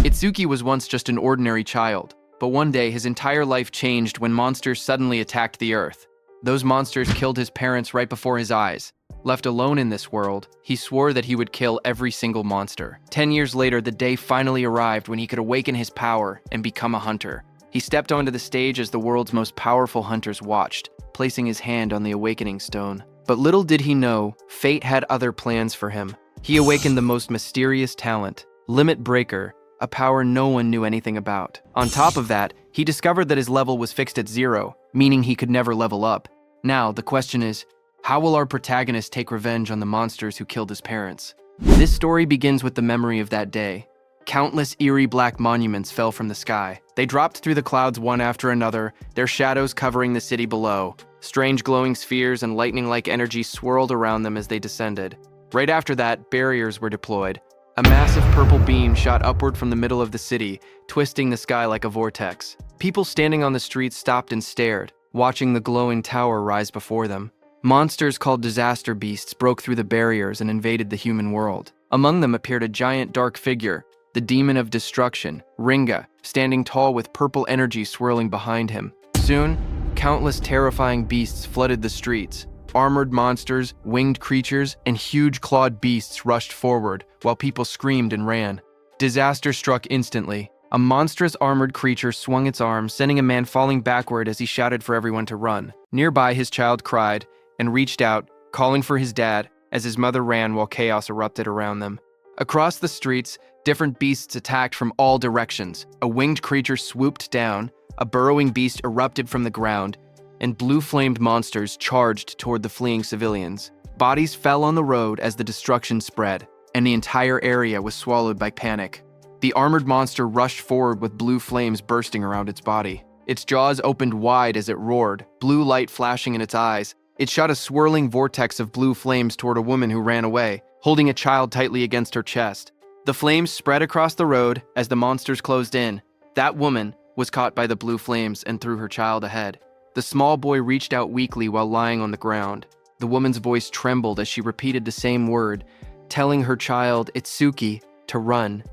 Itsuki was once just an ordinary child, but one day his entire life changed when monsters suddenly attacked the Earth. Those monsters killed his parents right before his eyes. Left alone in this world, he swore that he would kill every single monster. 10 years later, the day finally arrived when he could awaken his power and become a hunter. He stepped onto the stage as the world's most powerful hunters watched, placing his hand on the awakening stone. But little did he know, fate had other plans for him. He awakened the most mysterious talent, Limit Breaker, a power no one knew anything about. On top of that, he discovered that his level was fixed at 0, meaning he could never level up. Now, the question is, how will our protagonist take revenge on the monsters who killed his parents? This story begins with the memory of that day. Countless eerie black monuments fell from the sky. They dropped through the clouds one after another, their shadows covering the city below. Strange glowing spheres and lightning-like energy swirled around them as they descended. Right after that, barriers were deployed. A massive purple beam shot upward from the middle of the city, twisting the sky like a vortex. People standing on the streets stopped and stared, watching the glowing tower rise before them. Monsters called disaster beasts broke through the barriers and invaded the human world. Among them appeared a giant dark figure, the demon of destruction, Ringa, standing tall with purple energy swirling behind him. Soon, countless terrifying beasts flooded the streets. Armored monsters, winged creatures, and huge clawed beasts rushed forward, while people screamed and ran. Disaster struck instantly. A monstrous armored creature swung its arms, sending a man falling backward as he shouted for everyone to run. Nearby, his child cried and reached out, calling for his dad, as his mother ran while chaos erupted around them. Across the streets, different beasts attacked from all directions. A winged creature swooped down, a burrowing beast erupted from the ground, and blue-flamed monsters charged toward the fleeing civilians. Bodies fell on the road as the destruction spread, and the entire area was swallowed by panic. The armored monster rushed forward with blue flames bursting around its body. Its jaws opened wide as it roared, blue light flashing in its eyes. It shot a swirling vortex of blue flames toward a woman who ran away, holding a child tightly against her chest. The flames spread across the road as the monsters closed in. That woman was caught by the blue flames and threw her child ahead. The small boy reached out weakly while lying on the ground. The woman's voice trembled as she repeated the same word, telling her child, Itsuki, to run.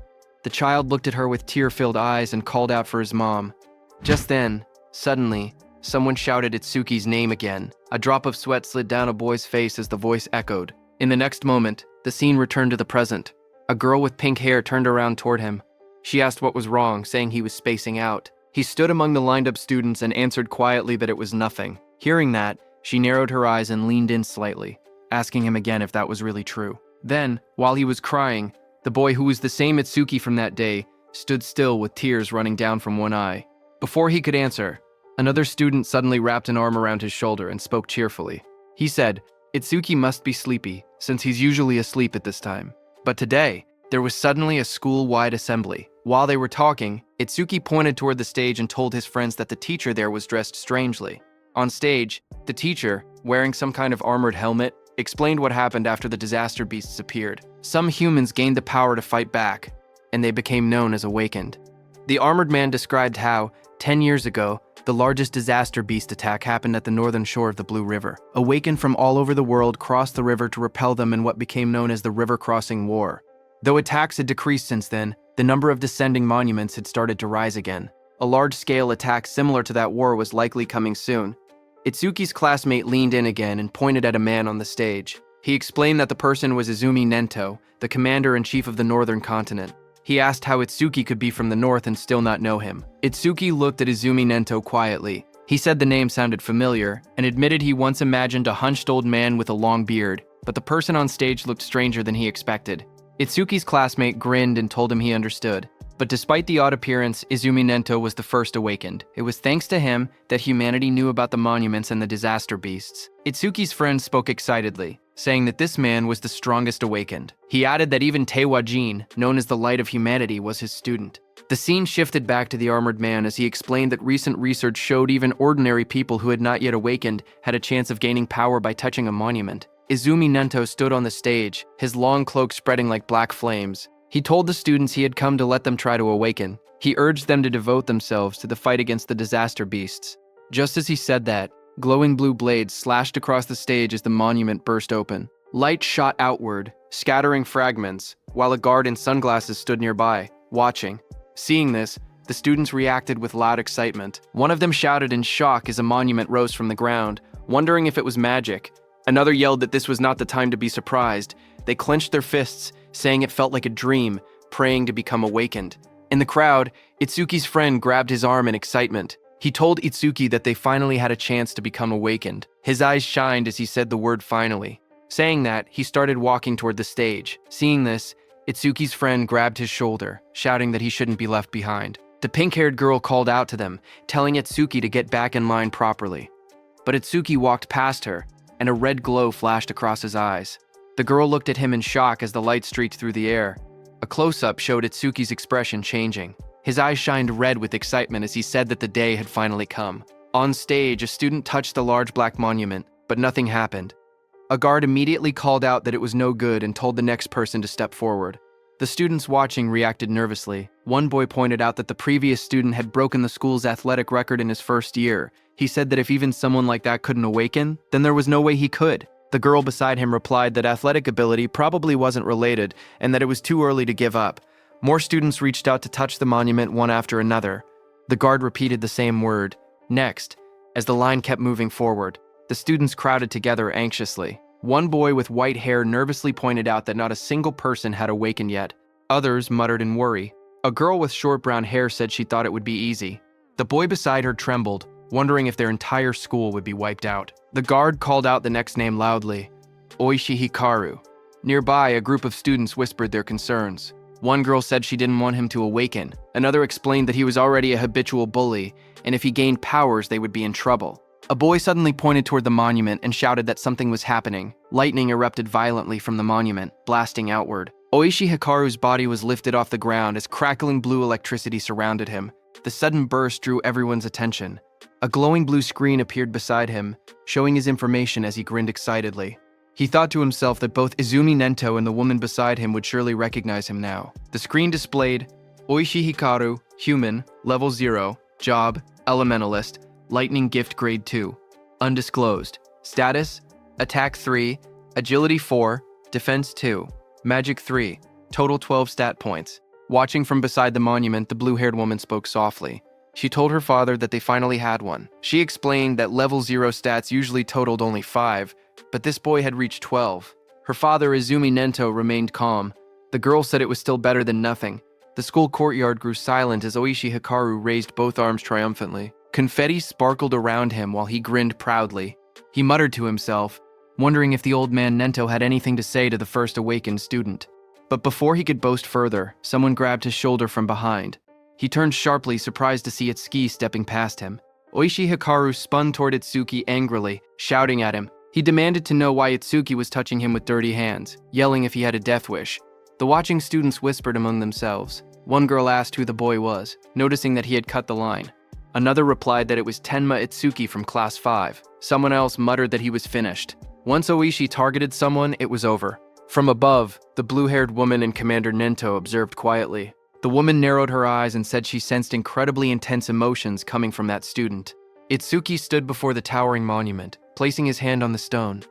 The child looked at her with tear-filled eyes and called out for his mom. Just then, suddenly, someone shouted Itsuki's name again. A drop of sweat slid down a boy's face as the voice echoed. In the next moment, the scene returned to the present. A girl with pink hair turned around toward him. She asked what was wrong, saying he was spacing out. He stood among the lined-up students and answered quietly that it was nothing. Hearing that, she narrowed her eyes and leaned in slightly, asking him again if that was really true. Then, while he was crying, the boy who was the same Itsuki from that day stood still with tears running down from one eye. Before he could answer, another student suddenly wrapped an arm around his shoulder and spoke cheerfully. He said, Itsuki must be sleepy, since he's usually asleep at this time. But today, there was suddenly a school-wide assembly. While they were talking, Itsuki pointed toward the stage and told his friends that the teacher there was dressed strangely. On stage, the teacher, wearing some kind of armored helmet, explained what happened after the disaster beasts appeared. Some humans gained the power to fight back, and they became known as Awakened. The armored man described how, 10 years ago, the largest disaster beast attack happened at the northern shore of the Blue River. Awakened from all over the world crossed the river to repel them in what became known as the River Crossing War. Though attacks had decreased since then, the number of descending monuments had started to rise again. A large-scale attack similar to that war was likely coming soon. Itsuki's classmate leaned in again and pointed at a man on the stage. He explained that the person was Izumi Nento, the commander-in-chief of the northern continent. He asked how Itsuki could be from the north and still not know him. Itsuki looked at Izumi Nento quietly. He said the name sounded familiar, and admitted he once imagined a hunched old man with a long beard, but the person on stage looked stranger than he expected. Itsuki's classmate grinned and told him he understood. But despite the odd appearance, Izumi Nento was the first awakened. It was thanks to him that humanity knew about the monuments and the disaster beasts. Itsuki's friend spoke excitedly, saying that this man was the strongest awakened. He added that even Teiwa Jin, known as the light of humanity, was his student. The scene shifted back to the armored man as he explained that recent research showed even ordinary people who had not yet awakened had a chance of gaining power by touching a monument. Izumi Nento stood on the stage, his long cloak spreading like black flames. He told the students he had come to let them try to awaken. He urged them to devote themselves to the fight against the disaster beasts. Just as he said that, glowing blue blades slashed across the stage as the monument burst open. Light shot outward, scattering fragments, while a guard in sunglasses stood nearby, watching. Seeing this, the students reacted with loud excitement. One of them shouted in shock as a monument rose from the ground, wondering if it was magic. Another yelled that this was not the time to be surprised. They clenched their fists, saying it felt like a dream, praying to become awakened. In the crowd, Itsuki's friend grabbed his arm in excitement. He told Itsuki that they finally had a chance to become awakened. His eyes shined as he said the word finally. Saying that, he started walking toward the stage. Seeing this, Itsuki's friend grabbed his shoulder, shouting that he shouldn't be left behind. The pink-haired girl called out to them, telling Itsuki to get back in line properly. But Itsuki walked past her, and a red glow flashed across his eyes. The girl looked at him in shock as the light streaked through the air. A close-up showed Itsuki's expression changing. His eyes shined red with excitement as he said that the day had finally come. On stage, a student touched the large black monument, but nothing happened. A guard immediately called out that it was no good and told the next person to step forward. The students watching reacted nervously. One boy pointed out that the previous student had broken the school's athletic record in his first year. He said that if even someone like that couldn't awaken, then there was no way he could. The girl beside him replied that athletic ability probably wasn't related and that it was too early to give up. More students reached out to touch the monument one after another. The guard repeated the same word. Next, as the line kept moving forward, the students crowded together anxiously. One boy with white hair nervously pointed out that not a single person had awakened yet. Others muttered in worry. A girl with short brown hair said she thought it would be easy. The boy beside her trembled, wondering if their entire school would be wiped out. The guard called out the next name loudly, Oishi Hikaru. Nearby, a group of students whispered their concerns. One girl said she didn't want him to awaken. Another explained that he was already a habitual bully, and if he gained powers, they would be in trouble. A boy suddenly pointed toward the monument and shouted that something was happening. Lightning erupted violently from the monument, blasting outward. Oishi Hikaru's body was lifted off the ground as crackling blue electricity surrounded him. The sudden burst drew everyone's attention. A glowing blue screen appeared beside him, showing his information as he grinned excitedly. He thought to himself that both Izumi Nento and the woman beside him would surely recognize him now. The screen displayed Oishi Hikaru, human, level 0, job, elementalist, lightning gift grade 2, undisclosed. Status, attack 3, agility 4, defense 2, magic 3, total 12 stat points. Watching from beside the monument, the blue-haired woman spoke softly. She told her father that they finally had one. She explained that level 0 stats usually totaled only 5, but this boy had reached 12. Her father, Izumi Nento, remained calm. The girl said it was still better than nothing. The school courtyard grew silent as Oishi Hikaru raised both arms triumphantly. Confetti sparkled around him while he grinned proudly. He muttered to himself, wondering if the old man Nento had anything to say to the first awakened student. But before he could boast further, someone grabbed his shoulder from behind. He turned sharply, surprised to see Itsuki stepping past him. Oishi Hikaru spun toward Itsuki angrily, shouting at him. He demanded to know why Itsuki was touching him with dirty hands, yelling if he had a death wish. The watching students whispered among themselves. One girl asked who the boy was, noticing that he had cut the line. Another replied that it was Tenma Itsuki from Class 5. Someone else muttered that he was finished. Once Oishi targeted someone, it was over. From above, the blue-haired woman and Commander Nento observed quietly. The woman narrowed her eyes and said she sensed incredibly intense emotions coming from that student. Itsuki stood before the towering monument, placing his hand on the stone.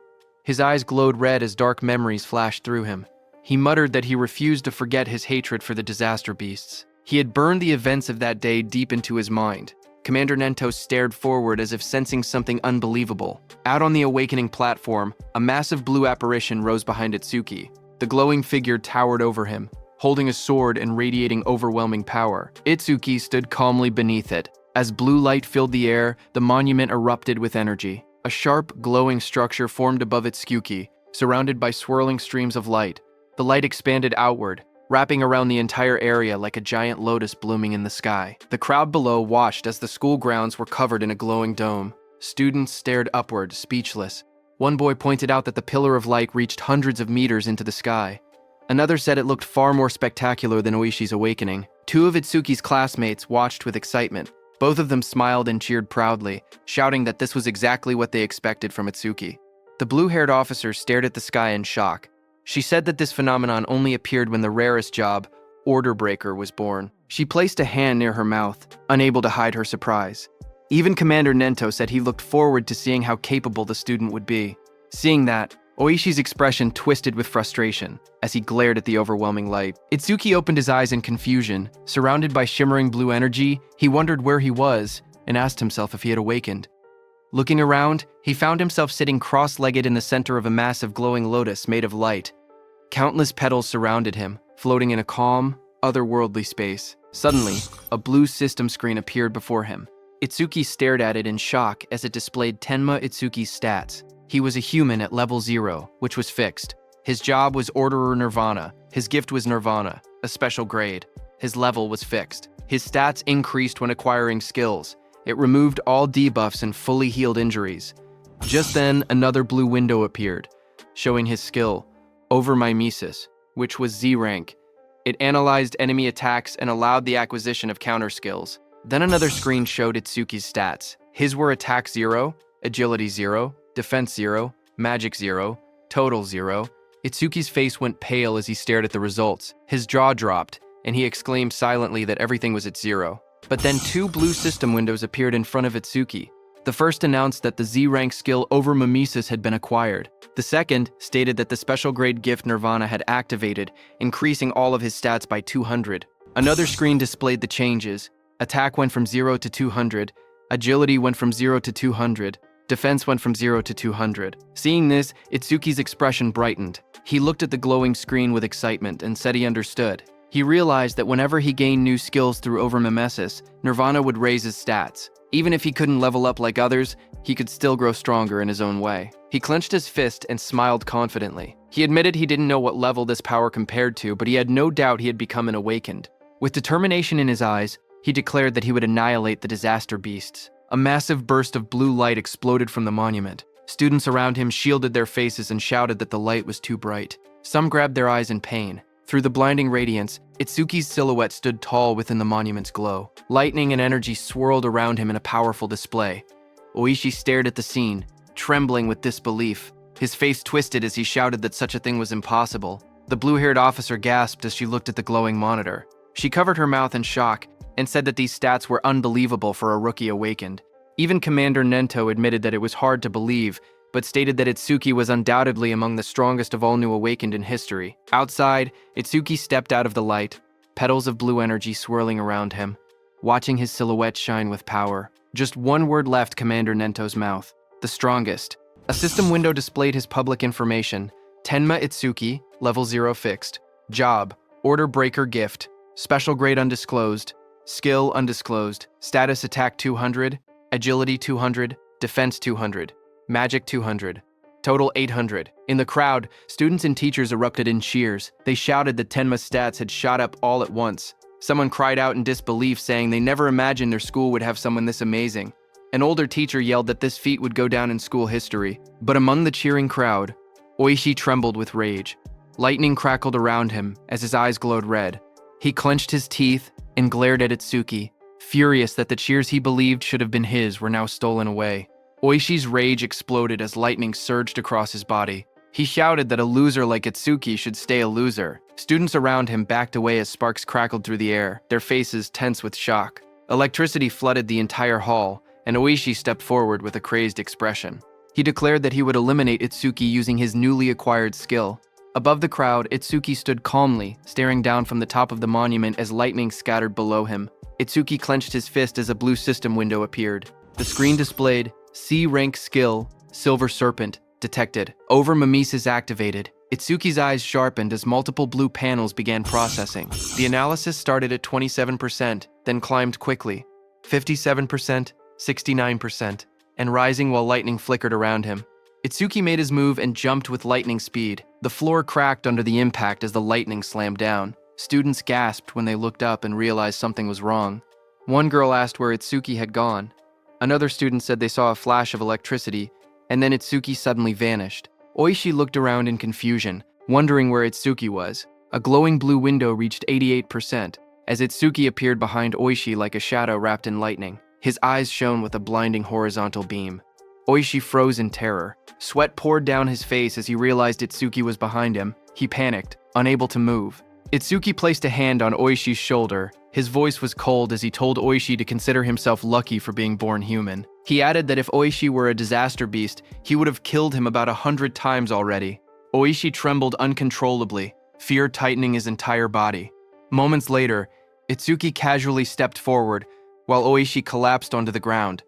His eyes glowed red as dark memories flashed through him. He muttered that he refused to forget his hatred for the disaster beasts. He had burned the events of that day deep into his mind. Commander Nento stared forward as if sensing something unbelievable. Out on the awakening platform, a massive blue apparition rose behind Itsuki. The glowing figure towered over him, holding a sword and radiating overwhelming power. Itsuki stood calmly beneath it. As blue light filled the air, the monument erupted with energy. A sharp, glowing structure formed above Itsuki, surrounded by swirling streams of light. The light expanded outward, wrapping around the entire area like a giant lotus blooming in the sky. The crowd below watched as the school grounds were covered in a glowing dome. Students stared upward, speechless. One boy pointed out that the pillar of light reached hundreds of meters into the sky. Another said it looked far more spectacular than Oishi's awakening. Two of Itsuki's classmates watched with excitement. Both of them smiled and cheered proudly, shouting that this was exactly what they expected from Itsuki. The blue-haired officer stared at the sky in shock. She said that this phenomenon only appeared when the rarest job, Order Breaker, was born. She placed a hand near her mouth, unable to hide her surprise. Even Commander Nento said he looked forward to seeing how capable the student would be. Seeing that, Oishi's expression twisted with frustration as he glared at the overwhelming light. Itsuki opened his eyes in confusion. Surrounded by shimmering blue energy, he wondered where he was and asked himself if he had awakened. Looking around, he found himself sitting cross-legged in the center of a massive glowing lotus made of light. Countless petals surrounded him, floating in a calm, otherworldly space. Suddenly, a blue system screen appeared before him. Itsuki stared at it in shock as it displayed Tenma Itsuki's stats. He was a human at level 0, which was fixed. His job was Orderer Nirvana. His gift was Nirvana, a special grade. His level was fixed. His stats increased when acquiring skills. It removed all debuffs and fully healed injuries. Just then, another blue window appeared, showing his skill, Overmimesis, which was Z rank. It analyzed enemy attacks and allowed the acquisition of counter skills. Then another screen showed Itsuki's stats. His were Attack 0, Agility 0, Defense 0, Magic 0, Total 0. Itsuki's face went pale as he stared at the results. His jaw dropped, and he exclaimed silently that everything was at 0. But then two blue system windows appeared in front of Itsuki. The first announced that the Z-rank skill Overmimesis had been acquired. The second stated that the special grade gift Nirvana had activated, increasing all of his stats by 200. Another screen displayed the changes. Attack went from 0 to 200, Agility went from 0 to 200, Defense went from 0 to 200. Seeing this, Itsuki's expression brightened. He looked at the glowing screen with excitement and said he understood. He realized that whenever he gained new skills through Overmimesis, Nirvana would raise his stats. Even if he couldn't level up like others, he could still grow stronger in his own way. He clenched his fist and smiled confidently. He admitted he didn't know what level this power compared to, but he had no doubt he had become an awakened. With determination in his eyes, he declared that he would annihilate the disaster beasts. A massive burst of blue light exploded from the monument. Students around him shielded their faces and shouted that the light was too bright. Some grabbed their eyes in pain. Through the blinding radiance, Itsuki's silhouette stood tall within the monument's glow. Lightning and energy swirled around him in a powerful display. Oishi stared at the scene, trembling with disbelief. His face twisted as he shouted that such a thing was impossible. The blue-haired officer gasped as she looked at the glowing monitor. She covered her mouth in shock and said that these stats were unbelievable for a rookie awakened. Even Commander Nento admitted that it was hard to believe, but stated that Itsuki was undoubtedly among the strongest of all new awakened in history. Outside, Itsuki stepped out of the light, petals of blue energy swirling around him, watching his silhouette shine with power. Just one word left Commander Nento's mouth: the strongest. A system window displayed his public information: Tenma Itsuki, level 0 fixed. Job, Order Breaker gift. Special grade undisclosed. Skill undisclosed. Status attack 200. Agility 200. Defense 200. Magic 200. Total 800. In the crowd, students and teachers erupted in cheers. They shouted that Tenma's stats had shot up all at once. Someone cried out in disbelief, saying they never imagined their school would have someone this amazing. An older teacher yelled that this feat would go down in school history. But among the cheering crowd, Oishi trembled with rage. Lightning crackled around him as his eyes glowed red. He clenched his teeth and glared at Itsuki, furious that the cheers he believed should have been his were now stolen away. Oishi's rage exploded as lightning surged across his body. He shouted that a loser like Itsuki should stay a loser. Students around him backed away as sparks crackled through the air, their faces tense with shock. Electricity flooded the entire hall, and Oishi stepped forward with a crazed expression. He declared that he would eliminate Itsuki using his newly acquired skill. Above the crowd, Itsuki stood calmly, staring down from the top of the monument as lightning scattered below him. Itsuki clenched his fist as a blue system window appeared. The screen displayed C-rank skill, Silver Serpent, detected. Overmimesis activated. Itsuki's eyes sharpened as multiple blue panels began processing. The analysis started at 27%, then climbed quickly. 57%, 69%, and rising while lightning flickered around him. Itsuki made his move and jumped with lightning speed. The floor cracked under the impact as the lightning slammed down. Students gasped when they looked up and realized something was wrong. One girl asked where Itsuki had gone. Another student said they saw a flash of electricity, and then Itsuki suddenly vanished. Oishi looked around in confusion, wondering where Itsuki was. A glowing blue window reached 88%, as Itsuki appeared behind Oishi like a shadow wrapped in lightning. His eyes shone with a blinding horizontal beam. Oishi froze in terror. Sweat poured down his face as he realized Itsuki was behind him. He panicked, unable to move. Itsuki placed a hand on Oishi's shoulder. His voice was cold as he told Oishi to consider himself lucky for being born human. He added that if Oishi were a disaster beast, he would have killed him about 100 times already. Oishi trembled uncontrollably, fear tightening his entire body. Moments later, Itsuki casually stepped forward, while Oishi collapsed onto the ground.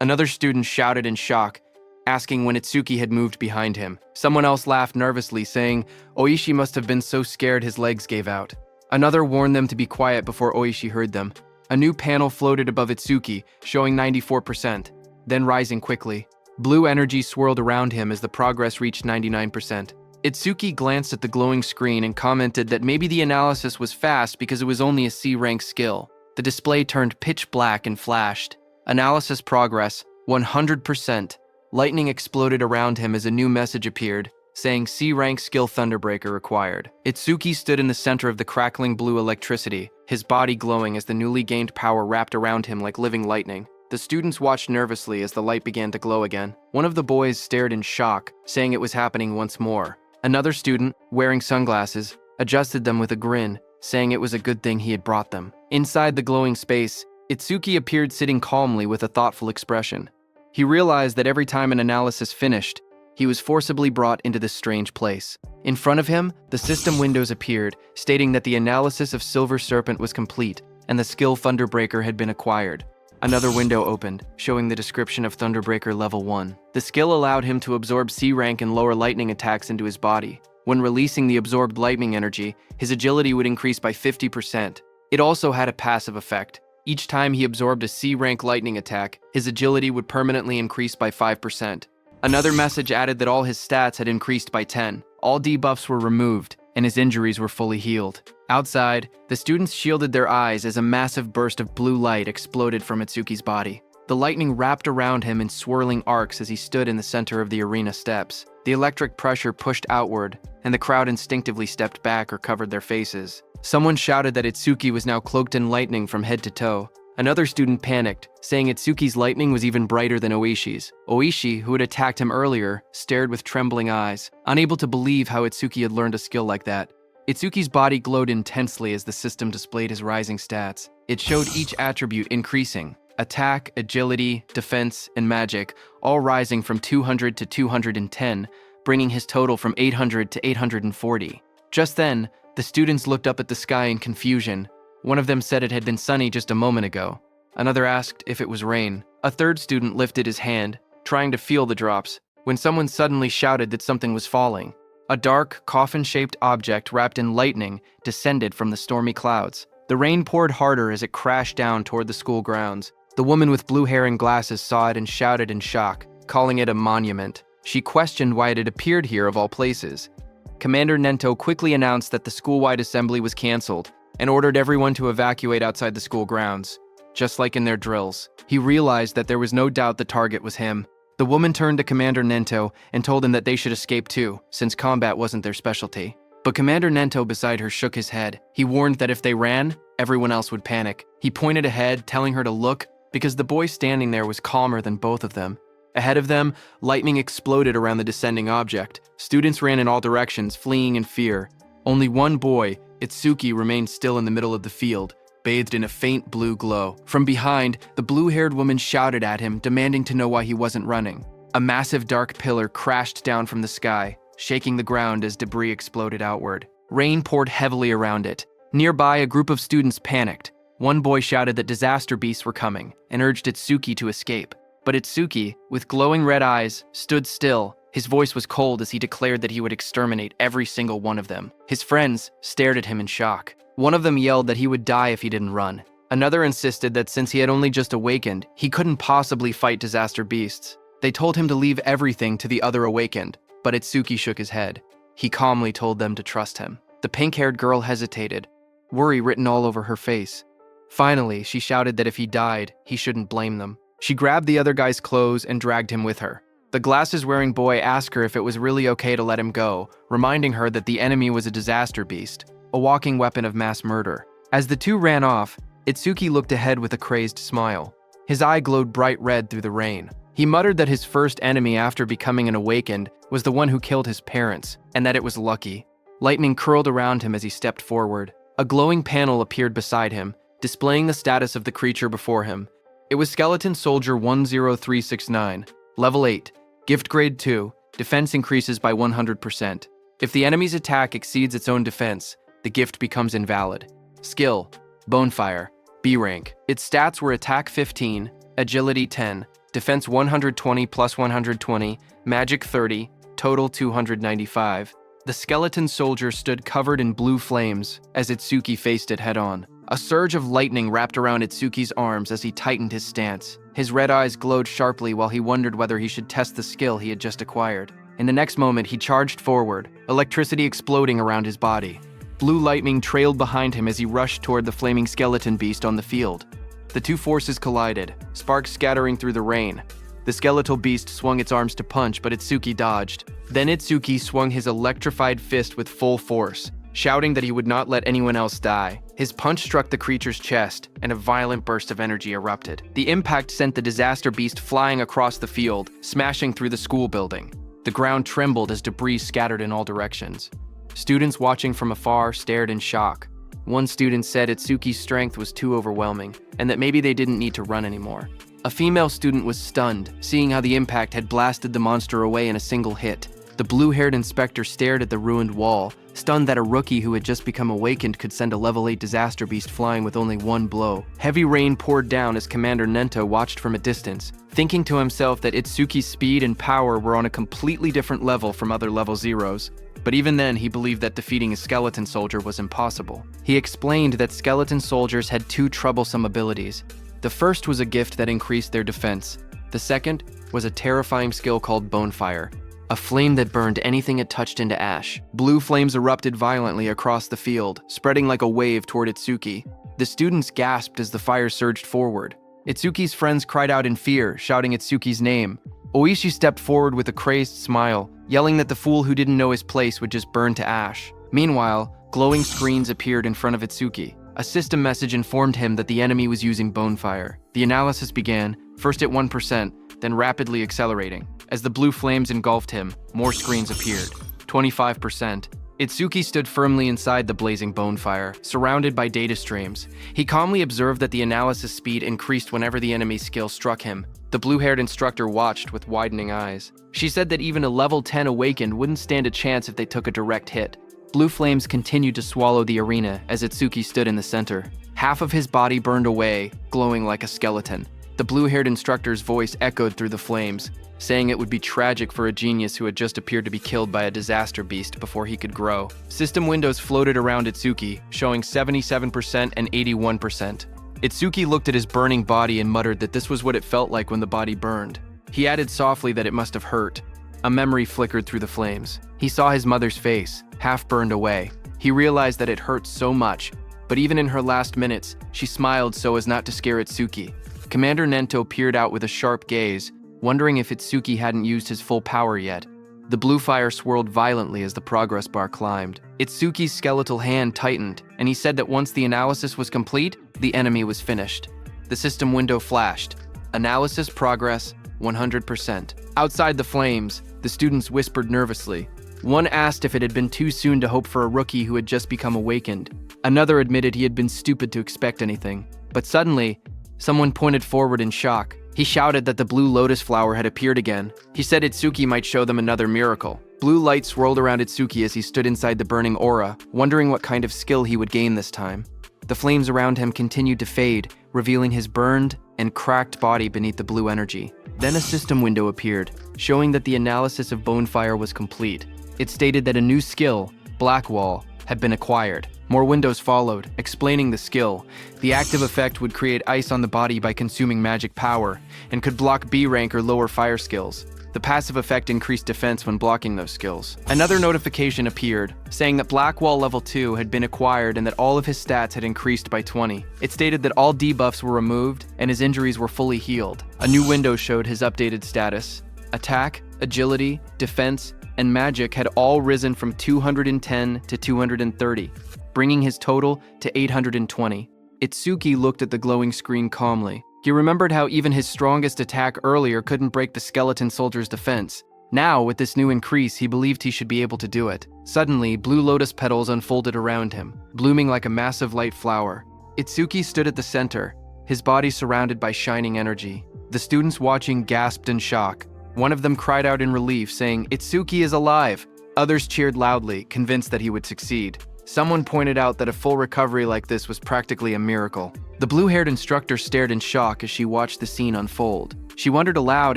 Another student shouted in shock, asking when Itsuki had moved behind him. Someone else laughed nervously, saying Oishi must have been so scared his legs gave out. Another warned them to be quiet before Oishi heard them. A new panel floated above Itsuki, showing 94%, then rising quickly. Blue energy swirled around him as the progress reached 99%. Itsuki glanced at the glowing screen and commented that maybe the analysis was fast because it was only a C-rank skill. The display turned pitch black and flashed. Analysis progress, 100%. Lightning exploded around him as a new message appeared, saying C-rank skill Thunderbreaker required. Itsuki stood in the center of the crackling blue electricity, his body glowing as the newly gained power wrapped around him like living lightning. The students watched nervously as the light began to glow again. One of the boys stared in shock, saying it was happening once more. Another student, wearing sunglasses, adjusted them with a grin, saying it was a good thing he had brought them. Inside the glowing space, Itsuki appeared sitting calmly with a thoughtful expression. He realized that every time an analysis finished, he was forcibly brought into this strange place. In front of him, the system windows appeared, stating that the analysis of Silver Serpent was complete and the skill Thunderbreaker had been acquired. Another window opened, showing the description of Thunderbreaker Level 1. The skill allowed him to absorb C-rank and lower lightning attacks into his body. When releasing the absorbed lightning energy, his agility would increase by 50%. It also had a passive effect. Each time he absorbed a C-rank lightning attack, his agility would permanently increase by 5%. Another message added that all his stats had increased by 10. All debuffs were removed, and his injuries were fully healed. Outside, the students shielded their eyes as a massive burst of blue light exploded from Itsuki's body. The lightning wrapped around him in swirling arcs as he stood in the center of the arena steps. The electric pressure pushed outward, and the crowd instinctively stepped back or covered their faces. Someone shouted that Itsuki was now cloaked in lightning from head to toe. Another student panicked, saying Itsuki's lightning was even brighter than Oishi's. Oishi, who had attacked him earlier, stared with trembling eyes, unable to believe how Itsuki had learned a skill like that. Itsuki's body glowed intensely as the system displayed his rising stats. It showed each attribute increasing: attack, agility, defense, and magic, all rising from 200 to 210, bringing his total from 800 to 840. Just then, the students looked up at the sky in confusion. One of them said it had been sunny just a moment ago. Another asked if it was rain. A third student lifted his hand, trying to feel the drops, when someone suddenly shouted that something was falling. A dark, coffin-shaped object wrapped in lightning descended from the stormy clouds. The rain poured harder as it crashed down toward the school grounds. The woman with blue hair and glasses saw it and shouted in shock, calling it a monument. She questioned why it had appeared here of all places. Commander Nento quickly announced that the school-wide assembly was canceled and ordered everyone to evacuate outside the school grounds. Just like in their drills, he realized that there was no doubt the target was him. The woman turned to Commander Nento and told him that they should escape too, since combat wasn't their specialty. But Commander Nento beside her shook his head. He warned that if they ran, everyone else would panic. He pointed ahead, telling her to look, because the boy standing there was calmer than both of them. Ahead of them, lightning exploded around the descending object. Students ran in all directions, fleeing in fear. Only one boy, Itsuki, remained still in the middle of the field, bathed in a faint blue glow. From behind, the blue-haired woman shouted at him, demanding to know why he wasn't running. A massive dark pillar crashed down from the sky, shaking the ground as debris exploded outward. Rain poured heavily around it. Nearby, a group of students panicked. One boy shouted that disaster beasts were coming and urged Itsuki to escape. But Itsuki, with glowing red eyes, stood still. His voice was cold as he declared that he would exterminate every single one of them. His friends stared at him in shock. One of them yelled that he would die if he didn't run. Another insisted that since he had only just awakened, he couldn't possibly fight disaster beasts. They told him to leave everything to the other awakened, but Itsuki shook his head. He calmly told them to trust him. The pink-haired girl hesitated, worry written all over her face. Finally, she shouted that if he died, he shouldn't blame them. She grabbed the other guy's clothes and dragged him with her. The glasses-wearing boy asked her if it was really okay to let him go, reminding her that the enemy was a disaster beast, a walking weapon of mass murder. As the two ran off, Itsuki looked ahead with a crazed smile. His eye glowed bright red through the rain. He muttered that his first enemy after becoming an awakened was the one who killed his parents, and that it was lucky. Lightning curled around him as he stepped forward. A glowing panel appeared beside him, displaying the status of the creature before him. It was Skeleton Soldier 10369, Level 8, Gift Grade 2, Defense increases by 100%. If the enemy's attack exceeds its own defense, the gift becomes invalid. Skill, Bonefire, B rank. Its stats were Attack 15, Agility 10, Defense 120 plus 120, Magic 30, total 295. The skeleton soldier stood covered in blue flames as Itsuki faced it head-on. A surge of lightning wrapped around Itsuki's arms as he tightened his stance. His red eyes glowed sharply while he wondered whether he should test the skill he had just acquired. In the next moment, he charged forward, electricity exploding around his body. Blue lightning trailed behind him as he rushed toward the flaming skeleton beast on the field. The two forces collided, sparks scattering through the rain. The skeletal beast swung its arms to punch, but Itsuki dodged. Then Itsuki swung his electrified fist with full force, shouting that he would not let anyone else die. His punch struck the creature's chest, and a violent burst of energy erupted. The impact sent the disaster beast flying across the field, smashing through the school building. The ground trembled as debris scattered in all directions. Students watching from afar stared in shock. One student said Itsuki's strength was too overwhelming, and that maybe they didn't need to run anymore. A female student was stunned, seeing how the impact had blasted the monster away in a single hit. The blue-haired inspector stared at the ruined wall, stunned that a rookie who had just become awakened could send a level 8 disaster beast flying with only one blow. Heavy rain poured down as Commander Nento watched from a distance, thinking to himself that Itsuki's speed and power were on a completely different level from other level zeros. But even then, he believed that defeating a skeleton soldier was impossible. He explained that skeleton soldiers had two troublesome abilities. The first was a gift that increased their defense. The second was a terrifying skill called Bonefire, a flame that burned anything it touched into ash. Blue flames erupted violently across the field, spreading like a wave toward Itsuki. The students gasped as the fire surged forward. Itsuki's friends cried out in fear, shouting Itsuki's name. Oishi stepped forward with a crazed smile, yelling that the fool who didn't know his place would just burn to ash. Meanwhile, glowing screens appeared in front of Itsuki. A system message informed him that the enemy was using Bonefire. The analysis began, first at 1%, then rapidly accelerating. As the blue flames engulfed him, more screens appeared. 25%. Itsuki stood firmly inside the blazing Bonefire, surrounded by data streams. He calmly observed that the analysis speed increased whenever the enemy's skill struck him. The blue-haired instructor watched with widening eyes. She said that even a level 10 awakened wouldn't stand a chance if they took a direct hit. Blue flames continued to swallow the arena as Itsuki stood in the center. Half of his body burned away, glowing like a skeleton. The blue-haired instructor's voice echoed through the flames, saying it would be tragic for a genius who had just appeared to be killed by a disaster beast before he could grow. System windows floated around Itsuki, showing 77% and 81%. Itsuki looked at his burning body and muttered that this was what it felt like when the body burned. He added softly that it must have hurt. A memory flickered through the flames. He saw his mother's face, half burned away. He realized that it hurt so much, but even in her last minutes, she smiled so as not to scare Itsuki. Commander Nento peered out with a sharp gaze, wondering if Itsuki hadn't used his full power yet. The blue fire swirled violently as the progress bar climbed. Itsuki's skeletal hand tightened, and he said that once the analysis was complete, the enemy was finished. The system window flashed. Analysis progress, 100%. Outside the flames, the students whispered nervously. One asked if it had been too soon to hope for a rookie who had just become awakened. Another admitted he had been stupid to expect anything. But suddenly, someone pointed forward in shock. He shouted that the blue lotus flower had appeared again. He said Itsuki might show them another miracle. Blue light swirled around Itsuki as he stood inside the burning aura, wondering what kind of skill he would gain this time. The flames around him continued to fade, revealing his burned and cracked body beneath the blue energy. Then a system window appeared, showing that the analysis of Bonefire was complete. It stated that a new skill, Black Wall, had been acquired. More windows followed, explaining the skill. The active effect would create ice on the body by consuming magic power, and could block B rank or lower fire skills. The passive effect increased defense when blocking those skills. Another notification appeared, saying that Black Wall Level 2 had been acquired and that all of his stats had increased by 20. It stated that all debuffs were removed and his injuries were fully healed. A new window showed his updated status. Attack, agility, defense, and magic had all risen from 210 to 230, bringing his total to 820. Itsuki looked at the glowing screen calmly. He remembered how even his strongest attack earlier couldn't break the skeleton soldier's defense. Now, with this new increase, he believed he should be able to do it. Suddenly, blue lotus petals unfolded around him, blooming like a massive light flower. Itsuki stood at the center, his body surrounded by shining energy. The students watching gasped in shock. One of them cried out in relief, saying, "Itsuki is alive!" Others cheered loudly, convinced that he would succeed. Someone pointed out that a full recovery like this was practically a miracle. The blue-haired instructor stared in shock as she watched the scene unfold. She wondered aloud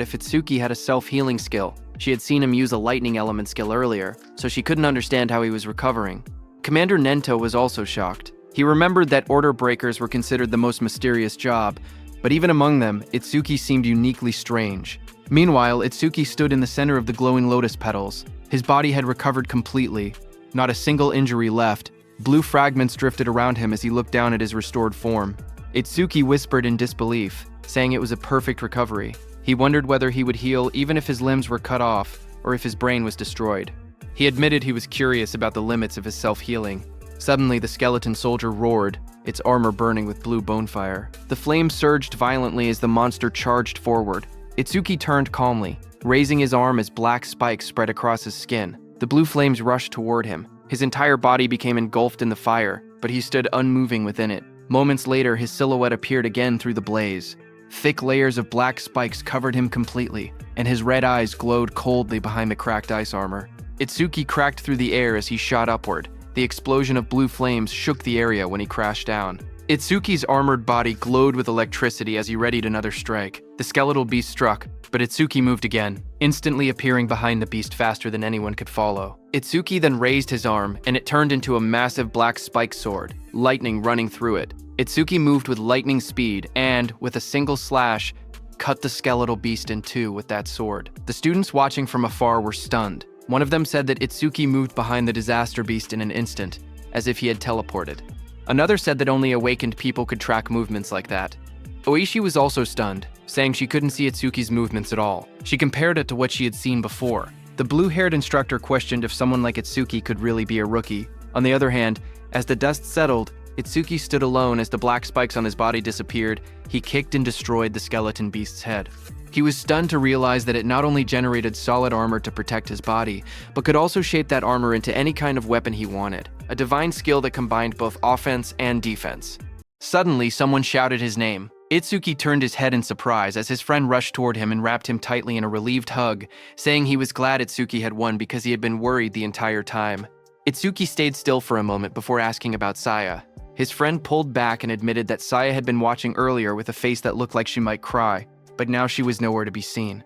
if Itsuki had a self-healing skill. She had seen him use a lightning element skill earlier, so she couldn't understand how he was recovering. Commander Nento was also shocked. He remembered that order breakers were considered the most mysterious job, but even among them, Itsuki seemed uniquely strange. Meanwhile, Itsuki stood in the center of the glowing lotus petals. His body had recovered completely. Not a single injury left. Blue fragments drifted around him as he looked down at his restored form. Itsuki whispered in disbelief, saying it was a perfect recovery. He wondered whether he would heal even if his limbs were cut off, or if his brain was destroyed. He admitted he was curious about the limits of his self-healing. Suddenly, the skeleton soldier roared, its armor burning with blue bonefire. The flames surged violently as the monster charged forward. Itsuki turned calmly, raising his arm as black spikes spread across his skin. The blue flames rushed toward him. His entire body became engulfed in the fire, but he stood unmoving within it. Moments later, his silhouette appeared again through the blaze. Thick layers of black spikes covered him completely, and his red eyes glowed coldly behind the cracked ice armor. Itsuki cracked through the air as he shot upward. The explosion of blue flames shook the area when he crashed down. Itsuki's armored body glowed with electricity as he readied another strike. The skeletal beast struck, but Itsuki moved again, instantly appearing behind the beast faster than anyone could follow. Itsuki then raised his arm, and it turned into a massive black spike sword, lightning running through it. Itsuki moved with lightning speed and, with a single slash, cut the skeletal beast in two with that sword. The students watching from afar were stunned. One of them said that Itsuki moved behind the disaster beast in an instant, as if he had teleported. Another said that only awakened people could track movements like that. Oishi was also stunned, saying she couldn't see Itsuki's movements at all. She compared it to what she had seen before. The blue-haired instructor questioned if someone like Itsuki could really be a rookie. On the other hand, as the dust settled, Itsuki stood alone as the black spikes on his body disappeared. He kicked and destroyed the skeleton beast's head. He was stunned to realize that it not only generated solid armor to protect his body, but could also shape that armor into any kind of weapon he wanted. A divine skill that combined both offense and defense. Suddenly, someone shouted his name. Itsuki turned his head in surprise as his friend rushed toward him and wrapped him tightly in a relieved hug, saying he was glad Itsuki had won because he had been worried the entire time. Itsuki stayed still for a moment before asking about Saya. His friend pulled back and admitted that Saya had been watching earlier with a face that looked like she might cry, but now she was nowhere to be seen.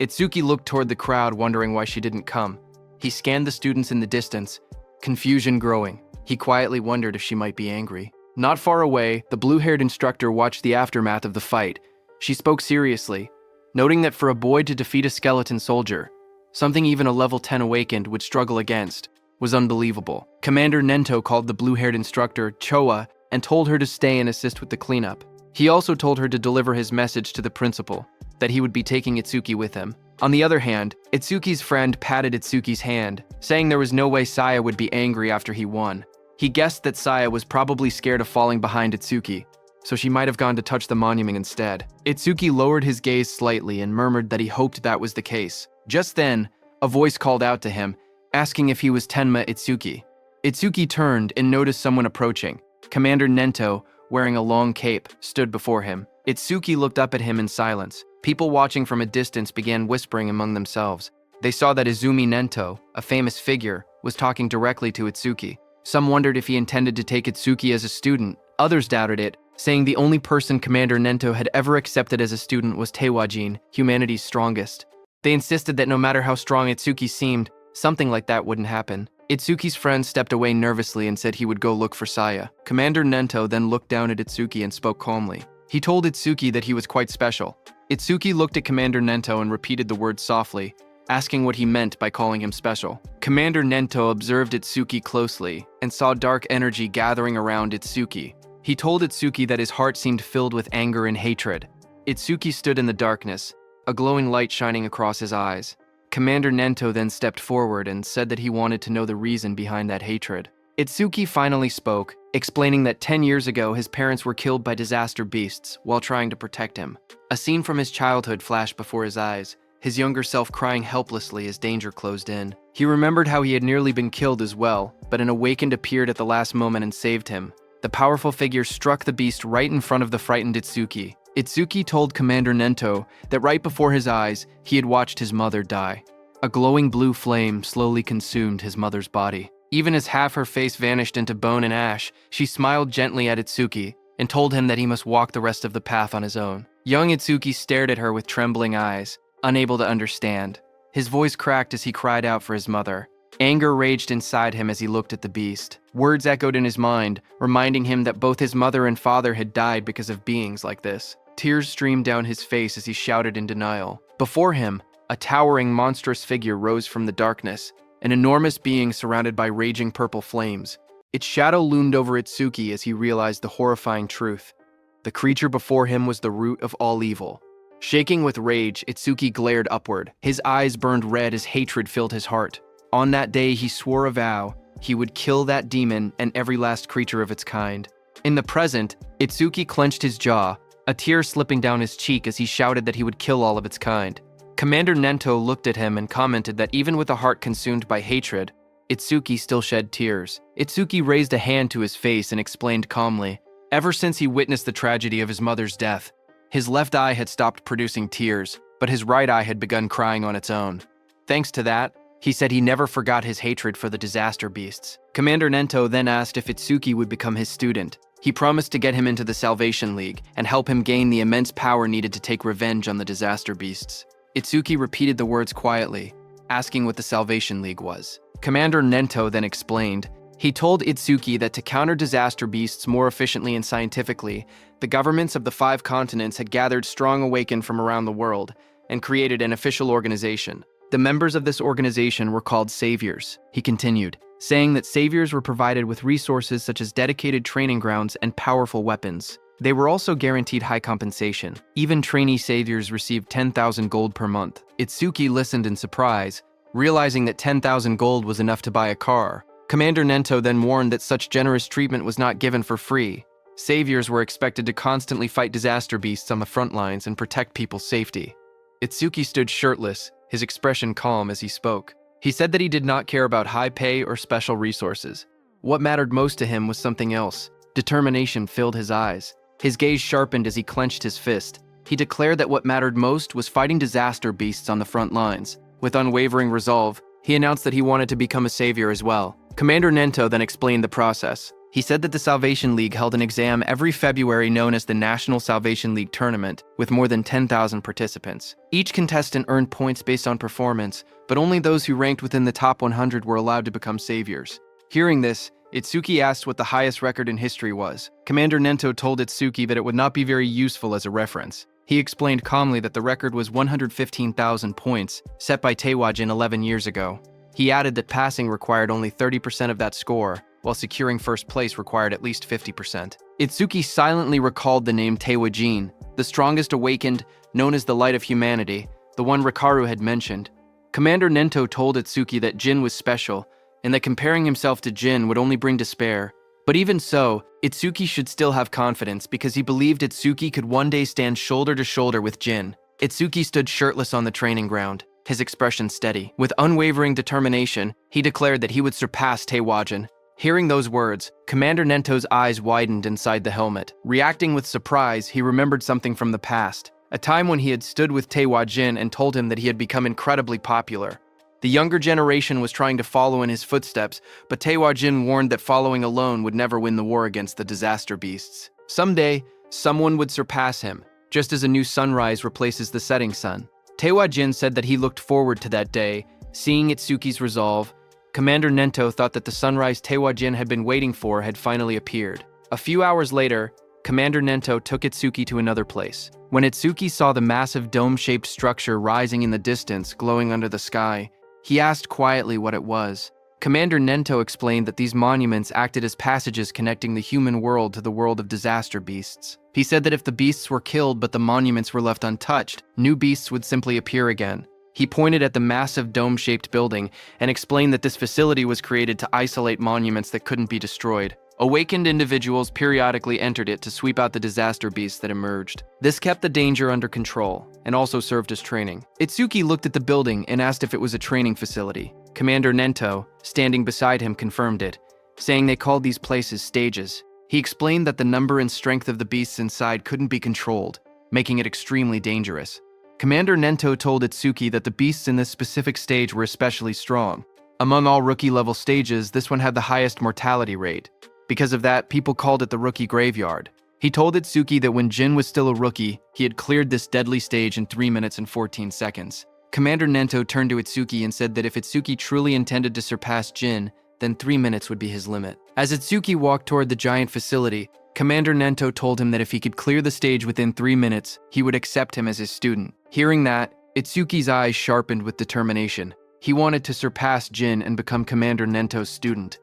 Itsuki looked toward the crowd, wondering why she didn't come. He scanned the students in the distance, confusion growing. He quietly wondered if she might be angry. Not far away, the blue-haired instructor watched the aftermath of the fight. She spoke seriously, noting that for a boy to defeat a skeleton soldier, something even a level 10 awakened would struggle against, was unbelievable. Commander Nento called the blue-haired instructor Choa and told her to stay and assist with the cleanup. He also told her to deliver his message to the principal, that he would be taking Itsuki with him. On the other hand, Itsuki's friend patted Itsuki's hand, saying there was no way Saya would be angry after he won. He guessed that Saya was probably scared of falling behind Itsuki, so she might have gone to touch the monument instead. Itsuki lowered his gaze slightly and murmured that he hoped that was the case. Just then, a voice called out to him, asking if he was Tenma Itsuki. Itsuki turned and noticed someone approaching. Commander Nento, wearing a long cape, stood before him. Itsuki looked up at him in silence. People watching from a distance began whispering among themselves. They saw that Izumi Nento, a famous figure, was talking directly to Itsuki. Some wondered if he intended to take Itsuki as a student. Others doubted it, saying the only person Commander Nento had ever accepted as a student was Teiwajin, humanity's strongest. They insisted that no matter how strong Itsuki seemed, something like that wouldn't happen. Itsuki's friend stepped away nervously and said he would go look for Saya. Commander Nento then looked down at Itsuki and spoke calmly. He told Itsuki that he was quite special. Itsuki looked at Commander Nento and repeated the words softly, asking what he meant by calling him special. Commander Nento observed Itsuki closely and saw dark energy gathering around Itsuki. He told Itsuki that his heart seemed filled with anger and hatred. Itsuki stood in the darkness, a glowing light shining across his eyes. Commander Nento then stepped forward and said that he wanted to know the reason behind that hatred. Itsuki finally spoke, explaining that 10 years ago his parents were killed by disaster beasts while trying to protect him. A scene from his childhood flashed before his eyes, his younger self crying helplessly as danger closed in. He remembered how he had nearly been killed as well, but an awakened appeared at the last moment and saved him. the powerful figure struck the beast right in front of the frightened Itsuki. Itsuki told Commander Nento that right before his eyes, he had watched his mother die. A glowing blue flame slowly consumed his mother's body. Even as half her face vanished into bone and ash, she smiled gently at Itsuki and told him that he must walk the rest of the path on his own. Young Itsuki stared at her with trembling eyes, unable to understand. His voice cracked as he cried out for his mother. Anger raged inside him as he looked at the beast. Words echoed in his mind, reminding him that both his mother and father had died because of beings like this. Tears streamed down his face as he shouted in denial. Before him, a towering, monstrous figure rose from the darkness, an enormous being surrounded by raging purple flames. Its shadow loomed over Itsuki as he realized the horrifying truth. The creature before him was the root of all evil. Shaking with rage, Itsuki glared upward. His eyes burned red as hatred filled his heart. On that day, he swore a vow. He would kill that demon and every last creature of its kind. In the present, Itsuki clenched his jaw, a tear slipping down his cheek as he shouted that he would kill all of its kind. Commander Nento looked at him and commented that even with a heart consumed by hatred, Itsuki still shed tears. Itsuki raised a hand to his face and explained calmly, ever since he witnessed the tragedy of his mother's death, his left eye had stopped producing tears, but his right eye had begun crying on its own. Thanks to that, he said he never forgot his hatred for the disaster beasts. Commander Nento then asked if Itsuki would become his student. He promised to get him into the Salvation League and help him gain the immense power needed to take revenge on the disaster beasts. Itsuki repeated the words quietly, asking what the Salvation League was. Commander Nento then explained. He told Itsuki that to counter disaster beasts more efficiently and scientifically, the governments of the 5 continents had gathered strong awaken from around the world and created an official organization. The members of this organization were called saviors, he continued, saying that saviors were provided with resources such as dedicated training grounds and powerful weapons. They were also guaranteed high compensation. Even trainee saviors received 10,000 gold per month. Itsuki listened in surprise, realizing that 10,000 gold was enough to buy a car. Commander Nento then warned that such generous treatment was not given for free. Saviors were expected to constantly fight disaster beasts on the front lines and protect people's safety. Itsuki stood shirtless, his expression calm as he spoke. He said that he did not care about high pay or special resources. What mattered most to him was something else. Determination filled his eyes. His gaze sharpened as he clenched his fist. He declared that what mattered most was fighting disaster beasts on the front lines. With unwavering resolve, he announced that he wanted to become a savior as well. Commander Nento then explained the process. He said that the Salvation League held an exam every February known as the National Salvation League Tournament, with more than 10,000 participants. Each contestant earned points based on performance, but only those who ranked within the top 100 were allowed to become saviors. Hearing this, Itsuki asked what the highest record in history was. Commander Nento told Itsuki that it would not be very useful as a reference. He explained calmly that the record was 115,000 points, set by Taewajin 11 years ago. He added that passing required only 30% of that score, while securing first place required at least 50%. Itsuki silently recalled the name Taewajin, the strongest awakened, known as the light of humanity, the one Rikaru had mentioned. Commander Nento told Itsuki that Jin was special, and that comparing himself to Jin would only bring despair. But even so, Itsuki should still have confidence because he believed Itsuki could one day stand shoulder to shoulder with Jin. Itsuki stood shirtless on the training ground, his expression steady. With unwavering determination, he declared that he would surpass Taewajin. Hearing those words, Commander Nento's eyes widened inside the helmet. Reacting with surprise, he remembered something from the past, a time when he had stood with Taewajin and told him that he had become incredibly popular. The younger generation was trying to follow in his footsteps, but Taewajin warned that following alone would never win the war against the disaster beasts. Someday, someone would surpass him, just as a new sunrise replaces the setting sun. Taewajin said that he looked forward to that day, seeing Itsuki's resolve. Commander Nento thought that the sunrise Taewajin had been waiting for had finally appeared. A few hours later, Commander Nento took Itsuki to another place. When Itsuki saw the massive dome-shaped structure rising in the distance, glowing under the sky, he asked quietly what it was. Commander Nento explained that these monuments acted as passages connecting the human world to the world of disaster beasts. He said that if the beasts were killed but the monuments were left untouched, new beasts would simply appear again. He pointed at the massive dome-shaped building and explained that this facility was created to isolate monuments that couldn't be destroyed. Awakened individuals periodically entered it to sweep out the disaster beasts that emerged. This kept the danger under control and also served as training. Itsuki looked at the building and asked if it was a training facility. Commander Nento, standing beside him, confirmed it, saying they called these places stages. He explained that the number and strength of the beasts inside couldn't be controlled, making it extremely dangerous. Commander Nento told Itsuki that the beasts in this specific stage were especially strong. Among all rookie-level stages, this one had the highest mortality rate. Because of that, people called it the rookie graveyard. He told Itsuki that when Jin was still a rookie, he had cleared this deadly stage in 3 minutes and 14 seconds. Commander Nento turned to Itsuki and said that if Itsuki truly intended to surpass Jin, then 3 minutes would be his limit. As Itsuki walked toward the giant facility, Commander Nento told him that if he could clear the stage within 3 minutes, he would accept him as his student. Hearing that, Itsuki's eyes sharpened with determination. He wanted to surpass Jin and become Commander Nento's student.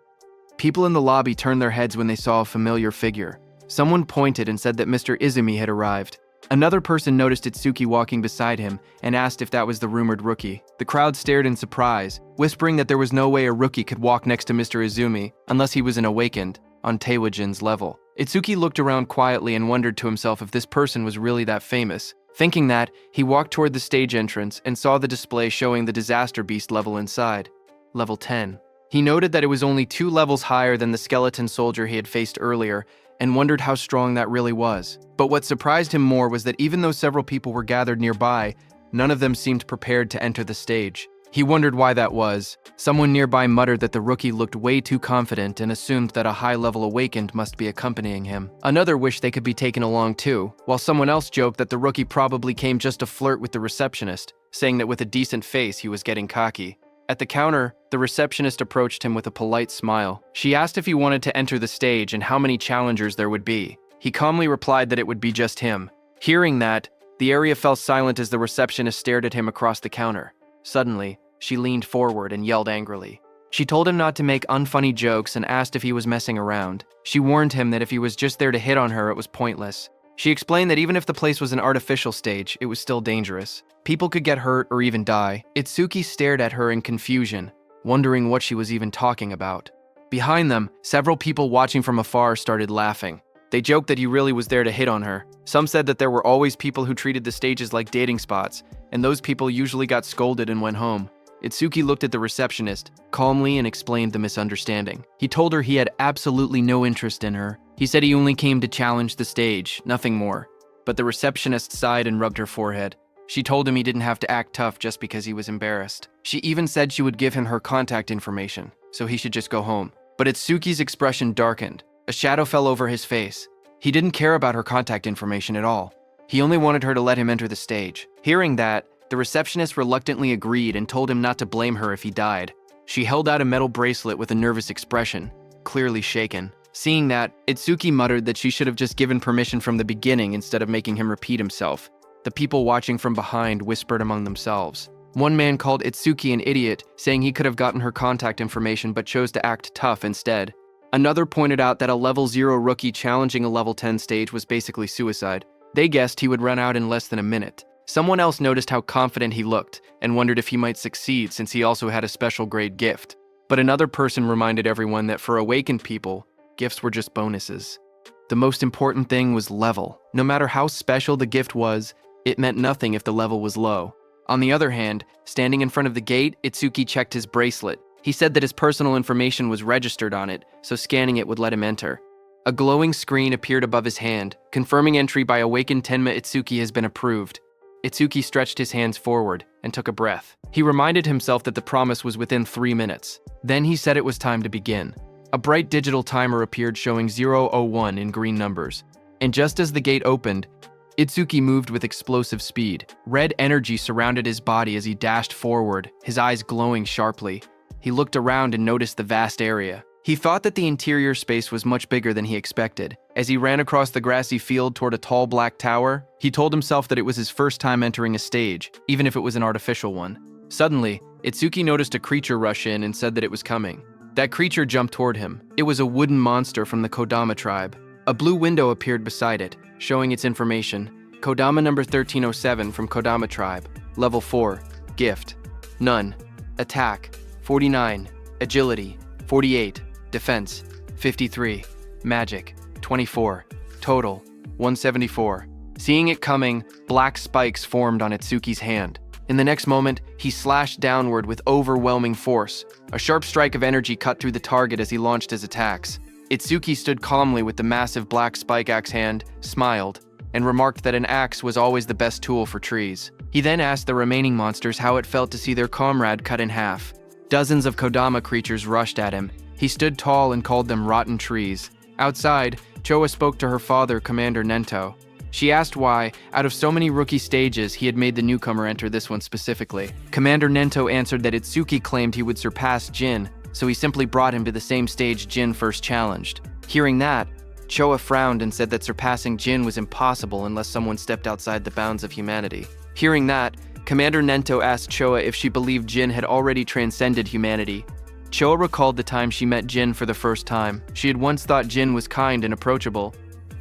People in the lobby turned their heads when they saw a familiar figure. Someone pointed and said that Mr. Izumi had arrived. Another person noticed Itsuki walking beside him and asked if that was the rumored rookie. The crowd stared in surprise, whispering that there was no way a rookie could walk next to Mr. Izumi unless he was an awakened, on Taewajin's level. Itsuki looked around quietly and wondered to himself if this person was really that famous. Thinking that, he walked toward the stage entrance and saw the display showing the Disaster Beast level inside. Level 10. He noted that it was only 2 levels higher than the skeleton soldier he had faced earlier, and wondered how strong that really was. But what surprised him more was that even though several people were gathered nearby, none of them seemed prepared to enter the stage. He wondered why that was. Someone nearby muttered that the rookie looked way too confident and assumed that a high-level awakened must be accompanying him. Another wished they could be taken along too, while someone else joked that the rookie probably came just to flirt with the receptionist, saying that with a decent face he was getting cocky. At the counter, the receptionist approached him with a polite smile. She asked if he wanted to enter the stage and how many challengers there would be. He calmly replied that it would be just him. Hearing that, the area fell silent as the receptionist stared at him across the counter. Suddenly, she leaned forward and yelled angrily. She told him not to make unfunny jokes and asked if he was messing around. She warned him that if he was just there to hit on her, it was pointless. She explained that even if the place was an artificial stage, it was still dangerous. People could get hurt or even die. Itsuki stared at her in confusion, wondering what she was even talking about. Behind them, several people watching from afar started laughing. They joked that he really was there to hit on her. Some said that there were always people who treated the stages like dating spots, and those people usually got scolded and went home. Itsuki looked at the receptionist calmly and explained the misunderstanding. He told her he had absolutely no interest in her. He said he only came to challenge the stage, nothing more. But the receptionist sighed and rubbed her forehead. She told him he didn't have to act tough just because he was embarrassed. She even said she would give him her contact information, so he should just go home. But Itsuki's expression darkened. A shadow fell over his face. He didn't care about her contact information at all. He only wanted her to let him enter the stage. Hearing that, the receptionist reluctantly agreed and told him not to blame her if he died. She held out a metal bracelet with a nervous expression, clearly shaken. Seeing that, Itsuki muttered that she should have just given permission from the beginning instead of making him repeat himself. The people watching from behind whispered among themselves. One man called Itsuki an idiot, saying he could have gotten her contact information but chose to act tough instead. Another pointed out that a level 0 rookie challenging a level 10 stage was basically suicide. They guessed he would run out in less than a minute. Someone else noticed how confident he looked and wondered if he might succeed since he also had a special grade gift. But another person reminded everyone that for awakened people, gifts were just bonuses. The most important thing was level. No matter how special the gift was, it meant nothing if the level was low. On the other hand, standing in front of the gate, Itsuki checked his bracelet. He said that his personal information was registered on it, so scanning it would let him enter. A glowing screen appeared above his hand, confirming entry by awakened Tenma Itsuki has been approved. Itsuki stretched his hands forward and took a breath. He reminded himself that the promise was within 3 minutes. Then he said it was time to begin. A bright digital timer appeared showing 0:01 in green numbers. And just as the gate opened, Itsuki moved with explosive speed. Red energy surrounded his body as he dashed forward, his eyes glowing sharply. He looked around and noticed the vast area. He thought that the interior space was much bigger than he expected. As he ran across the grassy field toward a tall black tower, he told himself that it was his first time entering a stage, even if it was an artificial one. Suddenly, Itsuki noticed a creature rush in and said that it was coming. That creature jumped toward him. It was a wooden monster from the Kodama tribe. A blue window appeared beside it, showing its information. Kodama number 1307 from Kodama tribe. Level 4. Gift. None. Attack. 49. Agility. 48. Defense. 53. Magic. 24. Total. 174. Seeing it coming, black spikes formed on Itsuki's hand. In the next moment, he slashed downward with overwhelming force. A sharp strike of energy cut through the target as he launched his attacks. Itsuki stood calmly with the massive black spike axe hand, smiled, and remarked that an axe was always the best tool for trees. He then asked the remaining monsters how it felt to see their comrade cut in half. Dozens of Kodama creatures rushed at him. He stood tall and called them rotten trees. Outside, Choa spoke to her father, Commander Nento. She asked why, out of so many rookie stages, he had made the newcomer enter this one specifically. Commander Nento answered that Itsuki claimed he would surpass Jin, so he simply brought him to the same stage Jin first challenged. Hearing that, Choa frowned and said that surpassing Jin was impossible unless someone stepped outside the bounds of humanity. Hearing that, Commander Nento asked Choa if she believed Jin had already transcended humanity. Choa recalled the time she met Jin for the first time. She had once thought Jin was kind and approachable.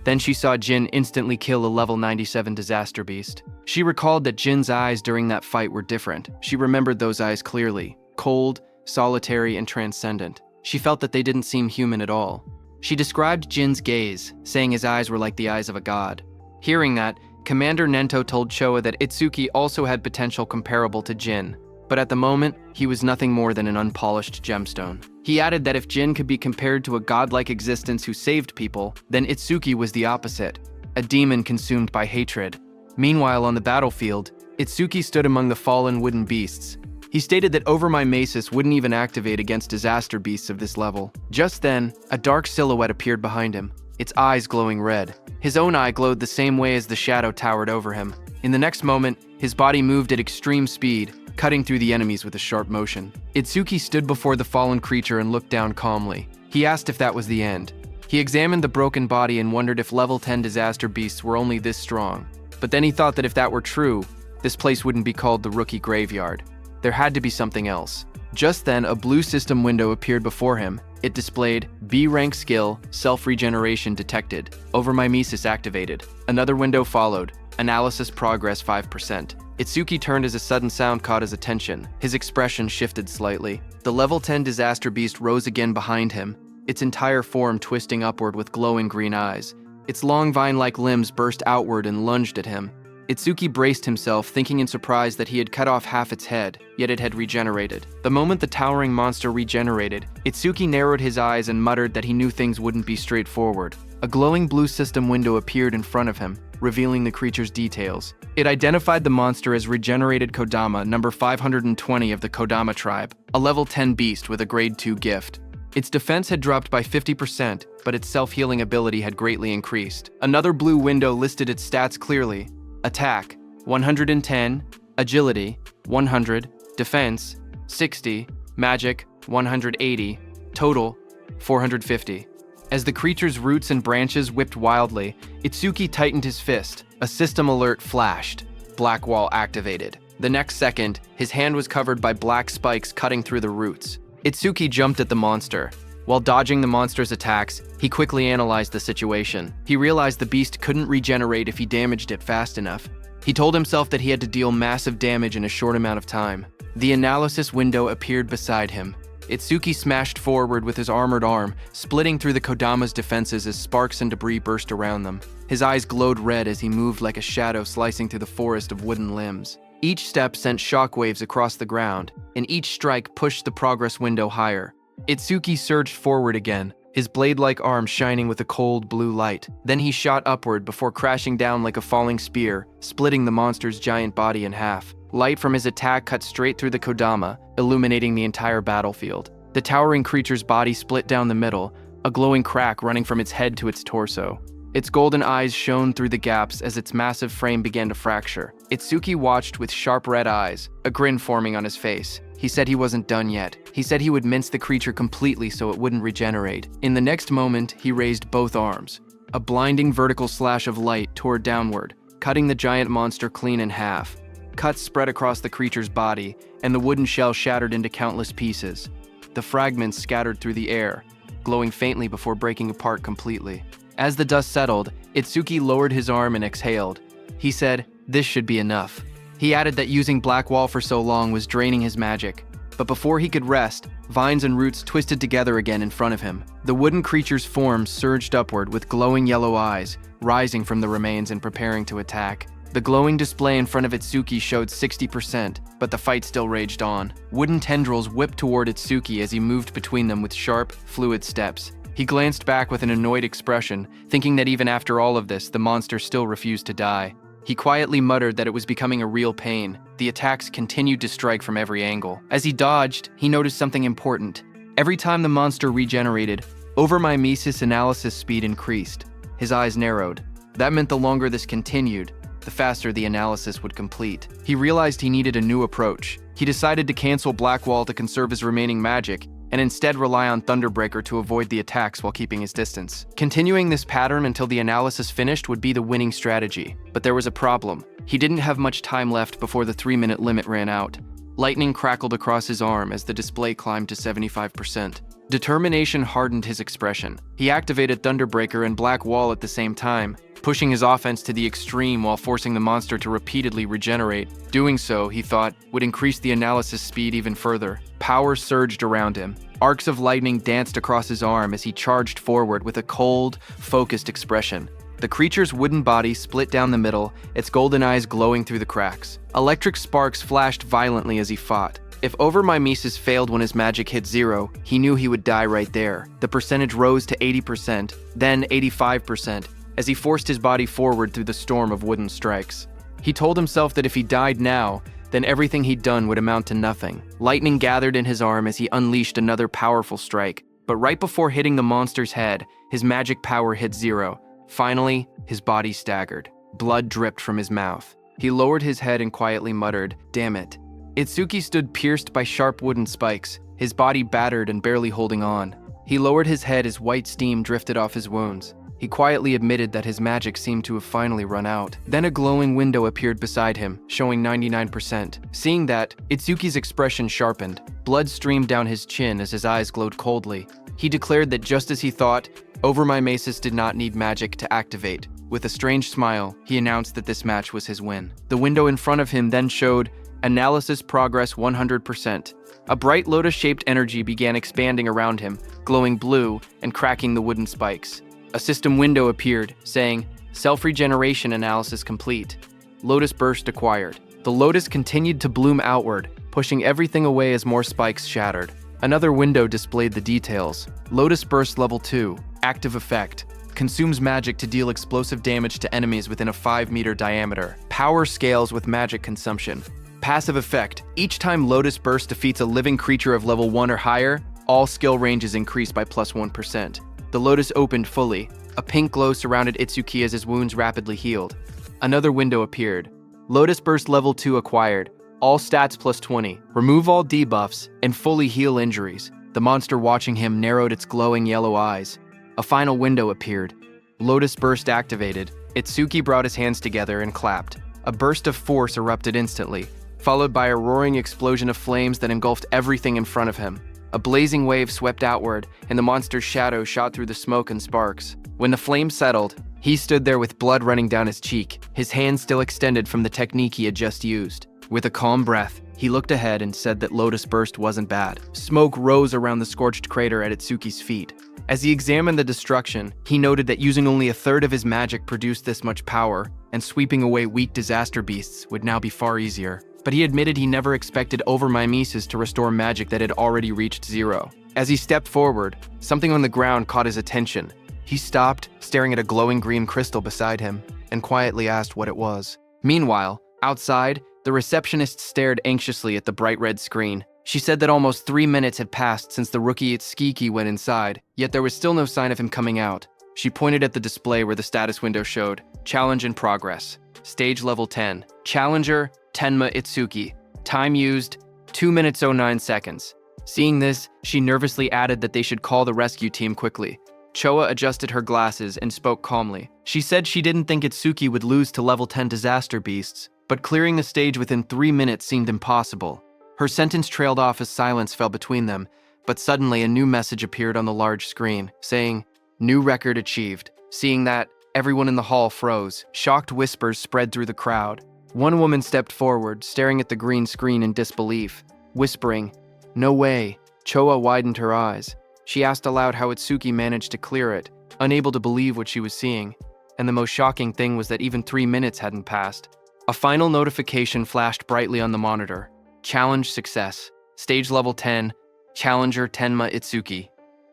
Then she saw Jin instantly kill a level 97 disaster beast. She recalled that Jin's eyes during that fight were different. She remembered those eyes clearly, cold, solitary, and transcendent. She felt that they didn't seem human at all. She described Jin's gaze, saying his eyes were like the eyes of a god. Hearing that, Commander Nento told Choa that Itsuki also had potential comparable to Jin, but at the moment, he was nothing more than an unpolished gemstone. He added that if Jin could be compared to a godlike existence who saved people, then Itsuki was the opposite, a demon consumed by hatred. Meanwhile, on the battlefield, Itsuki stood among the fallen wooden beasts. He stated that Over My Masis wouldn't even activate against disaster beasts of this level. Just then, a dark silhouette appeared behind him, its eyes glowing red. His own eye glowed the same way as the shadow towered over him. In the next moment, his body moved at extreme speed, cutting through the enemies with a sharp motion. Itsuki stood before the fallen creature and looked down calmly. He asked if that was the end. He examined the broken body and wondered if level 10 disaster beasts were only this strong. But then he thought that if that were true, this place wouldn't be called the Rookie Graveyard. There had to be something else. Just then, a blue system window appeared before him. It displayed B-rank skill, self-regeneration detected, Over My Mimesis activated. Another window followed, analysis progress 5%. Itsuki turned as a sudden sound caught his attention. His expression shifted slightly. The level 10 disaster beast rose again behind him, its entire form twisting upward with glowing green eyes. Its long vine-like limbs burst outward and lunged at him. Itsuki braced himself, thinking in surprise that he had cut off half its head, yet it had regenerated. The moment the towering monster regenerated, Itsuki narrowed his eyes and muttered that he knew things wouldn't be straightforward. A glowing blue system window appeared in front of him, revealing the creature's details. It identified the monster as Regenerated Kodama, number 520 of the Kodama tribe, a level 10 beast with a grade 2 gift. Its defense had dropped by 50%, but its self-healing ability had greatly increased. Another blue window listed its stats clearly. Attack, 110, Agility, 100, Defense, 60, Magic, 180, Total, 450. As the creature's roots and branches whipped wildly, Itsuki tightened his fist. A system alert flashed. Black Wall activated. The next second, his hand was covered by black spikes cutting through the roots. Itsuki jumped at the monster. While dodging the monster's attacks, he quickly analyzed the situation. He realized the beast couldn't regenerate if he damaged it fast enough. He told himself that he had to deal massive damage in a short amount of time. The analysis window appeared beside him. Itsuki smashed forward with his armored arm, splitting through the Kodama's defenses as sparks and debris burst around them. His eyes glowed red as he moved like a shadow slicing through the forest of wooden limbs. Each step sent shockwaves across the ground, and each strike pushed the progress window higher. Itsuki surged forward again, his blade-like arm shining with a cold blue light. Then he shot upward before crashing down like a falling spear, splitting the monster's giant body in half. Light from his attack cut straight through the Kodama, illuminating the entire battlefield. The towering creature's body split down the middle, a glowing crack running from its head to its torso. Its golden eyes shone through the gaps as its massive frame began to fracture. Itsuki watched with sharp red eyes, a grin forming on his face. He said he wasn't done yet. He said he would mince the creature completely so it wouldn't regenerate. In the next moment, he raised both arms. A blinding vertical slash of light tore downward, cutting the giant monster clean in half. Cuts spread across the creature's body, and the wooden shell shattered into countless pieces. The fragments scattered through the air, glowing faintly before breaking apart completely. As the dust settled, Itsuki lowered his arm and exhaled. He said, "This should be enough." He added that using Black Wall for so long was draining his magic. But before he could rest, vines and roots twisted together again in front of him. The wooden creature's form surged upward with glowing yellow eyes, rising from the remains and preparing to attack. The glowing display in front of Itsuki showed 60%, but the fight still raged on. Wooden tendrils whipped toward Itsuki as he moved between them with sharp, fluid steps. He glanced back with an annoyed expression, thinking that even after all of this, the monster still refused to die. He quietly muttered that it was becoming a real pain. The attacks continued to strike from every angle. As he dodged, he noticed something important. Every time the monster regenerated, overmimesis analysis speed increased. His eyes narrowed. That meant the longer this continued, the faster the analysis would complete. He realized he needed a new approach. He decided to cancel Blackwall to conserve his remaining magic, and instead rely on Thunderbreaker to avoid the attacks while keeping his distance. Continuing this pattern until the analysis finished would be the winning strategy. But there was a problem. He didn't have much time left before the 3-minute limit ran out. Lightning crackled across his arm as the display climbed to 75%. Determination hardened his expression. He activated Thunderbreaker and Black Wall at the same time, pushing his offense to the extreme while forcing the monster to repeatedly regenerate. Doing so, he thought, would increase the analysis speed even further. Power surged around him. Arcs of lightning danced across his arm as he charged forward with a cold, focused expression. The creature's wooden body split down the middle, its golden eyes glowing through the cracks. Electric sparks flashed violently as he fought. If overmimesis failed when his magic hit 0, he knew he would die right there. The percentage rose to 80%, then 85%, as he forced his body forward through the storm of wooden strikes. He told himself that if he died now, then everything he'd done would amount to nothing. Lightning gathered in his arm as he unleashed another powerful strike, but right before hitting the monster's head, his magic power hit 0. Finally, his body staggered. Blood dripped from his mouth. He lowered his head and quietly muttered, "Damn it." Itsuki stood pierced by sharp wooden spikes, his body battered and barely holding on. He lowered his head as white steam drifted off his wounds. He quietly admitted that his magic seemed to have finally run out. Then a glowing window appeared beside him, showing 99%. Seeing that, Itsuki's expression sharpened. Blood streamed down his chin as his eyes glowed coldly. He declared that just as he thought, overmimesis did not need magic to activate. With a strange smile, he announced that this match was his win. The window in front of him then showed analysis progress 100%. A bright lotus-shaped energy began expanding around him, glowing blue and cracking the wooden spikes. A system window appeared, saying, "Self-regeneration analysis complete. Lotus burst acquired." The lotus continued to bloom outward, pushing everything away as more spikes shattered. Another window displayed the details. Lotus burst level 2, active effect. Consumes magic to deal explosive damage to enemies within a 5-meter diameter. Power scales with magic consumption. Passive effect. Each time Lotus Burst defeats a living creature of level 1 or higher, all skill ranges increase by +1%. The Lotus opened fully. A pink glow surrounded Itsuki as his wounds rapidly healed. Another window appeared. Lotus Burst level 2 acquired. All stats +20. Remove all debuffs and fully heal injuries. The monster watching him narrowed its glowing yellow eyes. A final window appeared. Lotus Burst activated. Itsuki brought his hands together and clapped. A burst of force erupted instantly, followed by a roaring explosion of flames that engulfed everything in front of him. A blazing wave swept outward, and the monster's shadow shot through the smoke and sparks. When the flames settled, he stood there with blood running down his cheek, his hand still extended from the technique he had just used. With a calm breath, he looked ahead and said that Lotus Burst wasn't bad. Smoke rose around the scorched crater at Itsuki's feet. As he examined the destruction, he noted that using only a third of his magic produced this much power, and sweeping away weak disaster beasts would now be far easier. But he admitted he never expected overmimesis to restore magic that had already reached 0. As he stepped forward, something on the ground caught his attention. He stopped, staring at a glowing green crystal beside him, and quietly asked what it was. Meanwhile, outside, the receptionist stared anxiously at the bright red screen. She said that almost 3 minutes had passed since the rookie Itsuki went inside, yet there was still no sign of him coming out. She pointed at the display where the status window showed, "Challenge in progress. Stage level 10. Challenger, Tenma Itsuki. Time used, 2 minutes 09 seconds. Seeing this, she nervously added that they should call the rescue team quickly. Choa adjusted her glasses and spoke calmly. She said she didn't think Itsuki would lose to level 10 disaster beasts, but clearing the stage within 3 minutes seemed impossible. Her sentence trailed off as silence fell between them, but suddenly a new message appeared on the large screen, saying, "New record achieved." Seeing that, everyone in the hall froze. Shocked whispers spread through the crowd. One woman stepped forward, staring at the green screen in disbelief, whispering, "No way." Choa widened her eyes. She asked aloud how Itsuki managed to clear it, unable to believe what she was seeing. And the most shocking thing was that even 3 minutes hadn't passed. A final notification flashed brightly on the monitor. Challenge success. Stage level 10. Challenger Tenma Itsuki.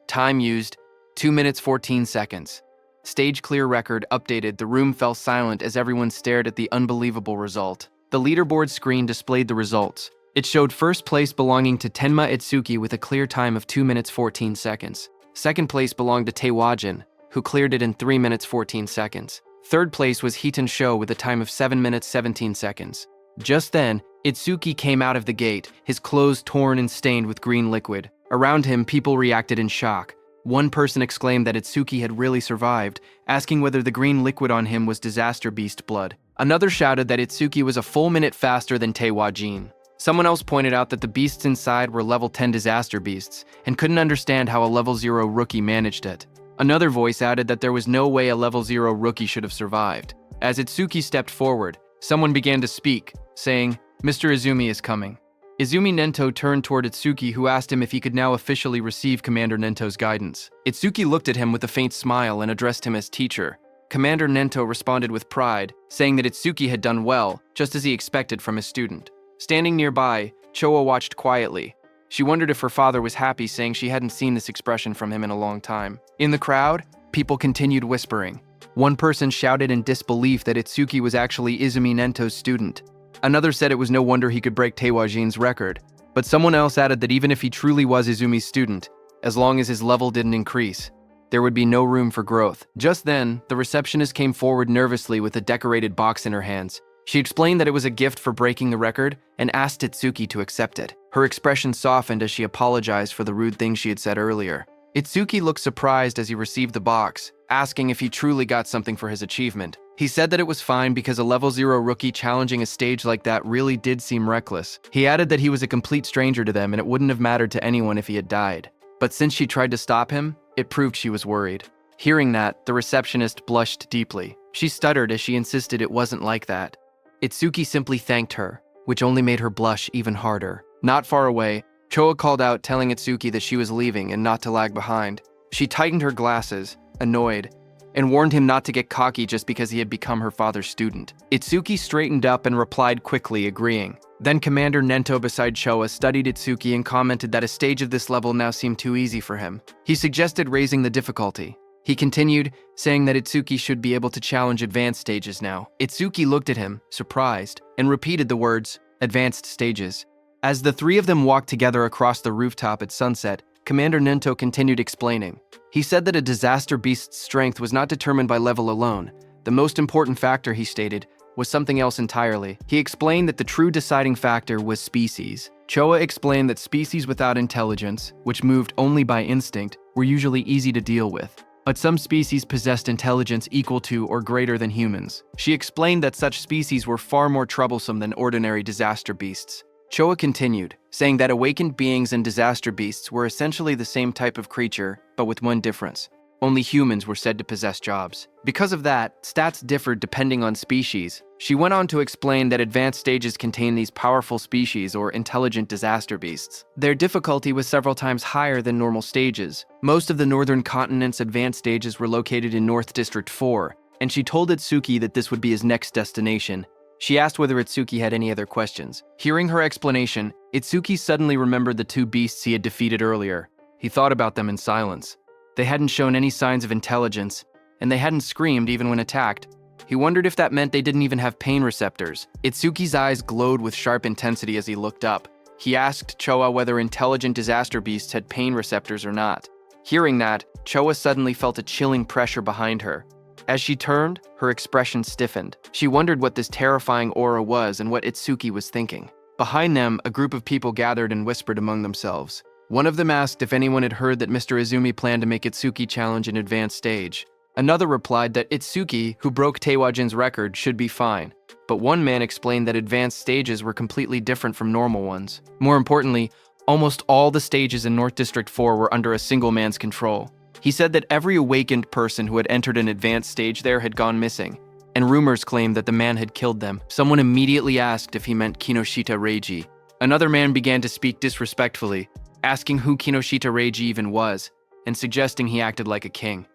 Time used, 2 minutes 14 seconds. Stage clear record updated. The room fell silent as everyone stared at the unbelievable result. The leaderboard screen displayed the results. It showed first place belonging to Tenma Itsuki with a clear time of 2 minutes 14 seconds. Second place belonged to Taewajin, who cleared it in 3 minutes 14 seconds. Third place was Heaton Sho with a time of 7 minutes 17 seconds. Just then, Itsuki came out of the gate, his clothes torn and stained with green liquid. Around him, people reacted in shock. One person exclaimed that Itsuki had really survived, asking whether the green liquid on him was disaster beast blood. Another shouted that Itsuki was a full minute faster than Taewajin. Someone else pointed out that the beasts inside were level 10 disaster beasts and couldn't understand how a level 0 rookie managed it. Another voice added that there was no way a level 0 rookie should have survived. As Itsuki stepped forward, someone began to speak, saying, "Mr. Izumi is coming." Izumi Nento turned toward Itsuki, who asked him if he could now officially receive Commander Nento's guidance. Itsuki looked at him with a faint smile and addressed him as teacher. Commander Nento responded with pride, saying that Itsuki had done well, just as he expected from his student. Standing nearby, Choa watched quietly. She wondered if her father was happy, saying she hadn't seen this expression from him in a long time. In the crowd, people continued whispering. One person shouted in disbelief that Itsuki was actually Izumi Nento's student. Another said it was no wonder he could break Taewajin's record. But someone else added that even if he truly was Izumi's student, as long as his level didn't increase, there would be no room for growth. Just then, the receptionist came forward nervously with a decorated box in her hands. She explained that it was a gift for breaking the record and asked Itsuki to accept it. Her expression softened as she apologized for the rude things she had said earlier. Itsuki looked surprised as he received the box, asking if he truly got something for his achievement. He said that it was fine because a level 0 rookie challenging a stage like that really did seem reckless. He added that he was a complete stranger to them and it wouldn't have mattered to anyone if he had died. But since she tried to stop him, it proved she was worried. Hearing that, the receptionist blushed deeply. She stuttered as she insisted it wasn't like that. Itsuki simply thanked her, which only made her blush even harder. Not far away, Choa called out, telling Itsuki that she was leaving and not to lag behind. She tightened her glasses, annoyed, and warned him not to get cocky just because he had become her father's student. Itsuki straightened up and replied quickly, agreeing. Then Commander Nento beside Choa studied Itsuki and commented that a stage of this level now seemed too easy for him. He suggested raising the difficulty. He continued, saying that Itsuki should be able to challenge advanced stages now. Itsuki looked at him, surprised, and repeated the words, "advanced stages." As the three of them walked together across the rooftop at sunset, Commander Nento continued explaining. He said that a disaster beast's strength was not determined by level alone. The most important factor, he stated, was something else entirely. He explained that the true deciding factor was species. Choa explained that species without intelligence, which moved only by instinct, were usually easy to deal with. But some species possessed intelligence equal to or greater than humans. She explained that such species were far more troublesome than ordinary disaster beasts. Choa continued, saying that awakened beings and disaster beasts were essentially the same type of creature, but with one difference. Only humans were said to possess jobs. Because of that, stats differed depending on species. She went on to explain that advanced stages contain these powerful species or intelligent disaster beasts. Their difficulty was several times higher than normal stages. Most of the northern continent's advanced stages were located in North District 4, and she told Itsuki that this would be his next destination. She asked whether Itsuki had any other questions. Hearing her explanation, Itsuki suddenly remembered the two beasts he had defeated earlier. He thought about them in silence. They hadn't shown any signs of intelligence, and they hadn't screamed even when attacked. He wondered if that meant they didn't even have pain receptors. Itsuki's eyes glowed with sharp intensity as he looked up. He asked Choa whether intelligent disaster beasts had pain receptors or not. Hearing that, Choa suddenly felt a chilling pressure behind her. As she turned, her expression stiffened. She wondered what this terrifying aura was and what Itsuki was thinking. Behind them, a group of people gathered and whispered among themselves. One of them asked if anyone had heard that Mr. Izumi planned to make Itsuki challenge an advanced stage. Another replied that Itsuki, who broke Taewajin's record, should be fine. But one man explained that advanced stages were completely different from normal ones. More importantly, almost all the stages in North District 4 were under a single man's control. He said that every awakened person who had entered an advanced stage there had gone missing, and rumors claimed that the man had killed them. Someone immediately asked if he meant Kinoshita Reiji. Another man began to speak disrespectfully, asking who Kinoshita Reiji even was, and suggesting he acted like a king.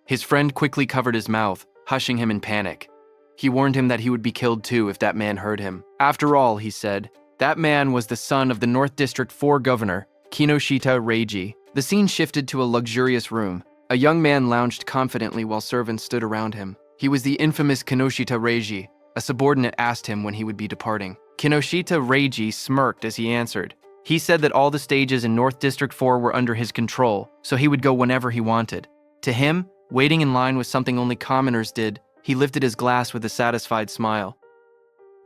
His friend quickly covered his mouth, hushing him in panic. He warned him that he would be killed too if that man heard him. After all, he said, that man was the son of the North District 4 governor, Kinoshita Reiji. The scene shifted to a luxurious room. A young man lounged confidently while servants stood around him. He was the infamous Kinoshita Reiji. A subordinate asked him when he would be departing. Kinoshita Reiji smirked as he answered. He said that all the stages in North District 4 were under his control, so he would go whenever he wanted. To him, waiting in line was something only commoners did. He lifted his glass with a satisfied smile.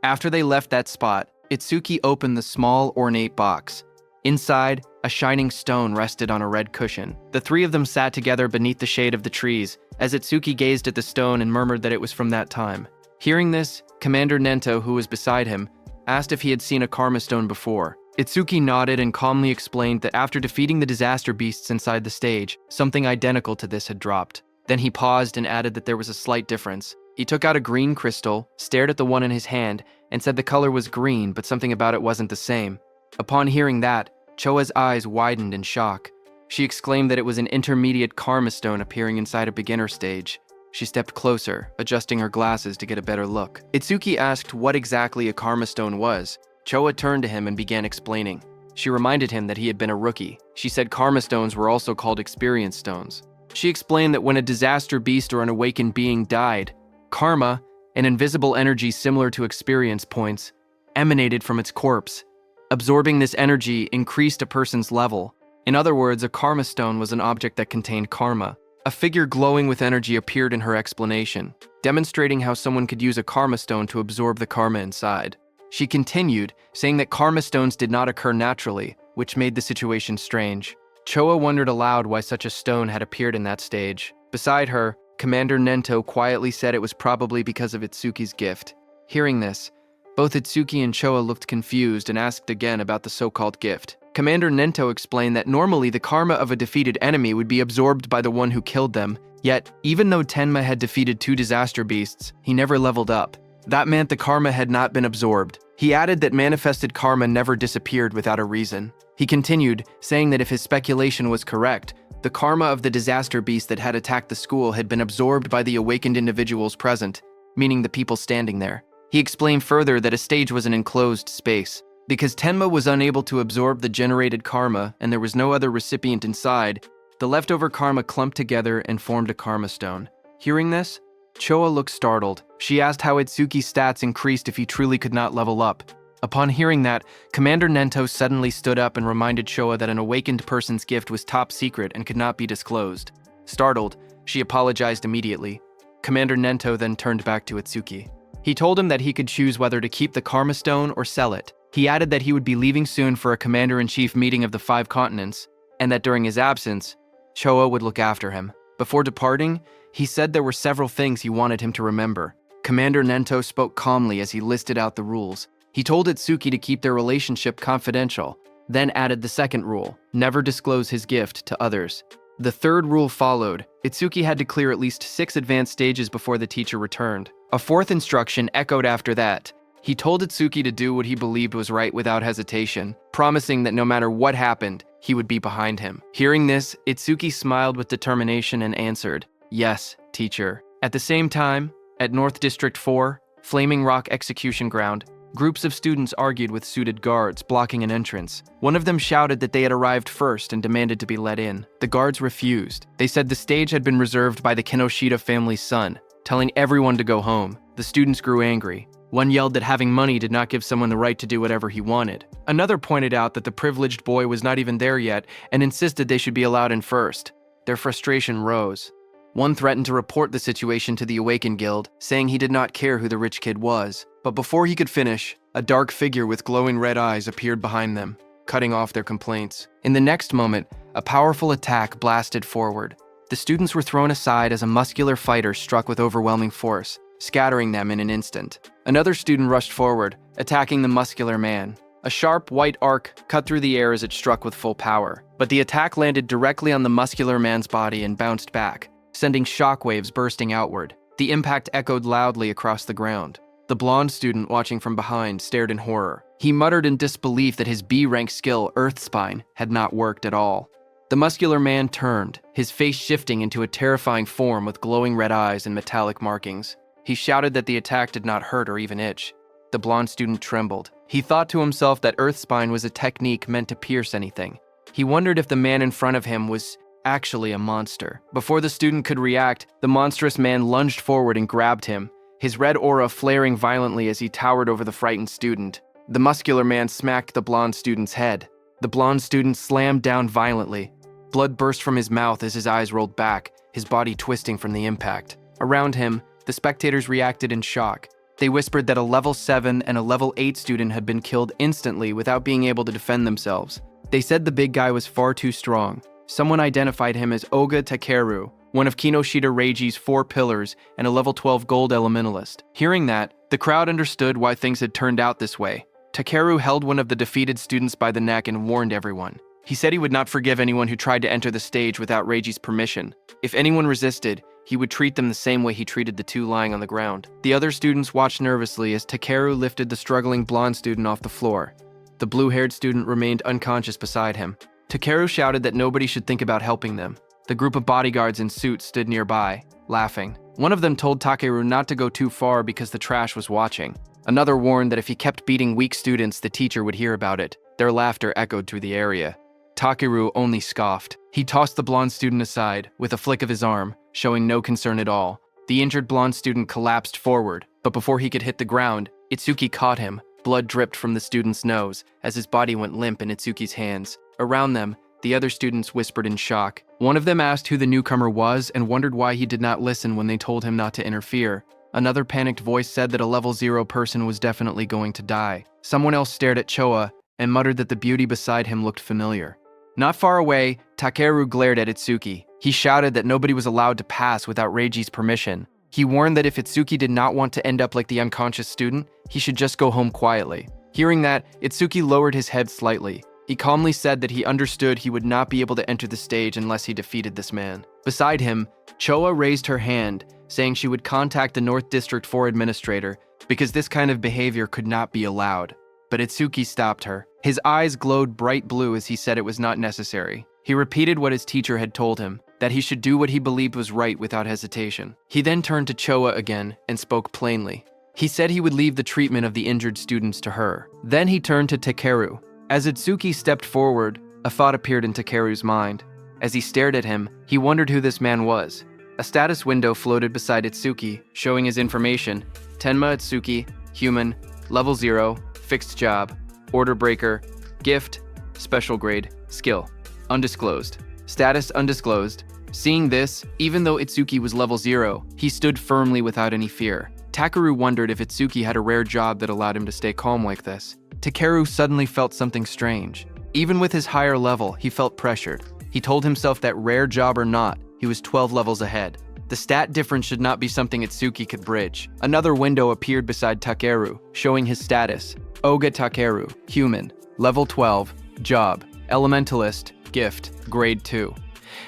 After they left that spot, Itsuki opened the small, ornate box. Inside, a shining stone rested on a red cushion. The three of them sat together beneath the shade of the trees, as Itsuki gazed at the stone and murmured that it was from that time. Hearing this, Commander Nento, who was beside him, asked if he had seen a karma stone before. Itsuki nodded and calmly explained that after defeating the disaster beasts inside the stage, something identical to this had dropped. Then he paused and added that there was a slight difference. He took out a green crystal, stared at the one in his hand, and said the color was green, but something about it wasn't the same. Upon hearing that, Choa's eyes widened in shock. She exclaimed that it was an intermediate karma stone appearing inside a beginner stage. She stepped closer, adjusting her glasses to get a better look. Itsuki asked what exactly a karma stone was. Choa turned to him and began explaining. She reminded him that he had been a rookie. She said karma stones were also called experience stones. She explained that when a disaster beast or an awakened being died, karma, an invisible energy similar to experience points, emanated from its corpse. Absorbing this energy increased a person's level. In other words, a karma stone was an object that contained karma. A figure glowing with energy appeared in her explanation, demonstrating how someone could use a karma stone to absorb the karma inside. She continued, saying that karma stones did not occur naturally, which made the situation strange. Choa wondered aloud why such a stone had appeared in that stage. Beside her, Commander Nento quietly said it was probably because of Itsuki's gift. Hearing this, both Itsuki and Choa looked confused and asked again about the so-called gift. Commander Nento explained that normally the karma of a defeated enemy would be absorbed by the one who killed them, yet, even though Tenma had defeated 2 disaster beasts, he never leveled up. That meant the karma had not been absorbed. He added that manifested karma never disappeared without a reason. He continued, saying that if his speculation was correct, the karma of the disaster beast that had attacked the school had been absorbed by the awakened individuals present, meaning the people standing there. He explained further that a stage was an enclosed space. Because Tenma was unable to absorb the generated karma and there was no other recipient inside, the leftover karma clumped together and formed a karma stone. Hearing this, Choa looked startled. She asked how Itsuki's stats increased if he truly could not level up. Upon hearing that, Commander Nento suddenly stood up and reminded Choa that an awakened person's gift was top secret and could not be disclosed. Startled, she apologized immediately. Commander Nento then turned back to Itsuki. He told him that he could choose whether to keep the karma stone or sell it. He added that he would be leaving soon for a commander-in-chief meeting of the 5 continents, and that during his absence, Choa would look after him. Before departing, he said there were several things he wanted him to remember. Commander Nento spoke calmly as he listed out the rules. He told Itsuki to keep their relationship confidential, then added the second rule, never disclose his gift to others. The third rule followed. Itsuki had to clear at least 6 advanced stages before the teacher returned. A fourth instruction echoed after that. He told Itsuki to do what he believed was right without hesitation, promising that no matter what happened, he would be behind him. Hearing this, Itsuki smiled with determination and answered, "Yes, teacher." At the same time, at North District 4, Flaming Rock Execution Ground, groups of students argued with suited guards blocking an entrance. One of them shouted that they had arrived first and demanded to be let in. The guards refused. They said the stage had been reserved by the Kinoshita family's son, telling everyone to go home. The students grew angry. One yelled that having money did not give someone the right to do whatever he wanted. Another pointed out that the privileged boy was not even there yet and insisted they should be allowed in first. Their frustration rose. One threatened to report the situation to the Awakened Guild, saying he did not care who the rich kid was. But before he could finish, a dark figure with glowing red eyes appeared behind them, cutting off their complaints. In the next moment, a powerful attack blasted forward. The students were thrown aside as a muscular fighter struck with overwhelming force, scattering them in an instant. Another student rushed forward, attacking the muscular man. A sharp white arc cut through the air as it struck with full power, but the attack landed directly on the muscular man's body and bounced back, sending shockwaves bursting outward. The impact echoed loudly across the ground. The blonde student watching from behind stared in horror. He muttered in disbelief that his B-rank skill, Earth Spine, had not worked at all. The muscular man turned, his face shifting into a terrifying form with glowing red eyes and metallic markings. He shouted that the attack did not hurt or even itch. The blonde student trembled. He thought to himself that Earth Spine was a technique meant to pierce anything. He wondered if the man in front of him was actually a monster. Before the student could react, the monstrous man lunged forward and grabbed him, his red aura flaring violently as he towered over the frightened student. The muscular man smacked the blonde student's head. The blonde student slammed down violently. Blood burst from his mouth as his eyes rolled back, his body twisting from the impact. Around him, the spectators reacted in shock. They whispered that a level 7 and a level 8 student had been killed instantly without being able to defend themselves. They said the big guy was far too strong. Someone identified him as Oga Takeru, one of Kinoshita Reiji's 4 pillars and a level 12 gold elementalist. Hearing that, the crowd understood why things had turned out this way. Takeru held one of the defeated students by the neck and warned everyone. He said he would not forgive anyone who tried to enter the stage without Reiji's permission. If anyone resisted, he would treat them the same way he treated the 2 lying on the ground. The other students watched nervously as Takeru lifted the struggling blonde student off the floor. The blue-haired student remained unconscious beside him. Takeru shouted that nobody should think about helping them. The group of bodyguards in suits stood nearby, laughing. One of them told Takeru not to go too far because the trash was watching. Another warned that if he kept beating weak students, the teacher would hear about it. Their laughter echoed through the area. Takeru only scoffed. He tossed the blonde student aside, with a flick of his arm, showing no concern at all. The injured blonde student collapsed forward, but before he could hit the ground, Itsuki caught him. Blood dripped from the student's nose as his body went limp in Itsuki's hands. Around them, the other students whispered in shock. One of them asked who the newcomer was and wondered why he did not listen when they told him not to interfere. Another panicked voice said that a level 0 person was definitely going to die. Someone else stared at Choa and muttered that the beauty beside him looked familiar. Not far away, Takeru glared at Itsuki. He shouted that nobody was allowed to pass without Reiji's permission. He warned that if Itsuki did not want to end up like the unconscious student, he should just go home quietly. Hearing that, Itsuki lowered his head slightly. He calmly said that he understood he would not be able to enter the stage unless he defeated this man. Beside him, Choa raised her hand, saying she would contact the North District 4 administrator because this kind of behavior could not be allowed. But Itsuki stopped her. His eyes glowed bright blue as he said it was not necessary. He repeated what his teacher had told him, that he should do what he believed was right without hesitation. He then turned to Choa again and spoke plainly. He said he would leave the treatment of the injured students to her. Then he turned to Takeru. As Itsuki stepped forward, a thought appeared in Takeru's mind. As he stared at him, he wondered who this man was. A status window floated beside Itsuki, showing his information. Tenma Itsuki, human, level 0, fixed job, order breaker, gift, special grade, skill, undisclosed. Status undisclosed. Seeing this, even though Itsuki was level 0, he stood firmly without any fear. Takeru wondered if Itsuki had a rare job that allowed him to stay calm like this. Takeru suddenly felt something strange. Even with his higher level, he felt pressured. He told himself that rare job or not, he was 12 levels ahead. The stat difference should not be something Itsuki could bridge. Another window appeared beside Takeru, showing his status. Oga Takeru, human, level 12, job, elementalist, gift, grade 2.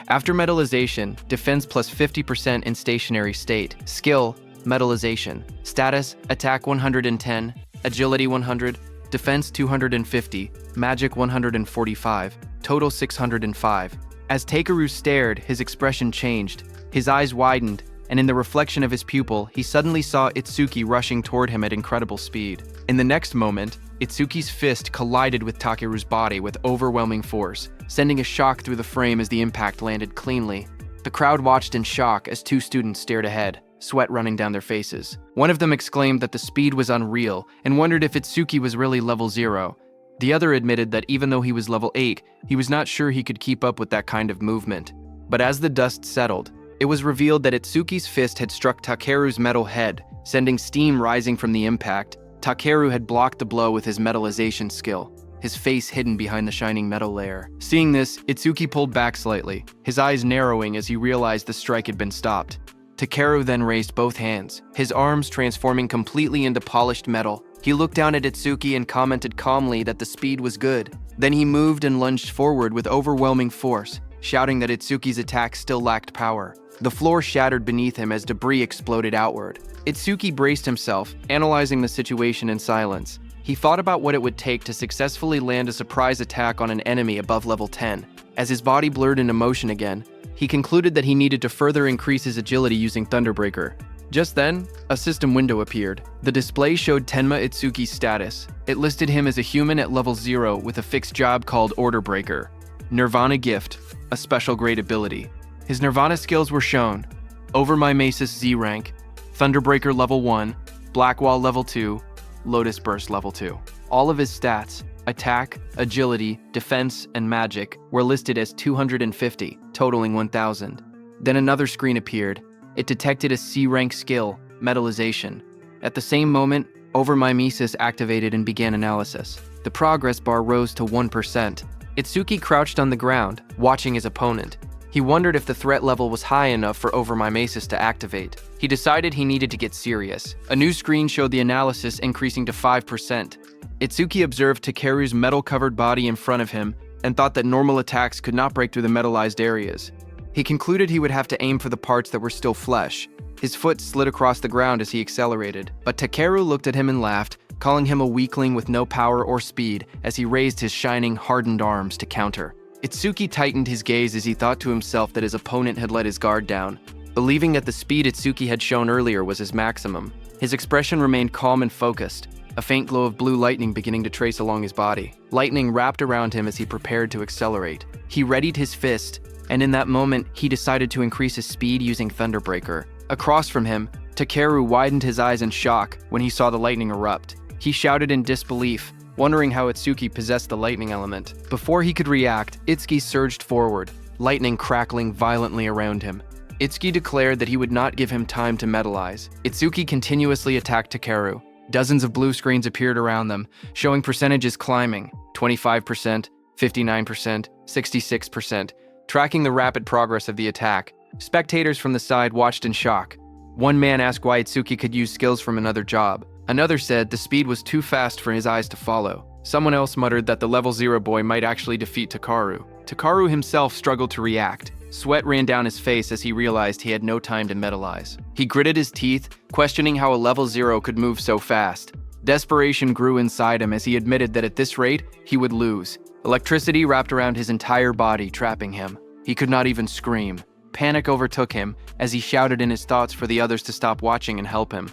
After metallization, defense plus 50% in stationary state. Skill, metallization. Status, attack 110, agility 100, defense 250, magic 145, total 605. As Takeru stared, his expression changed. His eyes widened, and in the reflection of his pupil, he suddenly saw Itsuki rushing toward him at incredible speed. In the next moment, Itsuki's fist collided with Takeru's body with overwhelming force, sending a shock through the frame as the impact landed cleanly. The crowd watched in shock as 2 students stared ahead, sweat running down their faces. One of them exclaimed that the speed was unreal and wondered if Itsuki was really level 0. The other admitted that even though he was level 8, he was not sure he could keep up with that kind of movement. But as the dust settled, it was revealed that Itsuki's fist had struck Takeru's metal head, sending steam rising from the impact. Takeru had blocked the blow with his metallization skill, his face hidden behind the shining metal layer. Seeing this, Itsuki pulled back slightly, his eyes narrowing as he realized the strike had been stopped. Takeru then raised both hands, his arms transforming completely into polished metal. He looked down at Itsuki and commented calmly that the speed was good. Then he moved and lunged forward with overwhelming force, shouting that Itsuki's attack still lacked power. The floor shattered beneath him as debris exploded outward. Itsuki braced himself, analyzing the situation in silence. He thought about what it would take to successfully land a surprise attack on an enemy above level 10. As his body blurred into motion again, he concluded that he needed to further increase his agility using Thunderbreaker. Just then, a system window appeared. The display showed Tenma Itsuki's status. It listed him as a human at level 0 with a fixed job called Order Breaker. Nirvana Gift, a special grade ability. His Nirvana skills were shown: Over My Mace's Z rank, Thunderbreaker level 1, Black Wall level 2, Lotus Burst level 2. All of his stats, attack, agility, defense, and magic, were listed as 250, totaling 1,000. Then another screen appeared. It detected a C rank skill, Metallization. At the same moment, Over My Mises activated and began analysis. The progress bar rose to 1%. Itsuki crouched on the ground, watching his opponent. He wondered if the threat level was high enough for Over My Maces to activate. He decided he needed to get serious. A new screen showed the analysis increasing to 5%. Itsuki observed Takeru's metal-covered body in front of him and thought that normal attacks could not break through the metallized areas. He concluded he would have to aim for the parts that were still flesh. His foot slid across the ground as he accelerated, but Takeru looked at him and laughed, calling him a weakling with no power or speed as he raised his shining, hardened arms to counter. Itsuki tightened his gaze as he thought to himself that his opponent had let his guard down. Believing that the speed Itsuki had shown earlier was his maximum, his expression remained calm and focused, a faint glow of blue lightning beginning to trace along his body. Lightning wrapped around him as he prepared to accelerate. He readied his fist, and in that moment, he decided to increase his speed using Thunderbreaker. Across from him, Takeru widened his eyes in shock when he saw the lightning erupt. He shouted in disbelief, wondering how Itsuki possessed the lightning element. Before he could react, Itsuki surged forward, lightning crackling violently around him. Itsuki declared that he would not give him time to metallize. Itsuki continuously attacked Takeru. Dozens of blue screens appeared around them, showing percentages climbing: 25%, 59%, 66%, tracking the rapid progress of the attack. Spectators from the side watched in shock. One man asked why Itsuki could use skills from another job. Another said the speed was too fast for his eyes to follow. Someone else muttered that the level 0 boy might actually defeat Takeru. Takeru himself struggled to react. Sweat ran down his face as he realized he had no time to metallize. He gritted his teeth, questioning how a level 0 could move so fast. Desperation grew inside him as he admitted that at this rate, he would lose. Electricity wrapped around his entire body, trapping him. He could not even scream. Panic overtook him as he shouted in his thoughts for the others to stop watching and help him.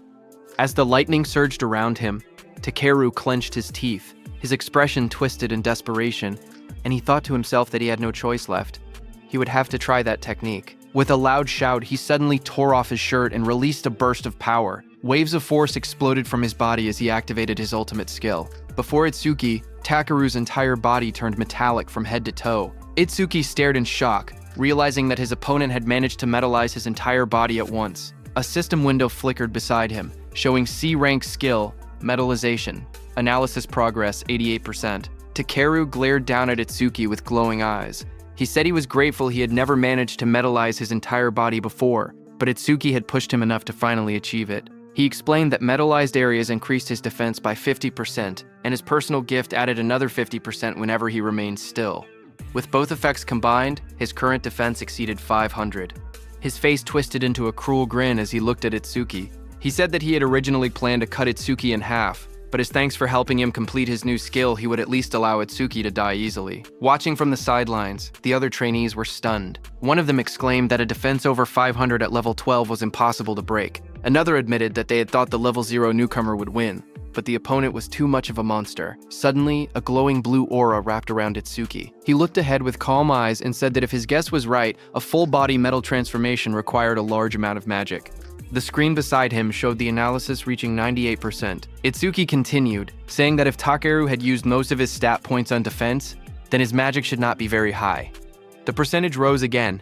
As the lightning surged around him, Takeru clenched his teeth. His expression twisted in desperation, and he thought to himself that he had no choice left. He would have to try that technique. With a loud shout, he suddenly tore off his shirt and released a burst of power. Waves of force exploded from his body as he activated his ultimate skill. Before Itsuki, Takeru's entire body turned metallic from head to toe. Itsuki stared in shock, realizing that his opponent had managed to metallize his entire body at once. A system window flickered beside him, showing C-rank skill, metallization, analysis progress 88%. Takeru glared down at Itsuki with glowing eyes. He said he was grateful he had never managed to metallize his entire body before, but Itsuki had pushed him enough to finally achieve it. He explained that metallized areas increased his defense by 50%, and his personal gift added another 50% whenever he remained still. With both effects combined, his current defense exceeded 500. His face twisted into a cruel grin as he looked at Itsuki. He said that he had originally planned to cut Itsuki in half, but as thanks for helping him complete his new skill, he would at least allow Itsuki to die easily. Watching from the sidelines, the other trainees were stunned. One of them exclaimed that a defense over 500 at level 12 was impossible to break. Another admitted that they had thought the level 0 newcomer would win, but the opponent was too much of a monster. Suddenly, a glowing blue aura wrapped around Itsuki. He looked ahead with calm eyes and said that if his guess was right, a full-body metal transformation required a large amount of magic. The screen beside him showed the analysis reaching 98%. Itsuki continued, saying that if Takeru had used most of his stat points on defense, then his magic should not be very high. The percentage rose again,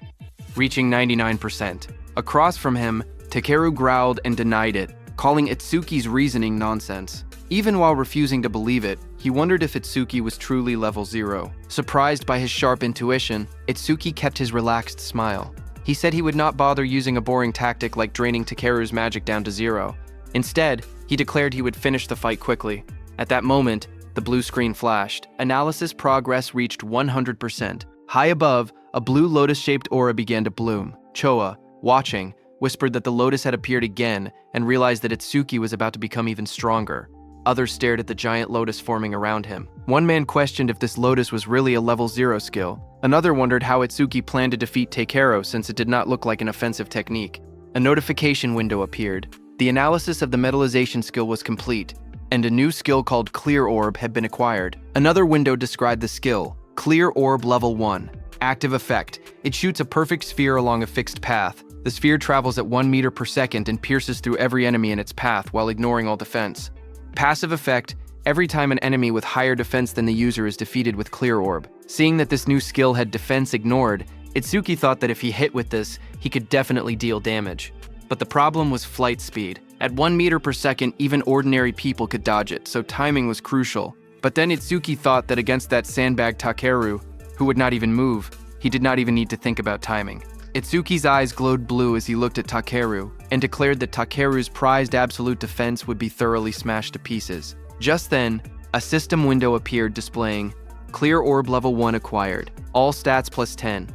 reaching 99%. Across from him, Takeru growled and denied it, calling Itsuki's reasoning nonsense. Even while refusing to believe it, he wondered if Itsuki was truly level 0. Surprised by his sharp intuition, Itsuki kept his relaxed smile. He said he would not bother using a boring tactic like draining Takeru's magic down to 0. Instead, he declared he would finish the fight quickly. At that moment, the blue screen flashed. Analysis progress reached 100%. High above, a blue lotus-shaped aura began to bloom. Choa, watching, whispered that the lotus had appeared again and realized that Itsuki was about to become even stronger. Others stared at the giant lotus forming around him. One man questioned if this lotus was really a level 0 skill. Another wondered how Itsuki planned to defeat Takeru since it did not look like an offensive technique. A notification window appeared. The analysis of the metallization skill was complete, and a new skill called Clear Orb had been acquired. Another window described the skill, Clear Orb Level 1. Active Effect. It shoots a perfect sphere along a fixed path. The sphere travels at 1 meter per second and pierces through every enemy in its path while ignoring all defense. Passive Effect. Every time an enemy with higher defense than the user is defeated with Clear Orb. Seeing that this new skill had defense ignored, Itsuki thought that if he hit with this, he could definitely deal damage. But the problem was flight speed. At 1 meter per second, even ordinary people could dodge it, so timing was crucial. But then Itsuki thought that against that sandbag Takeru, who would not even move, he did not even need to think about timing. Itsuki's eyes glowed blue as he looked at Takeru, and declared that Takeru's prized absolute defense would be thoroughly smashed to pieces. Just then, a system window appeared displaying, Clear Orb Level 1 acquired, all stats plus 10.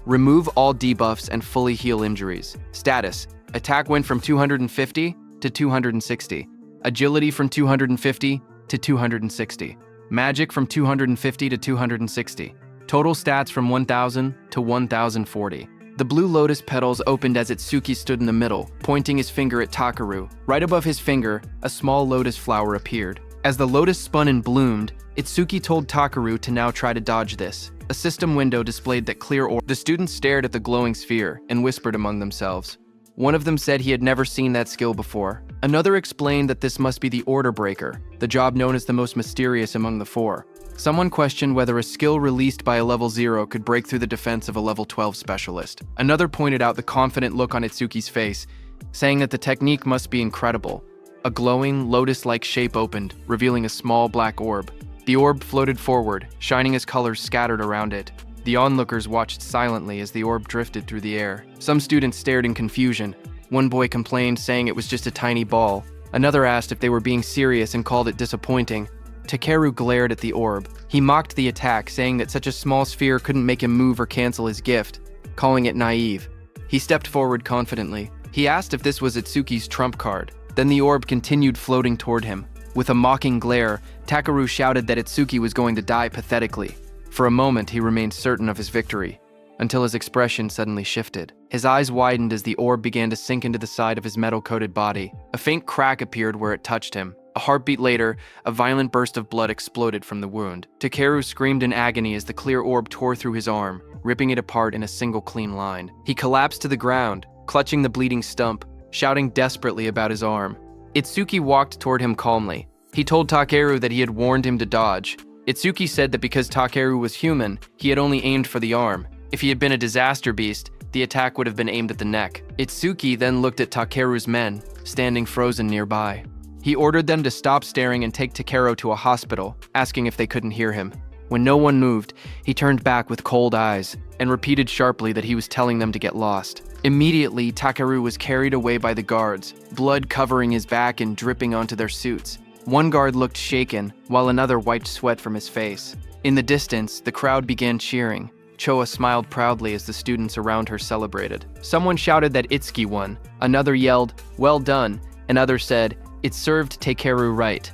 Remove all debuffs and fully heal injuries. Status, attack went from 250 to 260. Agility from 250 to 260. Magic from 250 to 260. Total stats from 1000 to 1040. The blue lotus petals opened as Itsuki stood in the middle, pointing his finger at Takeru. Right above his finger, a small lotus flower appeared. As the lotus spun and bloomed, Itsuki told Takeru to now try to dodge this. A system window displayed that Clear Orb. The students stared at the glowing sphere and whispered among themselves. One of them said he had never seen that skill before. Another explained that this must be the Order Breaker, the job known as the most mysterious among the four. Someone questioned whether a skill released by a level 0 could break through the defense of a level 12 specialist. Another pointed out the confident look on Itsuki's face, saying that the technique must be incredible. A glowing, lotus-like shape opened, revealing a small black orb. The orb floated forward, shining as colors scattered around it. The onlookers watched silently as the orb drifted through the air. Some students stared in confusion. One boy complained, saying it was just a tiny ball. Another asked if they were being serious and called it disappointing. Takeru glared at the orb. He mocked the attack, saying that such a small sphere couldn't make him move or cancel his gift, calling it naive. He stepped forward confidently. He asked if this was Itsuki's trump card. Then the orb continued floating toward him. With a mocking glare, Takeru shouted that Itsuki was going to die pathetically. For a moment, he remained certain of his victory, until his expression suddenly shifted. His eyes widened as the orb began to sink into the side of his metal-coated body. A faint crack appeared where it touched him. A heartbeat later, a violent burst of blood exploded from the wound. Takeru screamed in agony as the clear orb tore through his arm, ripping it apart in a single clean line. He collapsed to the ground, clutching the bleeding stump, shouting desperately about his arm. Itsuki walked toward him calmly. He told Takeru that he had warned him to dodge. Itsuki said that because Takeru was human, he had only aimed for the arm. If he had been a disaster beast, the attack would have been aimed at the neck. Itsuki then looked at Takeru's men, standing frozen nearby. He ordered them to stop staring and take Takeru to a hospital, asking if they couldn't hear him. When no one moved, he turned back with cold eyes and repeated sharply that he was telling them to get lost. Immediately, Takeru was carried away by the guards, blood covering his back and dripping onto their suits. One guard looked shaken, while another wiped sweat from his face. In the distance, the crowd began cheering. Choa smiled proudly as the students around her celebrated. Someone shouted that Itsuki won. Another yelled, "Well done," and others said, "It served Takeru right."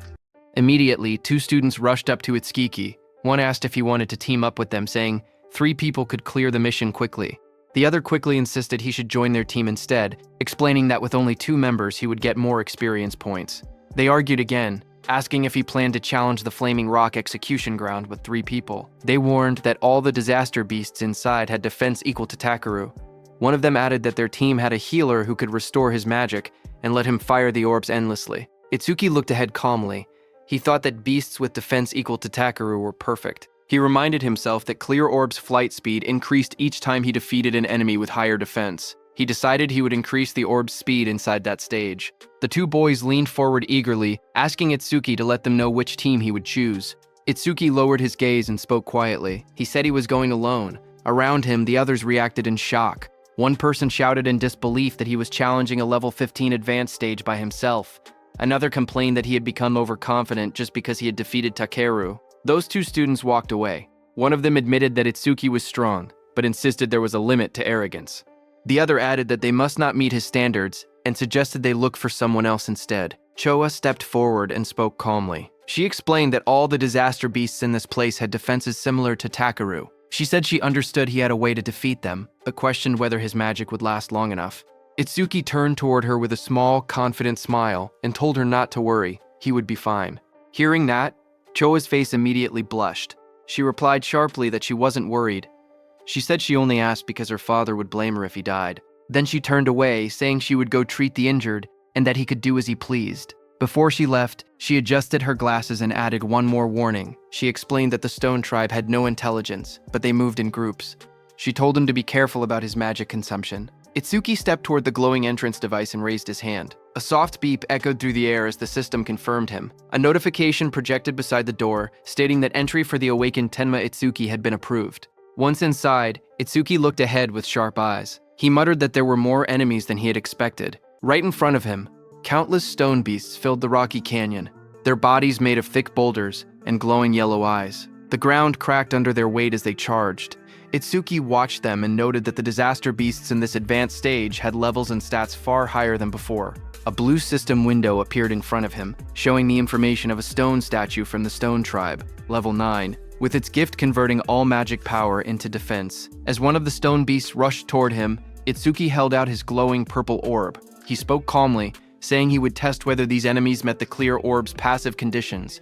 Immediately, two students rushed up to Itsuki. One asked if he wanted to team up with them, saying 3 people could clear the mission quickly. The other quickly insisted he should join their team instead, explaining that with only 2 members he would get more experience points. They argued again, asking if he planned to challenge the Flaming Rock execution ground with 3 people. They warned that all the disaster beasts inside had defense equal to Takeru. One of them added that their team had a healer who could restore his magic and let him fire the orbs endlessly. Itsuki looked ahead calmly. He thought that beasts with defense equal to Takeru were perfect. He reminded himself that Clear Orb's flight speed increased each time he defeated an enemy with higher defense. He decided he would increase the orb's speed inside that stage. The 2 boys leaned forward eagerly, asking Itsuki to let them know which team he would choose. Itsuki lowered his gaze and spoke quietly. He said he was going alone. Around him, the others reacted in shock. One person shouted in disbelief that he was challenging a level 15 advanced stage by himself. Another complained that he had become overconfident just because he had defeated Takeru. Those 2 students walked away. One of them admitted that Itsuki was strong, but insisted there was a limit to arrogance. The other added that they must not meet his standards and suggested they look for someone else instead. Choa stepped forward and spoke calmly. She explained that all the disaster beasts in this place had defenses similar to Takeru. She said she understood he had a way to defeat them, but questioned whether his magic would last long enough. Itsuki turned toward her with a small, confident smile and told her not to worry, he would be fine. Hearing that, Choa's face immediately blushed. She replied sharply that she wasn't worried. She said she only asked because her father would blame her if he died. Then she turned away, saying she would go treat the injured and that he could do as he pleased. Before she left, she adjusted her glasses and added one more warning. She explained that the Stone Tribe had no intelligence, but they moved in groups. She told him to be careful about his magic consumption. Itsuki stepped toward the glowing entrance device and raised his hand. A soft beep echoed through the air as the system confirmed him. A notification projected beside the door, stating that entry for the awakened Tenma Itsuki had been approved. Once inside, Itsuki looked ahead with sharp eyes. He muttered that there were more enemies than he had expected. Right in front of him, countless stone beasts filled the rocky canyon, their bodies made of thick boulders and glowing yellow eyes. The ground cracked under their weight as they charged. Itsuki watched them and noted that the disaster beasts in this advanced stage had levels and stats far higher than before. A blue system window appeared in front of him, showing the information of a stone statue from the Stone Tribe, level 9, with its gift converting all magic power into defense. As one of the stone beasts rushed toward him, Itsuki held out his glowing purple orb. He spoke calmly, saying he would test whether these enemies met the clear orb's passive conditions.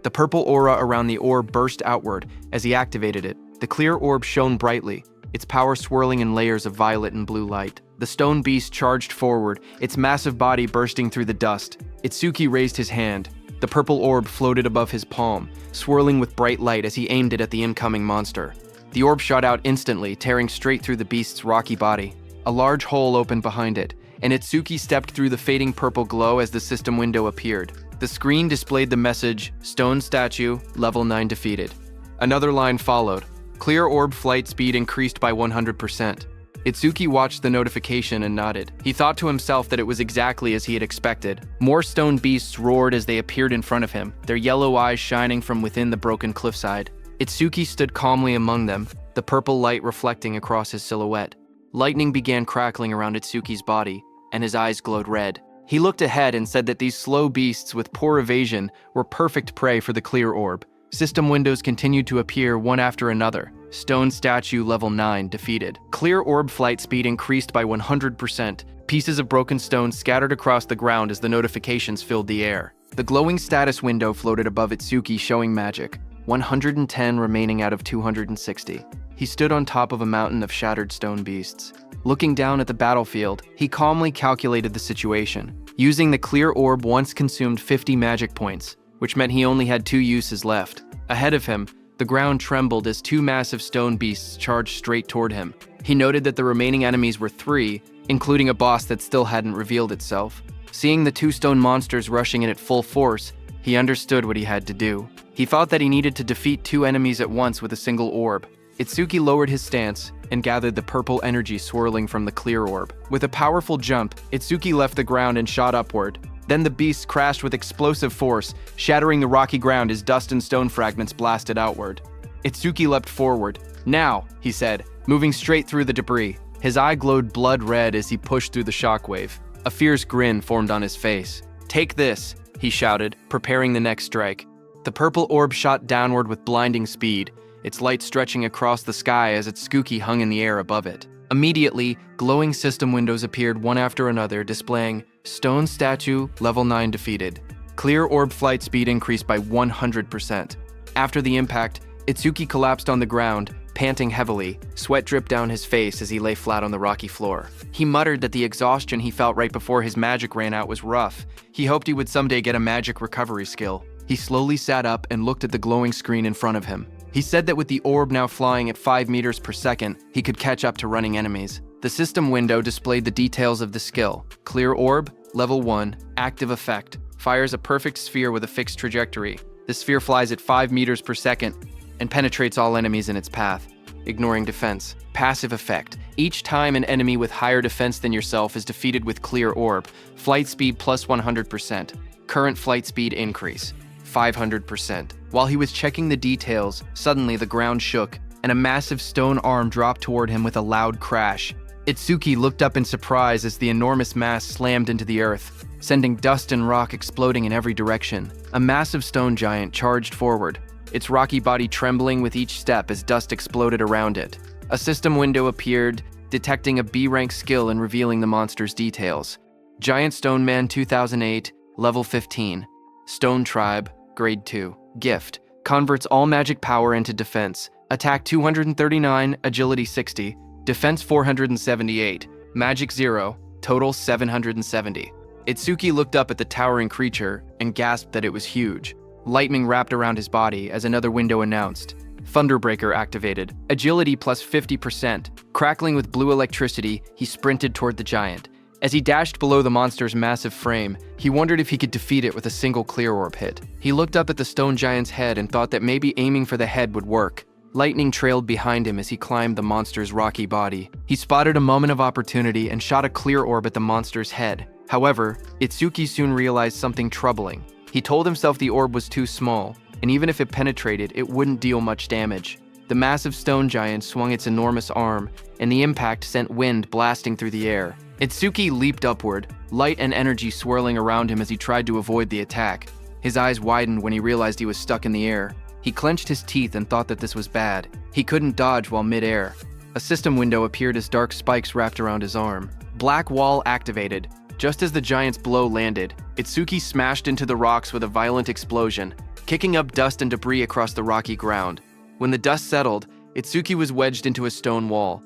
The purple aura around the orb burst outward as he activated it. The clear orb shone brightly, its power swirling in layers of violet and blue light. The stone beast charged forward, its massive body bursting through the dust. Itsuki raised his hand. The purple orb floated above his palm, swirling with bright light as he aimed it at the incoming monster. The orb shot out instantly, tearing straight through the beast's rocky body. A large hole opened behind it, and Itsuki stepped through the fading purple glow as the system window appeared. The screen displayed the message, "Stone Statue, Level 9 defeated." Another line followed. Clear orb flight speed increased by 100%. Itsuki watched the notification and nodded. He thought to himself that it was exactly as he had expected. More stone beasts roared as they appeared in front of him, their yellow eyes shining from within the broken cliffside. Itsuki stood calmly among them, the purple light reflecting across his silhouette. Lightning began crackling around Itsuki's body, and his eyes glowed red. He looked ahead and said that these slow beasts with poor evasion were perfect prey for the clear orb. System windows continued to appear one after another. Stone Statue Level 9 defeated. Clear orb flight speed increased by 100%. Pieces of broken stone scattered across the ground as the notifications filled the air. The glowing status window floated above Itsuki showing magic. 110 remaining out of 260. He stood on top of a mountain of shattered stone beasts. Looking down at the battlefield, he calmly calculated the situation. Using the clear orb once consumed 50 magic points, which meant he only had 2 uses left. Ahead of him, the ground trembled as 2 massive stone beasts charged straight toward him. He noted that the remaining enemies were 3, including a boss that still hadn't revealed itself. Seeing the 2 stone monsters rushing in at full force, he understood what he had to do. He thought that he needed to defeat 2 enemies at once with a single orb. Itsuki lowered his stance and gathered the purple energy swirling from the clear orb. With a powerful jump, Itsuki left the ground and shot upward. Then the beast crashed with explosive force, shattering the rocky ground as dust and stone fragments blasted outward. Itsuki leapt forward. "Now," he said, moving straight through the debris. His eye glowed blood red as he pushed through the shockwave. A fierce grin formed on his face. "Take this," he shouted, preparing the next strike. The purple orb shot downward with blinding speed, its light stretching across the sky as its Tsuki hung in the air above it. Immediately, glowing system windows appeared one after another, displaying Stone Statue Level 9 defeated. Clear orb flight speed increased by 100%. After the impact, Itsuki collapsed on the ground, panting heavily. Sweat dripped down his face as he lay flat on the rocky floor. He muttered that the exhaustion he felt right before his magic ran out was rough. He hoped he would someday get a magic recovery skill. He slowly sat up and looked at the glowing screen in front of him. He said that with the orb now flying at 5 meters per second, he could catch up to running enemies. The system window displayed the details of the skill. Clear orb, level 1, active effect. Fires a perfect sphere with a fixed trajectory. The sphere flies at 5 meters per second and penetrates all enemies in its path, ignoring defense. Passive effect. Each time an enemy with higher defense than yourself is defeated with clear orb, flight speed plus 100%. Current flight speed increase, 500%. While he was checking the details, suddenly the ground shook, and a massive stone arm dropped toward him with a loud crash. Itsuki looked up in surprise as the enormous mass slammed into the earth, sending dust and rock exploding in every direction. A massive stone giant charged forward, its rocky body trembling with each step as dust exploded around it. A system window appeared, detecting a B-rank skill and revealing the monster's details. Giant Stone Man 2008, level 15. Stone Tribe, grade 2. Gift, converts all magic power into defense. Attack 239, agility 60, defense 478, magic 0, total 770. Itsuki looked up at the towering creature and gasped that it was huge. Lightning wrapped around his body as another window announced. Thunderbreaker activated. Agility plus 50%. Crackling with blue electricity, he sprinted toward the giant. As he dashed below the monster's massive frame, he wondered if he could defeat it with a single clear orb hit. He looked up at the stone giant's head and thought that maybe aiming for the head would work. Lightning trailed behind him as he climbed the monster's rocky body. He spotted a moment of opportunity and shot a clear orb at the monster's head. However, Itsuki soon realized something troubling. He told himself the orb was too small, and even if it penetrated, it wouldn't deal much damage. The massive stone giant swung its enormous arm, and the impact sent wind blasting through the air. Itsuki leaped upward, light and energy swirling around him as he tried to avoid the attack. His eyes widened when he realized he was stuck in the air. He clenched his teeth and thought that this was bad. He couldn't dodge while mid-air. A system window appeared as dark spikes wrapped around his arm. Black wall activated. Just as the giant's blow landed, Itsuki smashed into the rocks with a violent explosion, kicking up dust and debris across the rocky ground. When the dust settled, Itsuki was wedged into a stone wall.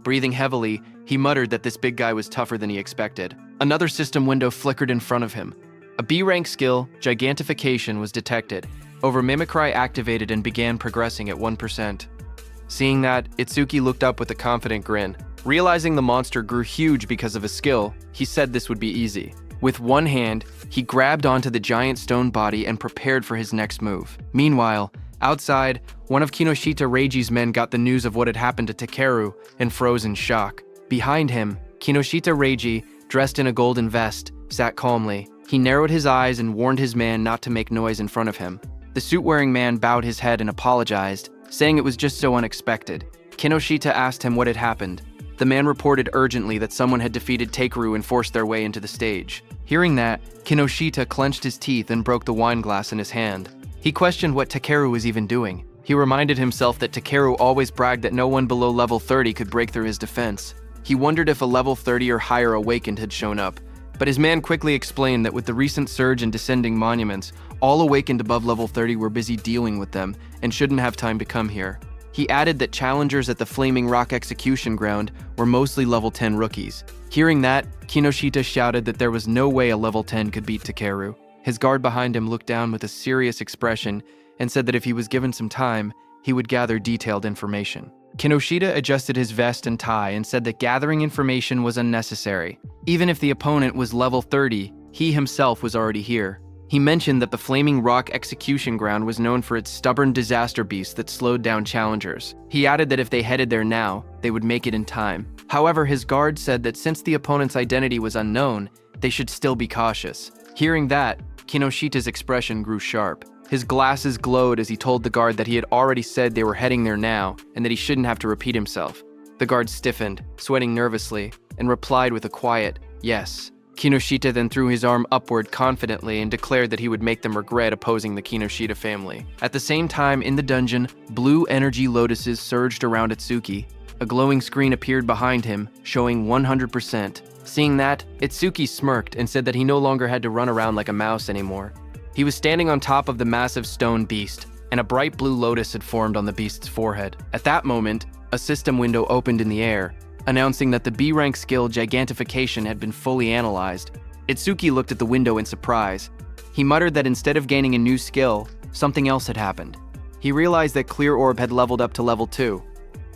Breathing heavily, he muttered that this big guy was tougher than he expected. Another system window flickered in front of him. A B-rank skill, Gigantification, was detected. Over Mimicry activated and began progressing at 1%. Seeing that, Itsuki looked up with a confident grin. Realizing the monster grew huge because of his skill, he said this would be easy. With one hand, he grabbed onto the giant stone body and prepared for his next move. Meanwhile, outside, one of Kinoshita Reiji's men got the news of what had happened to Takeru and froze in shock. Behind him, Kinoshita Reiji, dressed in a golden vest, sat calmly. He narrowed his eyes and warned his man not to make noise in front of him. The suit-wearing man bowed his head and apologized, saying it was just so unexpected. Kinoshita asked him what had happened. The man reported urgently that someone had defeated Takeru and forced their way into the stage. Hearing that, Kinoshita clenched his teeth and broke the wine glass in his hand. He questioned what Takeru was even doing. He reminded himself that Takeru always bragged that no one below level 30 could break through his defense. He wondered if a level 30 or higher awakened had shown up, but his man quickly explained that with the recent surge in descending monuments, all awakened above level 30 were busy dealing with them and shouldn't have time to come here. He added that challengers at the Flaming Rock Execution Ground were mostly level 10 rookies. Hearing that, Kinoshita shouted that there was no way a level 10 could beat Takeru. His guard behind him looked down with a serious expression and said that if he was given some time, he would gather detailed information. Kinoshita adjusted his vest and tie and said that gathering information was unnecessary. Even if the opponent was level 30, he himself was already here. He mentioned that the Flaming Rock Execution Ground was known for its stubborn disaster beasts that slowed down challengers. He added that if they headed there now, they would make it in time. However, his guard said that since the opponent's identity was unknown, they should still be cautious. Hearing that, Kinoshita's expression grew sharp. His glasses glowed as he told the guard that he had already said they were heading there now and that he shouldn't have to repeat himself. The guard stiffened, sweating nervously, and replied with a quiet, "Yes." Kinoshita then threw his arm upward confidently and declared that he would make them regret opposing the Kinoshita family. At the same time, in the dungeon, blue energy lotuses surged around Itsuki. A glowing screen appeared behind him, showing 100%. Seeing that, Itsuki smirked and said that he no longer had to run around like a mouse anymore. He was standing on top of the massive stone beast, and a bright blue lotus had formed on the beast's forehead. At that moment, a system window opened in the air, announcing that the B-rank skill Gigantification had been fully analyzed. Itsuki looked at the window in surprise. He muttered that instead of gaining a new skill, something else had happened. He realized that Clear Orb had leveled up to level 2,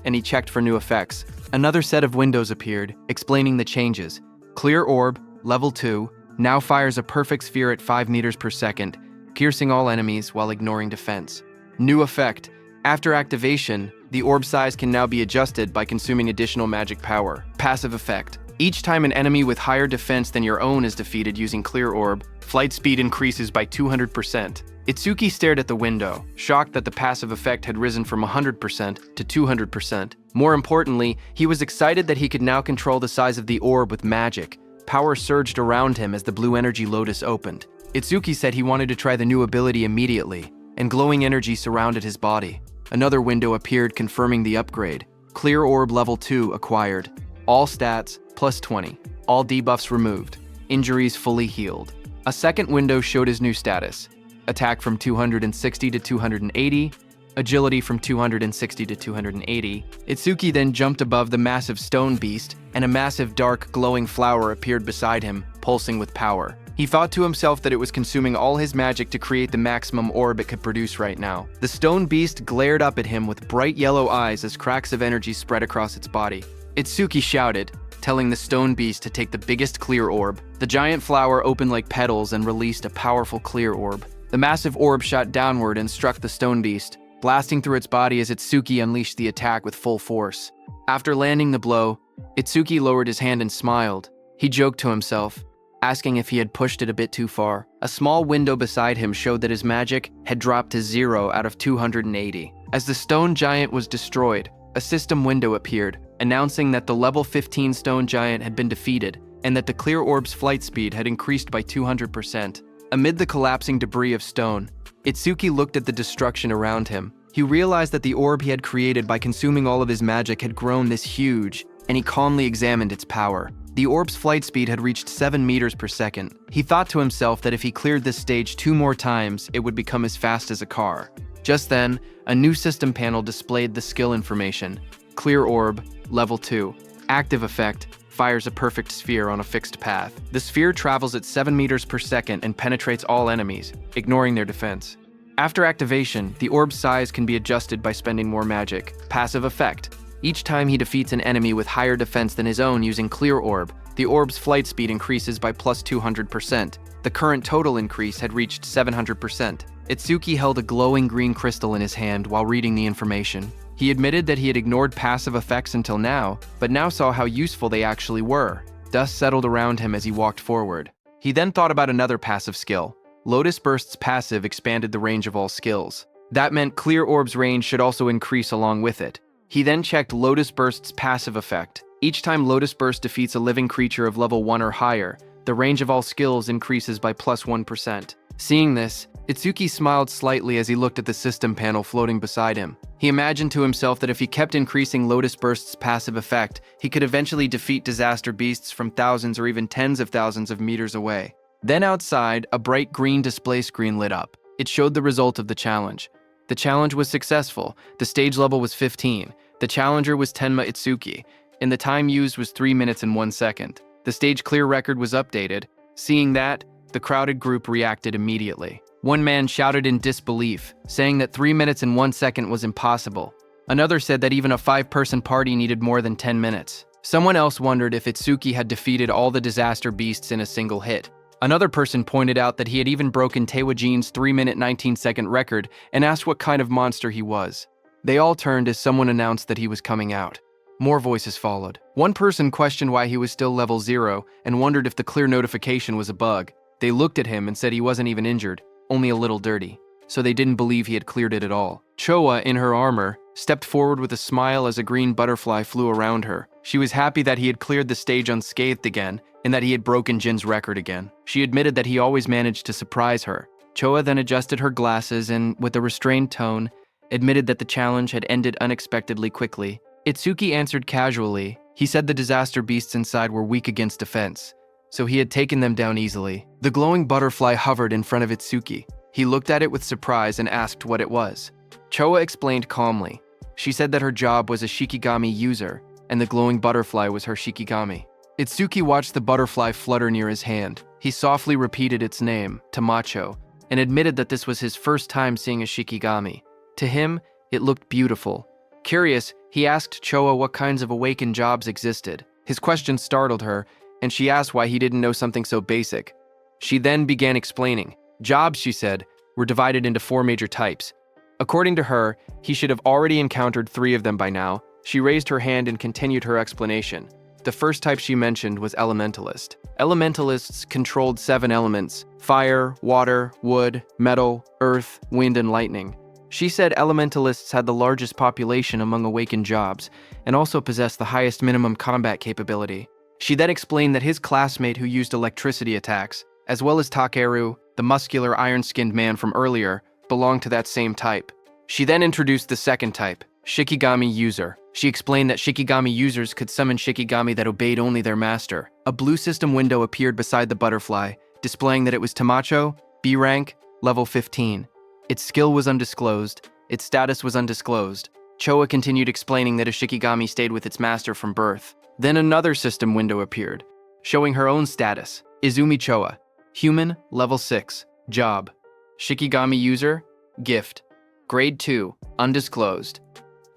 and he checked for new effects. Another set of windows appeared, explaining the changes. Clear Orb, level 2, now fires a perfect sphere at 5 meters per second, piercing all enemies while ignoring defense. New effect. After activation, the orb size can now be adjusted by consuming additional magic power. Passive effect. Each time an enemy with higher defense than your own is defeated using Clear Orb, flight speed increases by 200%. Itsuki stared at the window, shocked that the passive effect had risen from 100% to 200%. More importantly, he was excited that he could now control the size of the orb with magic. Power surged around him as the blue energy lotus opened. Itsuki said he wanted to try the new ability immediately, and glowing energy surrounded his body. Another window appeared confirming the upgrade. Clear Orb level 2 acquired. All stats plus 20. All debuffs removed. Injuries fully healed. A second window showed his new status. attack from 260 to 280, agility from 260 to 280. Itsuki then jumped above the massive stone beast, and a massive dark glowing flower appeared beside him, pulsing with power. He thought to himself that it was consuming all his magic to create the maximum orb it could produce right now. The stone beast glared up at him with bright yellow eyes as cracks of energy spread across its body. Itsuki shouted, telling the stone beast to take the biggest clear orb. The giant flower opened like petals and released a powerful clear orb. The massive orb shot downward and struck the stone beast, blasting through its body as Itsuki unleashed the attack with full force. After landing the blow, Itsuki lowered his hand and smiled. He joked to himself, asking if he had pushed it a bit too far. A small window beside him showed that his magic had dropped to 0 out of 280. As the stone giant was destroyed, a system window appeared, announcing that the level 15 stone giant had been defeated and that the clear orb's flight speed had increased by 200%. Amid the collapsing debris of stone, Itsuki looked at the destruction around him. He realized that the orb he had created by consuming all of his magic had grown this huge, and he calmly examined its power. The orb's flight speed had reached 7 meters per second. He thought to himself that if he cleared this stage 2 more times, it would become as fast as a car. Just then, a new system panel displayed the skill information. Clear orb, level 2. Active effect, fires a perfect sphere on a fixed path. The sphere travels at 7 meters per second and penetrates all enemies, ignoring their defense. After activation, the orb's size can be adjusted by spending more magic. Passive effect. Each time he defeats an enemy with higher defense than his own using Clear Orb, the orb's flight speed increases by plus 200%. The current total increase had reached 700%. Itsuki held a glowing green crystal in his hand while reading the information. He admitted that he had ignored passive effects until now, but now saw how useful they actually were. Dust settled around him as he walked forward. He then thought about another passive skill. Lotus Burst's passive expanded the range of all skills. That meant Clear Orb's range should also increase along with it. He then checked Lotus Burst's passive effect. Each time Lotus Burst defeats a living creature of level 1 or higher, the range of all skills increases by plus 1%. Seeing this, Itsuki smiled slightly as he looked at the system panel floating beside him. He imagined to himself that if he kept increasing Lotus Burst's passive effect, he could eventually defeat disaster beasts from thousands or even tens of thousands of meters away. Then outside, a bright green display screen lit up. It showed the result of the challenge. The challenge was successful. The stage level was 15. The challenger was Tenma Itsuki, and the time used was 3 minutes and 1 second. The stage clear record was updated. Seeing that, the crowded group reacted immediately. One man shouted in disbelief, saying that 3 minutes and 1 second was impossible. Another said that even a 5-person party needed more than 10 minutes. Someone else wondered if Itsuki had defeated all the disaster beasts in a single hit. Another person pointed out that he had even broken Taewajin's 3-minute 19-second record and asked what kind of monster he was. They all turned as someone announced that he was coming out. More voices followed. One person questioned why he was still level 0 and wondered if the clear notification was a bug. They looked at him and said he wasn't even injured, only a little dirty. So they didn't believe he had cleared it at all. Choa, in her armor, stepped forward with a smile as a green butterfly flew around her. She was happy that he had cleared the stage unscathed again, and that he had broken Jin's record again. She admitted that he always managed to surprise her. Choa then adjusted her glasses and, with a restrained tone, admitted that the challenge had ended unexpectedly quickly. Itsuki answered casually. He said the disaster beasts inside were weak against defense, so he had taken them down easily. The glowing butterfly hovered in front of Itsuki. He looked at it with surprise and asked what it was. Choa explained calmly. She said that her job was a Shikigami user, and the glowing butterfly was her Shikigami. Itsuki watched the butterfly flutter near his hand. He softly repeated its name, Tamacho, and admitted that this was his first time seeing a Shikigami. To him, it looked beautiful. Curious, he asked Choa what kinds of awakened jobs existed. His question startled her, and she asked why he didn't know something so basic. She then began explaining. Jobs, she said, were divided into 4 major types. According to her, he should have already encountered 3 of them by now. She raised her hand and continued her explanation. The first type she mentioned was Elementalist. Elementalists controlled 7 elements: fire, water, wood, metal, earth, wind, and lightning. She said Elementalists had the largest population among awakened jobs, and also possessed the highest minimum combat capability. She then explained that his classmate who used electricity attacks, as well as Takeru, the muscular iron-skinned man from earlier, belonged to that same type. She then introduced the second type, Shikigami User. She explained that Shikigami users could summon Shikigami that obeyed only their master. A blue system window appeared beside the butterfly, displaying that it was Tamacho, B rank, level 15. Its skill was undisclosed. Its status was undisclosed. Choa continued explaining that a Shikigami stayed with its master from birth. Then another system window appeared, showing her own status. Izumi Choa. Human, level 6. Job. Shikigami user, gift. Grade 2, undisclosed.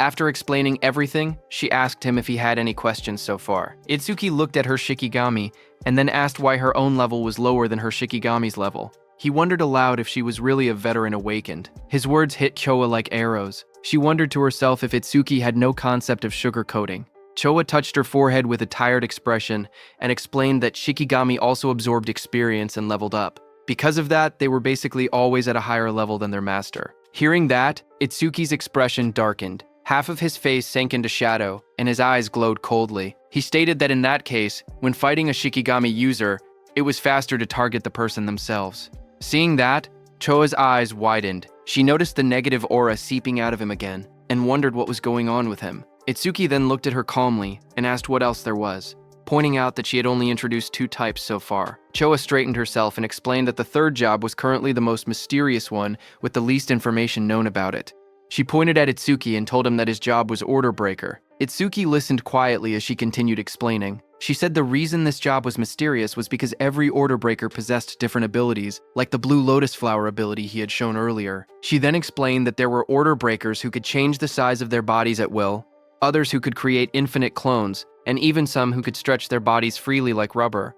After explaining everything, she asked him if he had any questions so far. Itsuki looked at her Shikigami and then asked why her own level was lower than her Shikigami's level. He wondered aloud if she was really a veteran awakened. His words hit Choa like arrows. She wondered to herself if Itsuki had no concept of sugarcoating. Choa touched her forehead with a tired expression and explained that Shikigami also absorbed experience and leveled up. Because of that, they were basically always at a higher level than their master. Hearing that, Itsuki's expression darkened. Half of his face sank into shadow, and his eyes glowed coldly. He stated that in that case, when fighting a Shikigami user, it was faster to target the person themselves. Seeing that, Choa's eyes widened. She noticed the negative aura seeping out of him again, and wondered what was going on with him. Itsuki then looked at her calmly and asked what else there was, pointing out that she had only introduced 2 types so far. Choa straightened herself and explained that the third job was currently the most mysterious one with the least information known about it. She pointed at Itsuki and told him that his job was order breaker. Itsuki listened quietly as she continued explaining. She said the reason this job was mysterious was because every order breaker possessed different abilities, like the blue lotus flower ability he had shown earlier. She then explained that there were order breakers who could change the size of their bodies at will, others who could create infinite clones, and even some who could stretch their bodies freely like rubber.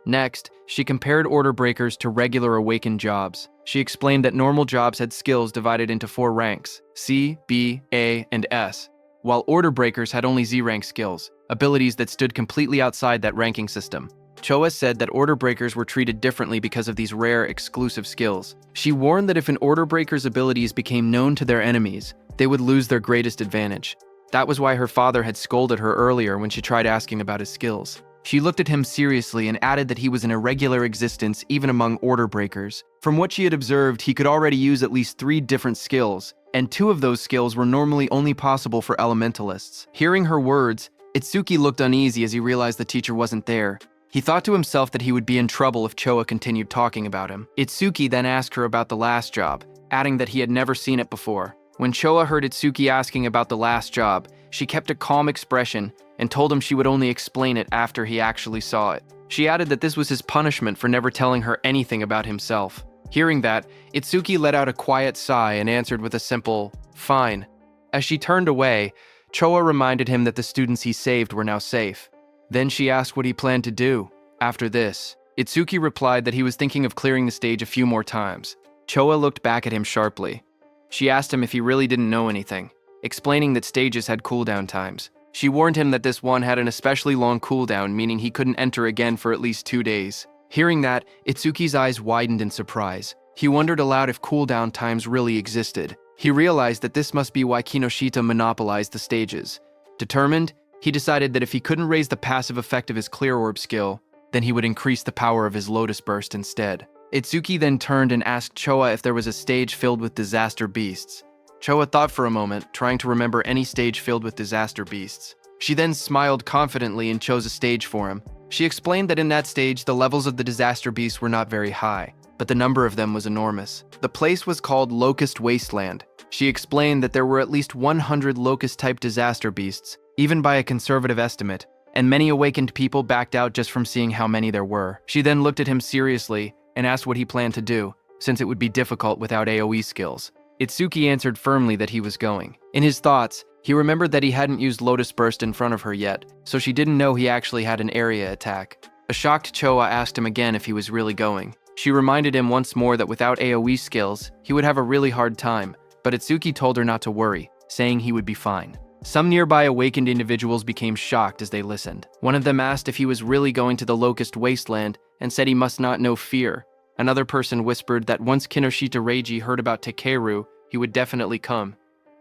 Next, she compared order breakers to regular awakened jobs. She explained that normal jobs had skills divided into 4 ranks, C, B, A, and S, while order breakers had only Z-rank skills, abilities that stood completely outside that ranking system. Choa said that order breakers were treated differently because of these rare, exclusive skills. She warned that if an order breaker's abilities became known to their enemies, they would lose their greatest advantage. That was why her father had scolded her earlier when she tried asking about his skills. She looked at him seriously and added that he was an irregular existence even among order breakers. From what she had observed, he could already use at least 3 different skills, and 2 of those skills were normally only possible for elementalists. Hearing her words, Itsuki looked uneasy as he realized the teacher wasn't there. He thought to himself that he would be in trouble if Choa continued talking about him. Itsuki then asked her about the last job, adding that he had never seen it before. When Choa heard Itsuki asking about the last job, she kept a calm expression and told him she would only explain it after he actually saw it. She added that this was his punishment for never telling her anything about himself. Hearing that, Itsuki let out a quiet sigh and answered with a simple, "Fine." As she turned away, Choa reminded him that the students he saved were now safe. Then she asked what he planned to do. After this, Itsuki replied that he was thinking of clearing the stage a few more times. Choa looked back at him sharply. She asked him if he really didn't know anything, explaining that stages had cooldown times. She warned him that this one had an especially long cooldown, meaning he couldn't enter again for at least 2 days. Hearing that, Itsuki's eyes widened in surprise. He wondered aloud if cooldown times really existed. He realized that this must be why Kinoshita monopolized the stages. Determined, he decided that if he couldn't raise the passive effect of his Clear Orb skill, then he would increase the power of his Lotus Burst instead. Itsuki then turned and asked Choa if there was a stage filled with disaster beasts. Choa thought for a moment, trying to remember any stage filled with disaster beasts. She then smiled confidently and chose a stage for him. She explained that in that stage, the levels of the disaster beasts were not very high, but the number of them was enormous. The place was called Locust Wasteland. She explained that there were at least 100 locust-type disaster beasts, even by a conservative estimate, and many awakened people backed out just from seeing how many there were. She then looked at him seriously and asked what he planned to do, since it would be difficult without AoE skills. Itsuki answered firmly that he was going. In his thoughts, he remembered that he hadn't used Lotus Burst in front of her yet, so she didn't know he actually had an area attack. A shocked Choa asked him again if he was really going. She reminded him once more that without AoE skills, he would have a really hard time, but Itsuki told her not to worry, saying he would be fine. Some nearby awakened individuals became shocked as they listened. One of them asked if he was really going to the Locust Wasteland and said he must not know fear. Another person whispered that once Kinoshita Reiji heard about Takeru, he would definitely come.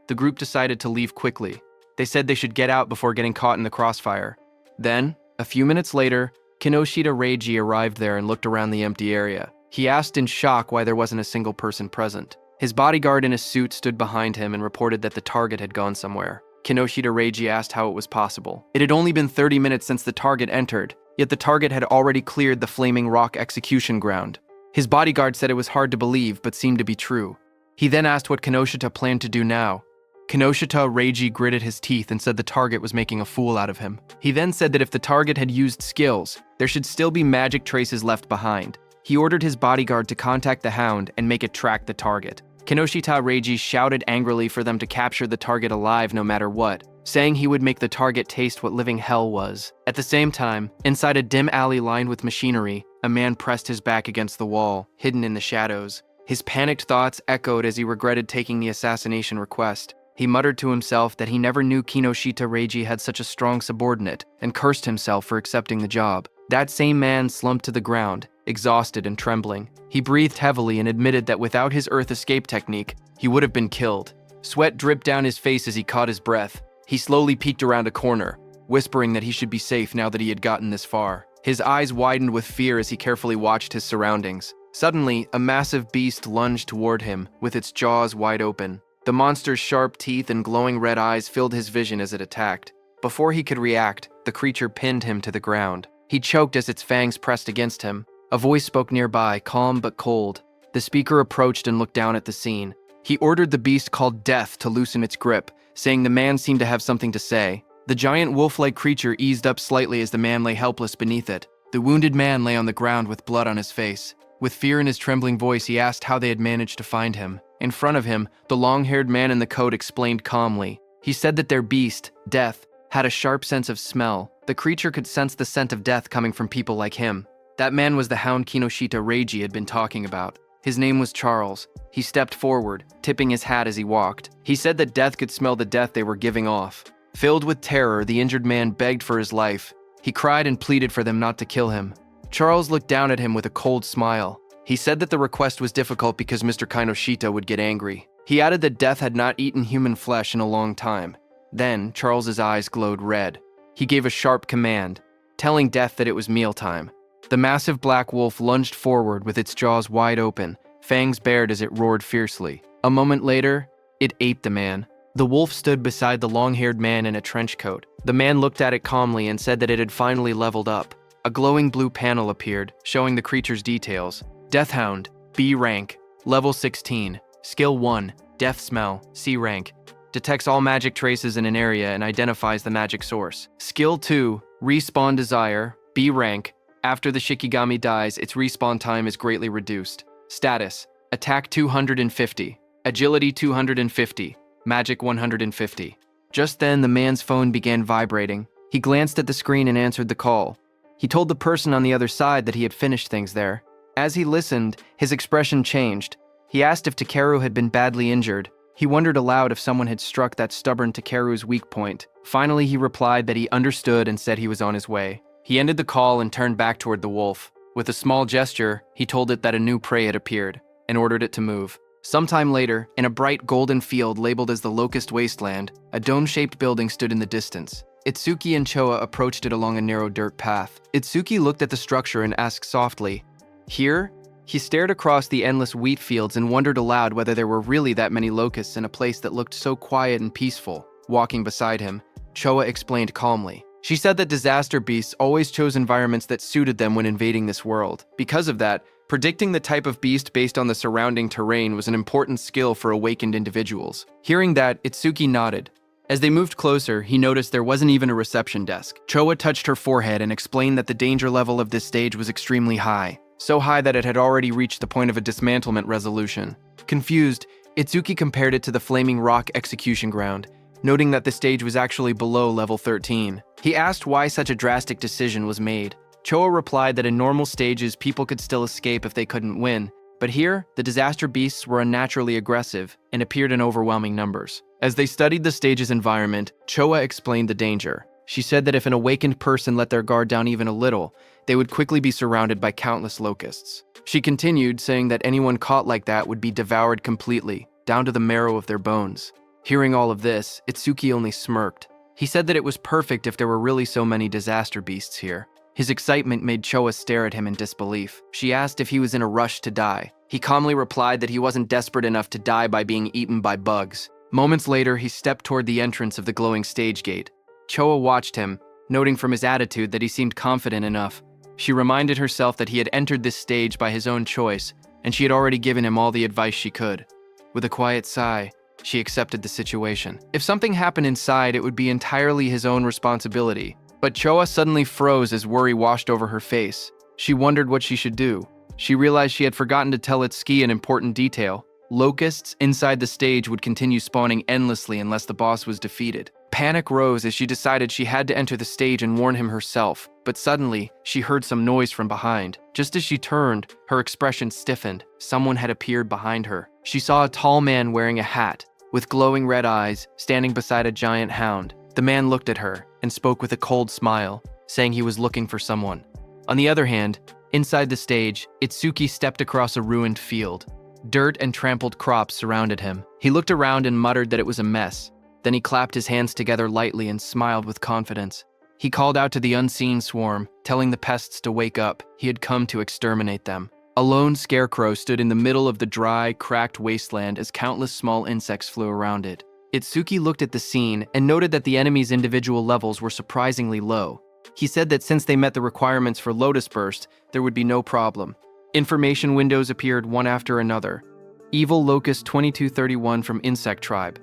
The group decided to leave quickly. They said they should get out before getting caught in the crossfire. Then, a few minutes later, Kinoshita Reiji arrived there and looked around the empty area. He asked in shock why there wasn't a single person present. His bodyguard in a suit stood behind him and reported that the target had gone somewhere. Kinoshita Reiji asked how it was possible. It had only been 30 minutes since the target entered, yet the target had already cleared the Flaming Rock execution ground. His bodyguard said it was hard to believe, but seemed to be true. He then asked what Kinoshita planned to do now. Kinoshita Reiji gritted his teeth and said the target was making a fool out of him. He then said that if the target had used skills, there should still be magic traces left behind. He ordered his bodyguard to contact the hound and make it track the target. Kinoshita Reiji shouted angrily for them to capture the target alive no matter what, saying he would make the target taste what living hell was. At the same time, inside a dim alley lined with machinery, a man pressed his back against the wall, hidden in the shadows. His panicked thoughts echoed as he regretted taking the assassination request. He muttered to himself that he never knew Kinoshita Reiji had such a strong subordinate, and cursed himself for accepting the job. That same man slumped to the ground, exhausted and trembling. He breathed heavily and admitted that without his earth escape technique, he would have been killed. Sweat dripped down his face as he caught his breath. He slowly peeked around a corner, whispering that he should be safe now that he had gotten this far. His eyes widened with fear as he carefully watched his surroundings. Suddenly, a massive beast lunged toward him, with its jaws wide open. The monster's sharp teeth and glowing red eyes filled his vision as it attacked. Before he could react, the creature pinned him to the ground. He choked as its fangs pressed against him. A voice spoke nearby, calm but cold. The speaker approached and looked down at the scene. He ordered the beast called Death to loosen its grip, saying the man seemed to have something to say. The giant wolf-like creature eased up slightly as the man lay helpless beneath it. The wounded man lay on the ground with blood on his face. With fear in his trembling voice, he asked how they had managed to find him. In front of him, the long-haired man in the coat explained calmly. He said that their beast, Death, had a sharp sense of smell. The creature could sense the scent of death coming from people like him. That man was the hound Kinoshita Reiji had been talking about. His name was Charles. He stepped forward, tipping his hat as he walked. He said that Death could smell the death they were giving off. Filled with terror, the injured man begged for his life. He cried and pleaded for them not to kill him. Charles looked down at him with a cold smile. He said that the request was difficult because Mr. Kinoshita would get angry. He added that Death had not eaten human flesh in a long time. Then, Charles's eyes glowed red. He gave a sharp command, telling Death that it was mealtime. The massive black wolf lunged forward with its jaws wide open, fangs bared as it roared fiercely. A moment later, it ate the man. The wolf stood beside the long-haired man in a trench coat. The man looked at it calmly and said that it had finally leveled up. A glowing blue panel appeared, showing the creature's details. Deathhound, B rank, level 16, skill 1, death smell, C rank. Detects all magic traces in an area and identifies the magic source. Skill 2, respawn desire, B rank. After the Shikigami dies, its respawn time is greatly reduced. Status, attack 250, agility 250, magic 150. Just then, the man's phone began vibrating. He glanced at the screen and answered the call. He told the person on the other side that he had finished things there. As he listened, his expression changed. He asked if Takeru had been badly injured. He wondered aloud if someone had struck that stubborn Takeru's weak point. Finally, he replied that he understood and said he was on his way. He ended the call and turned back toward the wolf. With a small gesture, he told it that a new prey had appeared and ordered it to move. Sometime later, in a bright golden field labeled as the Locust Wasteland, a dome-shaped building stood in the distance. Itsuki and Choa approached it along a narrow dirt path. Itsuki looked at the structure and asked softly, "Here?" He stared across the endless wheat fields and wondered aloud whether there were really that many locusts in a place that looked so quiet and peaceful. Walking beside him, Choa explained calmly. She said that disaster beasts always chose environments that suited them when invading this world. Because of that, predicting the type of beast based on the surrounding terrain was an important skill for awakened individuals. Hearing that, Itsuki nodded. As they moved closer, he noticed there wasn't even a reception desk. Choa touched her forehead and explained that the danger level of this stage was extremely high. So high that it had already reached the point of a dismantlement resolution. Confused, Itsuki compared it to the Flaming Rock execution ground, noting that the stage was actually below level 13. He asked why such a drastic decision was made. Choa replied that in normal stages, people could still escape if they couldn't win, but here, the disaster beasts were unnaturally aggressive and appeared in overwhelming numbers. As they studied the stage's environment, Choa explained the danger. She said that if an awakened person let their guard down even a little, they would quickly be surrounded by countless locusts. She continued, saying that anyone caught like that would be devoured completely, down to the marrow of their bones. Hearing all of this, Itsuki only smirked. He said that it was perfect if there were really so many disaster beasts here. His excitement made Choa stare at him in disbelief. She asked if he was in a rush to die. He calmly replied that he wasn't desperate enough to die by being eaten by bugs. Moments later, he stepped toward the entrance of the glowing stage gate. Choa watched him, noting from his attitude that he seemed confident enough. She reminded herself that he had entered this stage by his own choice, and she had already given him all the advice she could. With a quiet sigh, she accepted the situation. If something happened inside, it would be entirely his own responsibility. But Choa suddenly froze as worry washed over her face. She wondered what she should do. She realized she had forgotten to tell Itsuki an important detail. Locusts inside the stage would continue spawning endlessly unless the boss was defeated. Panic rose as she decided she had to enter the stage and warn him herself. But suddenly, she heard some noise from behind. Just as she turned, her expression stiffened. Someone had appeared behind her. She saw a tall man wearing a hat, with glowing red eyes, standing beside a giant hound. The man looked at her and spoke with a cold smile, saying he was looking for someone. On the other hand, inside the stage, Itsuki stepped across a ruined field. Dirt and trampled crops surrounded him. He looked around and muttered that it was a mess. Then he clapped his hands together lightly and smiled with confidence. He called out to the unseen swarm, telling the pests to wake up. He had come to exterminate them. A lone scarecrow stood in the middle of the dry, cracked wasteland as countless small insects flew around it. Itsuki looked at the scene and noted that the enemy's individual levels were surprisingly low. He said that since they met the requirements for Lotus Burst, there would be no problem. Information windows appeared one after another. Evil Locust 2231 from Insect Tribe.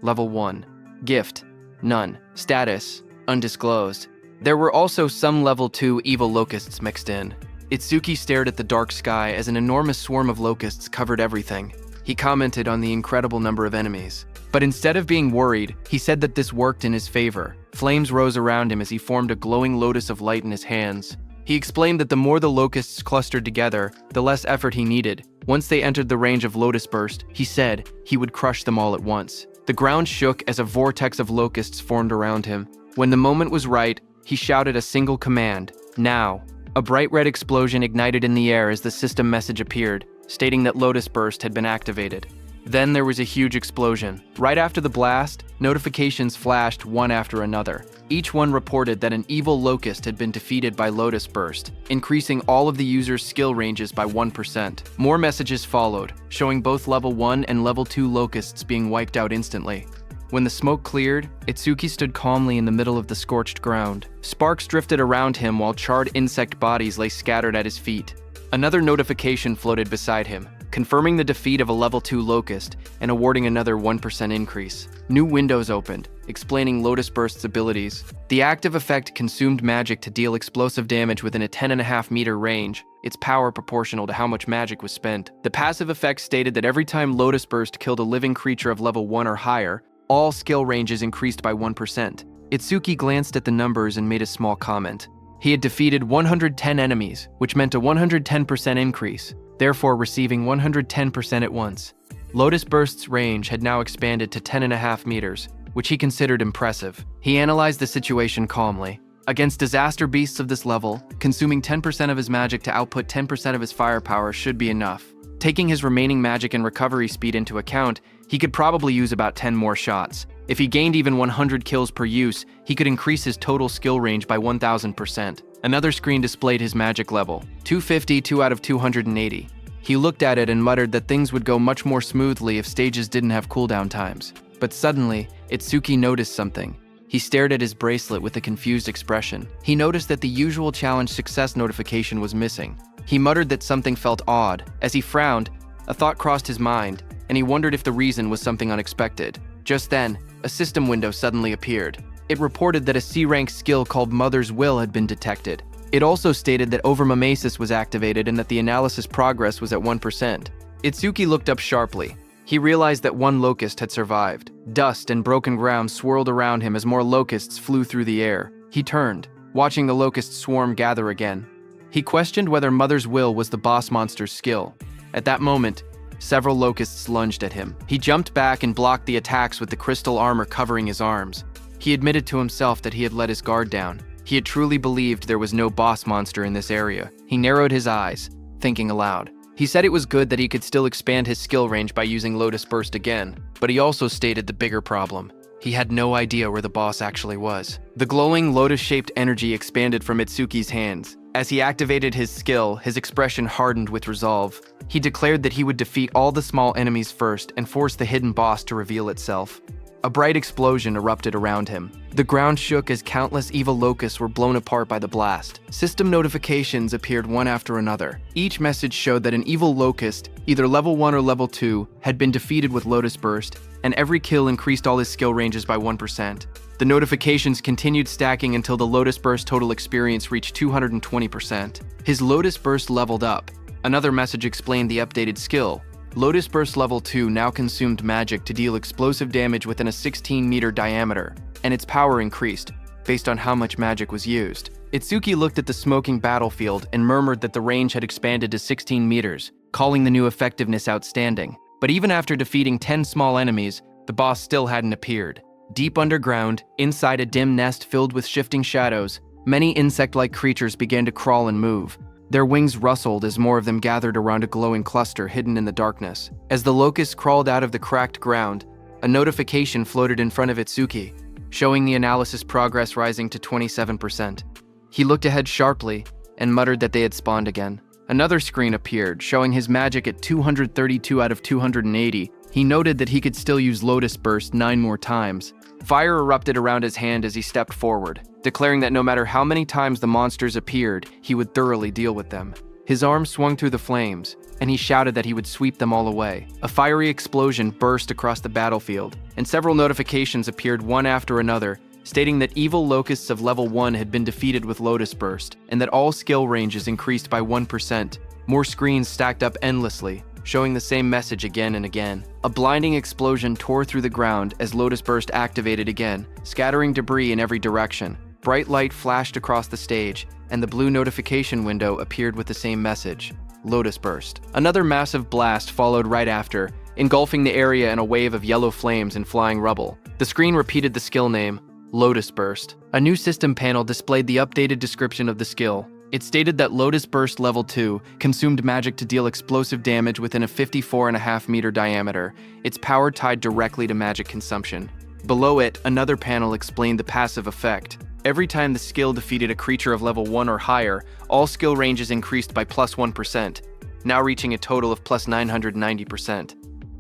Level 1. Gift. None. Status. Undisclosed. There were also some Level 2 evil locusts mixed in. Itsuki stared at the dark sky as an enormous swarm of locusts covered everything. He commented on the incredible number of enemies. But instead of being worried, he said that this worked in his favor. Flames rose around him as he formed a glowing lotus of light in his hands. He explained that the more the locusts clustered together, the less effort he needed. Once they entered the range of Lotus Burst, he said he would crush them all at once. The ground shook as a vortex of locusts formed around him. When the moment was right, he shouted a single command, "Now." A bright red explosion ignited in the air as the system message appeared, stating that Lotus Burst had been activated. Then there was a huge explosion. Right after the blast, notifications flashed one after another. Each one reported that an evil locust had been defeated by Lotus Burst, increasing all of the user's skill ranges by 1%. More messages followed, showing both level 1 and level 2 locusts being wiped out instantly. When the smoke cleared, Itsuki stood calmly in the middle of the scorched ground. Sparks drifted around him while charred insect bodies lay scattered at his feet. Another notification floated beside him, confirming the defeat of a level 2 locust and awarding another 1% increase. New windows opened, explaining Lotus Burst's abilities. The active effect consumed magic to deal explosive damage within a 10.5 meter range, its power proportional to how much magic was spent. The passive effect stated that every time Lotus Burst killed a living creature of level 1 or higher, all skill ranges increased by 1%. Itsuki glanced at the numbers and made a small comment. He had defeated 110 enemies, which meant a 110% increase, therefore receiving 110% at once. Lotus Burst's range had now expanded to 10.5 meters, which he considered impressive. He analyzed the situation calmly. Against disaster beasts of this level, consuming 10% of his magic to output 10% of his firepower should be enough. Taking his remaining magic and recovery speed into account, he could probably use about 10 more shots. If he gained even 100 kills per use, he could increase his total skill range by 1000%. Another screen displayed his magic level, 250, 2 out of 280. He looked at it and muttered that things would go much more smoothly if stages didn't have cooldown times. But suddenly, Itsuki noticed something. He stared at his bracelet with a confused expression. He noticed that the usual challenge success notification was missing. He muttered that something felt odd. As he frowned, a thought crossed his mind, and he wondered if the reason was something unexpected. Just then, a system window suddenly appeared. It reported that a C-rank skill called Mother's Will had been detected. It also stated that overmimesis was activated and that the analysis progress was at 1%. Itsuki looked up sharply. He realized that one locust had survived. Dust and broken ground swirled around him as more locusts flew through the air. He turned, watching the locust swarm gather again. He questioned whether Mother's Will was the boss monster's skill. At that moment, several locusts lunged at him. He jumped back and blocked the attacks with the crystal armor covering his arms. He admitted to himself that he had let his guard down. He had truly believed there was no boss monster in this area. He narrowed his eyes, thinking aloud. He said it was good that he could still expand his skill range by using Lotus Burst again, but he also stated the bigger problem. He had no idea where the boss actually was. The glowing lotus-shaped energy expanded from Itsuki's hands. As he activated his skill, his expression hardened with resolve. He declared that he would defeat all the small enemies first and force the hidden boss to reveal itself. A bright explosion erupted around him. The ground shook as countless evil locusts were blown apart by the blast. System notifications appeared one after another. Each message showed that an evil locust, either level 1 or level 2, had been defeated with Lotus Burst, and every kill increased all his skill ranges by 1%. The notifications continued stacking until the Lotus Burst total experience reached 220%. His Lotus Burst leveled up. Another message explained the updated skill. Lotus Burst level 2 now consumed magic to deal explosive damage within a 16-meter diameter, and its power increased, based on how much magic was used. Itsuki looked at the smoking battlefield and murmured that the range had expanded to 16 meters, calling the new effectiveness outstanding. But even after defeating 10 small enemies, the boss still hadn't appeared. Deep underground, inside a dim nest filled with shifting shadows, many insect-like creatures began to crawl and move. Their wings rustled as more of them gathered around a glowing cluster hidden in the darkness. As the locusts crawled out of the cracked ground, a notification floated in front of Itsuki, showing the analysis progress rising to 27%. He looked ahead sharply and muttered that they had spawned again. Another screen appeared, showing his magic at 232 out of 280. He noted that he could still use Lotus Burst 9 more times. Fire erupted around his hand as he stepped forward, declaring that no matter how many times the monsters appeared, he would thoroughly deal with them. His arm swung through the flames, and he shouted that he would sweep them all away. A fiery explosion burst across the battlefield, and several notifications appeared one after another, stating that evil locusts of level 1 had been defeated with Lotus Burst, and that all skill ranges increased by 1%. More screens stacked up endlessly, showing the same message again and again. A blinding explosion tore through the ground as Lotus Burst activated again, scattering debris in every direction. Bright light flashed across the stage, and the blue notification window appeared with the same message, Lotus Burst. Another massive blast followed right after, engulfing the area in a wave of yellow flames and flying rubble. The screen repeated the skill name, Lotus Burst. A new system panel displayed the updated description of the skill. It stated that Lotus Burst Level 2 consumed magic to deal explosive damage within a 54.5-meter diameter, its power tied directly to magic consumption. Below it, another panel explained the passive effect. Every time the skill defeated a creature of level 1 or higher, all skill ranges increased by plus 1%, now reaching a total of plus 990%.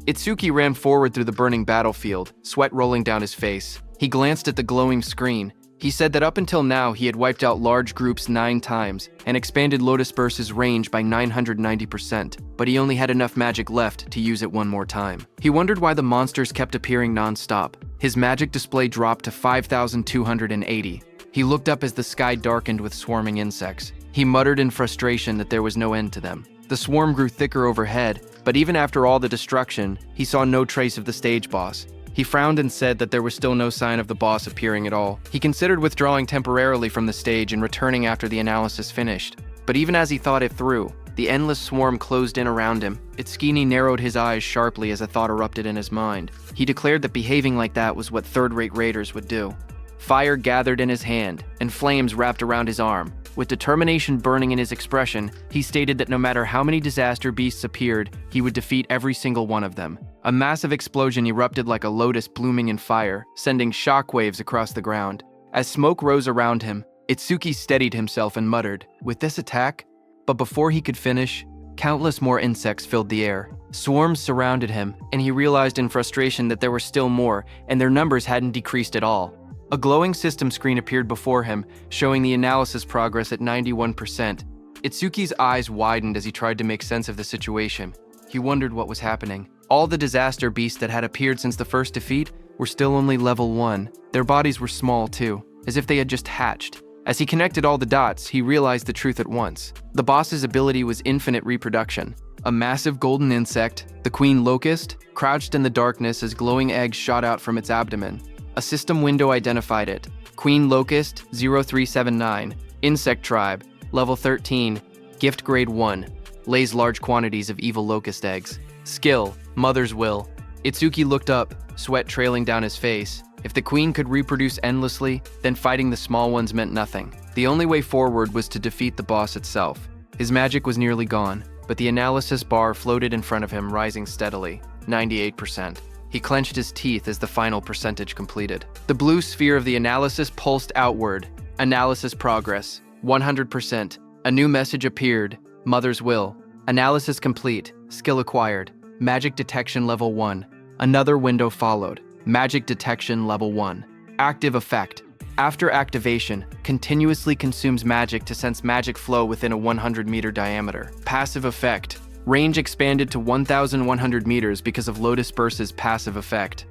Itsuki ran forward through the burning battlefield, sweat rolling down his face. He glanced at the glowing screen. He said that up until now he had wiped out large groups 9 times and expanded Lotus Burst's range by 990%, but he only had enough magic left to use it one more time. He wondered why the monsters kept appearing non-stop. His magic display dropped to 5,280. He looked up as the sky darkened with swarming insects. He muttered in frustration that there was no end to them. The swarm grew thicker overhead, but even after all the destruction, he saw no trace of the stage boss. He frowned and said that there was still no sign of the boss appearing at all. He considered withdrawing temporarily from the stage and returning after the analysis finished. But even as he thought it through, the endless swarm closed in around him. Itsuki narrowed his eyes sharply as a thought erupted in his mind. He declared that behaving like that was what third-rate raiders would do. Fire gathered in his hand, and flames wrapped around his arm. With determination burning in his expression, he stated that no matter how many disaster beasts appeared, he would defeat every single one of them. A massive explosion erupted like a lotus blooming in fire, sending shockwaves across the ground. As smoke rose around him, Itsuki steadied himself and muttered, "With this attack?" But before he could finish, countless more insects filled the air. Swarms surrounded him, and he realized in frustration that there were still more, and their numbers hadn't decreased at all. A glowing system screen appeared before him, showing the analysis progress at 91%. Itsuki's eyes widened as he tried to make sense of the situation. He wondered what was happening. All the disaster beasts that had appeared since the first defeat were still only level 1. Their bodies were small too, as if they had just hatched. As he connected all the dots, he realized the truth at once. The boss's ability was infinite reproduction. A massive golden insect, the queen locust, crouched in the darkness as glowing eggs shot out from its abdomen. A system window identified it. Queen Locust 0379, Insect Tribe, Level 13, Gift Grade 1, lays large quantities of evil locust eggs. Skill, Mother's Will. Itsuki looked up, sweat trailing down his face. If the queen could reproduce endlessly, then fighting the small ones meant nothing. The only way forward was to defeat the boss itself. His magic was nearly gone, but the analysis bar floated in front of him, rising steadily, 98%. He clenched his teeth as the final percentage completed. The blue sphere of the analysis pulsed outward. Analysis progress, 100%. A new message appeared, Mother's Will. Analysis complete, skill acquired. Magic detection level 1. Another window followed. Magic Detection Level 1. Active Effect. After activation, continuously consumes magic to sense magic flow within a 100-meter diameter. Passive Effect. Range expanded to 1,100 meters because of Lotus Burst's passive effect.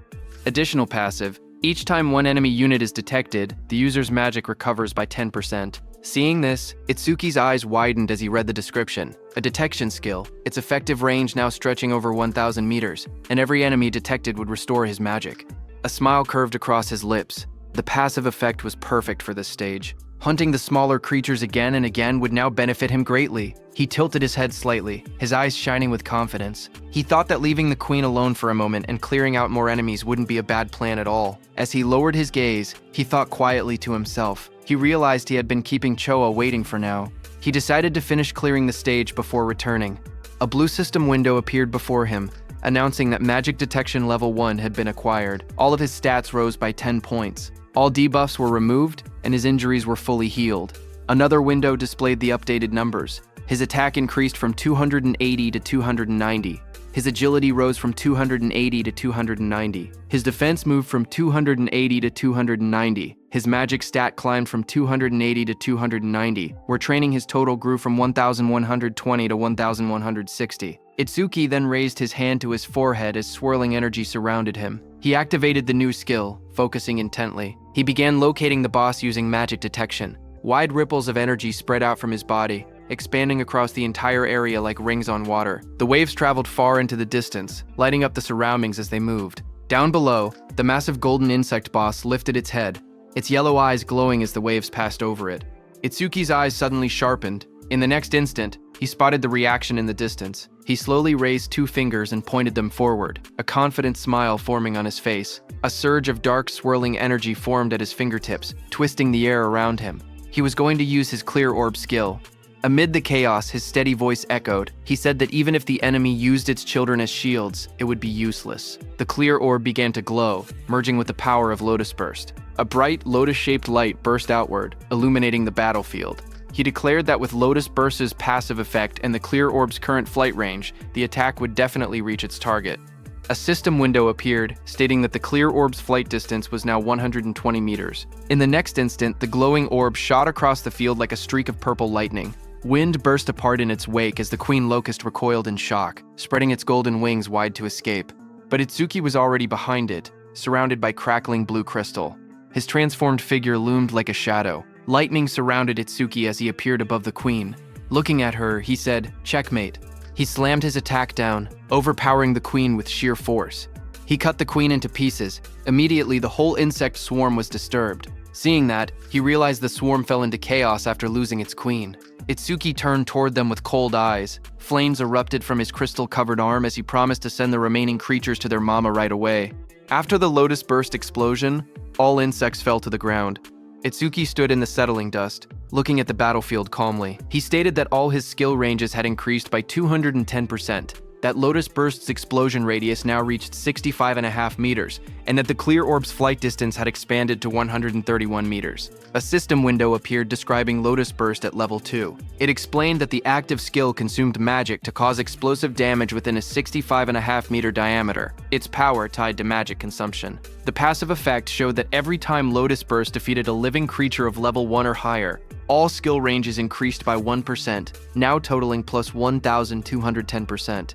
Additional passive. Each time one enemy unit is detected, the user's magic recovers by 10%. Seeing this, Itsuki's eyes widened as he read the description. A detection skill, its effective range now stretching over 1,000 meters, and every enemy detected would restore his magic. A smile curved across his lips. The passive effect was perfect for this stage. Hunting the smaller creatures again and again would now benefit him greatly. He tilted his head slightly, his eyes shining with confidence. He thought that leaving the queen alone for a moment and clearing out more enemies wouldn't be a bad plan at all. As he lowered his gaze, he thought quietly to himself. He realized he had been keeping Choa waiting for now. He decided to finish clearing the stage before returning. A blue system window appeared before him, announcing that Magic Detection Level 1 had been acquired. All of his stats rose by 10 points. All debuffs were removed, and his injuries were fully healed. Another window displayed the updated numbers. His attack increased from 280 to 290. His agility rose from 280 to 290. His defense moved from 280 to 290. His magic stat climbed from 280 to 290, where training his total grew from 1,120 to 1,160. Itsuki then raised his hand to his forehead as swirling energy surrounded him. He activated the new skill, focusing intently. He began locating the boss using magic detection. Wide ripples of energy spread out from his body, expanding across the entire area like rings on water. The waves traveled far into the distance, lighting up the surroundings as they moved. Down below, the massive golden insect boss lifted its head, its yellow eyes glowing as the waves passed over it. Itsuki's eyes suddenly sharpened. In the next instant, he spotted the reaction in the distance. He slowly raised 2 fingers and pointed them forward, a confident smile forming on his face. A surge of dark, swirling energy formed at his fingertips, twisting the air around him. He was going to use his clear orb skill. Amid the chaos, his steady voice echoed. He said that even if the enemy used its children as shields, it would be useless. The clear orb began to glow, merging with the power of Lotus Burst. A bright, lotus-shaped light burst outward, illuminating the battlefield. He declared that with Lotus Burst's passive effect and the clear orb's current flight range, the attack would definitely reach its target. A system window appeared, stating that the clear orb's flight distance was now 120 meters. In the next instant, the glowing orb shot across the field like a streak of purple lightning. Wind burst apart in its wake as the Queen Locust recoiled in shock, spreading its golden wings wide to escape. But Itsuki was already behind it, surrounded by crackling blue crystal. His transformed figure loomed like a shadow. Lightning surrounded Itsuki as he appeared above the Queen. Looking at her, he said, "Checkmate." He slammed his attack down, overpowering the Queen with sheer force. He cut the Queen into pieces. Immediately, the whole insect swarm was disturbed. Seeing that, he realized the swarm fell into chaos after losing its queen. Itsuki turned toward them with cold eyes. Flames erupted from his crystal-covered arm as he promised to send the remaining creatures to their mama right away. After the Lotus Burst explosion, all insects fell to the ground. Itsuki stood in the settling dust, looking at the battlefield calmly. He stated that all his skill ranges had increased by 210%, that Lotus Burst's explosion radius now reached 65.5 meters, and that the clear orb's flight distance had expanded to 131 meters. A system window appeared describing Lotus Burst at level 2. It explained that the active skill consumed magic to cause explosive damage within a 65.5 meter diameter, its power tied to magic consumption. The passive effect showed that every time Lotus Burst defeated a living creature of level 1 or higher, all skill ranges increased by 1%, now totaling plus 1,210%.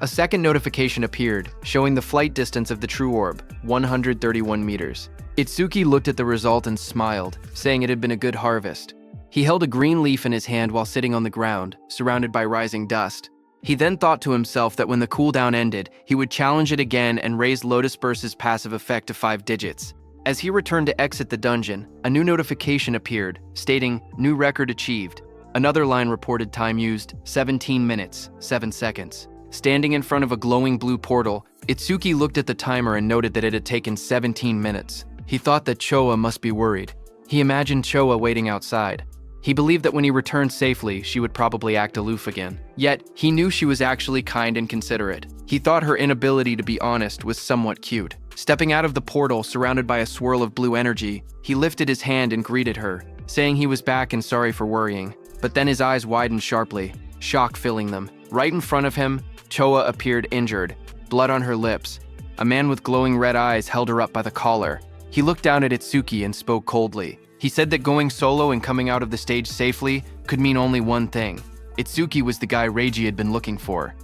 A second notification appeared, showing the flight distance of the true orb, 131 meters. Itsuki looked at the result and smiled, saying it had been a good harvest. He held a green leaf in his hand while sitting on the ground, surrounded by rising dust. He then thought to himself that when the cooldown ended, he would challenge it again and raise Lotus Burst's passive effect to 5 digits. As he returned to exit the dungeon, a new notification appeared, stating, "New record achieved." Another line reported time used, 17 minutes, 7 seconds. Standing in front of a glowing blue portal, Itsuki looked at the timer and noted that it had taken 17 minutes. He thought that Choa must be worried. He imagined Choa waiting outside. He believed that when he returned safely, she would probably act aloof again. Yet, he knew she was actually kind and considerate. He thought her inability to be honest was somewhat cute. Stepping out of the portal, surrounded by a swirl of blue energy, he lifted his hand and greeted her, saying he was back and sorry for worrying. But then his eyes widened sharply, shock filling them. Right in front of him, Choa appeared injured, blood on her lips. A man with glowing red eyes held her up by the collar. He looked down at Itsuki and spoke coldly. He said that going solo and coming out of the stage safely could mean only one thing. Itsuki was the guy Reiji had been looking for.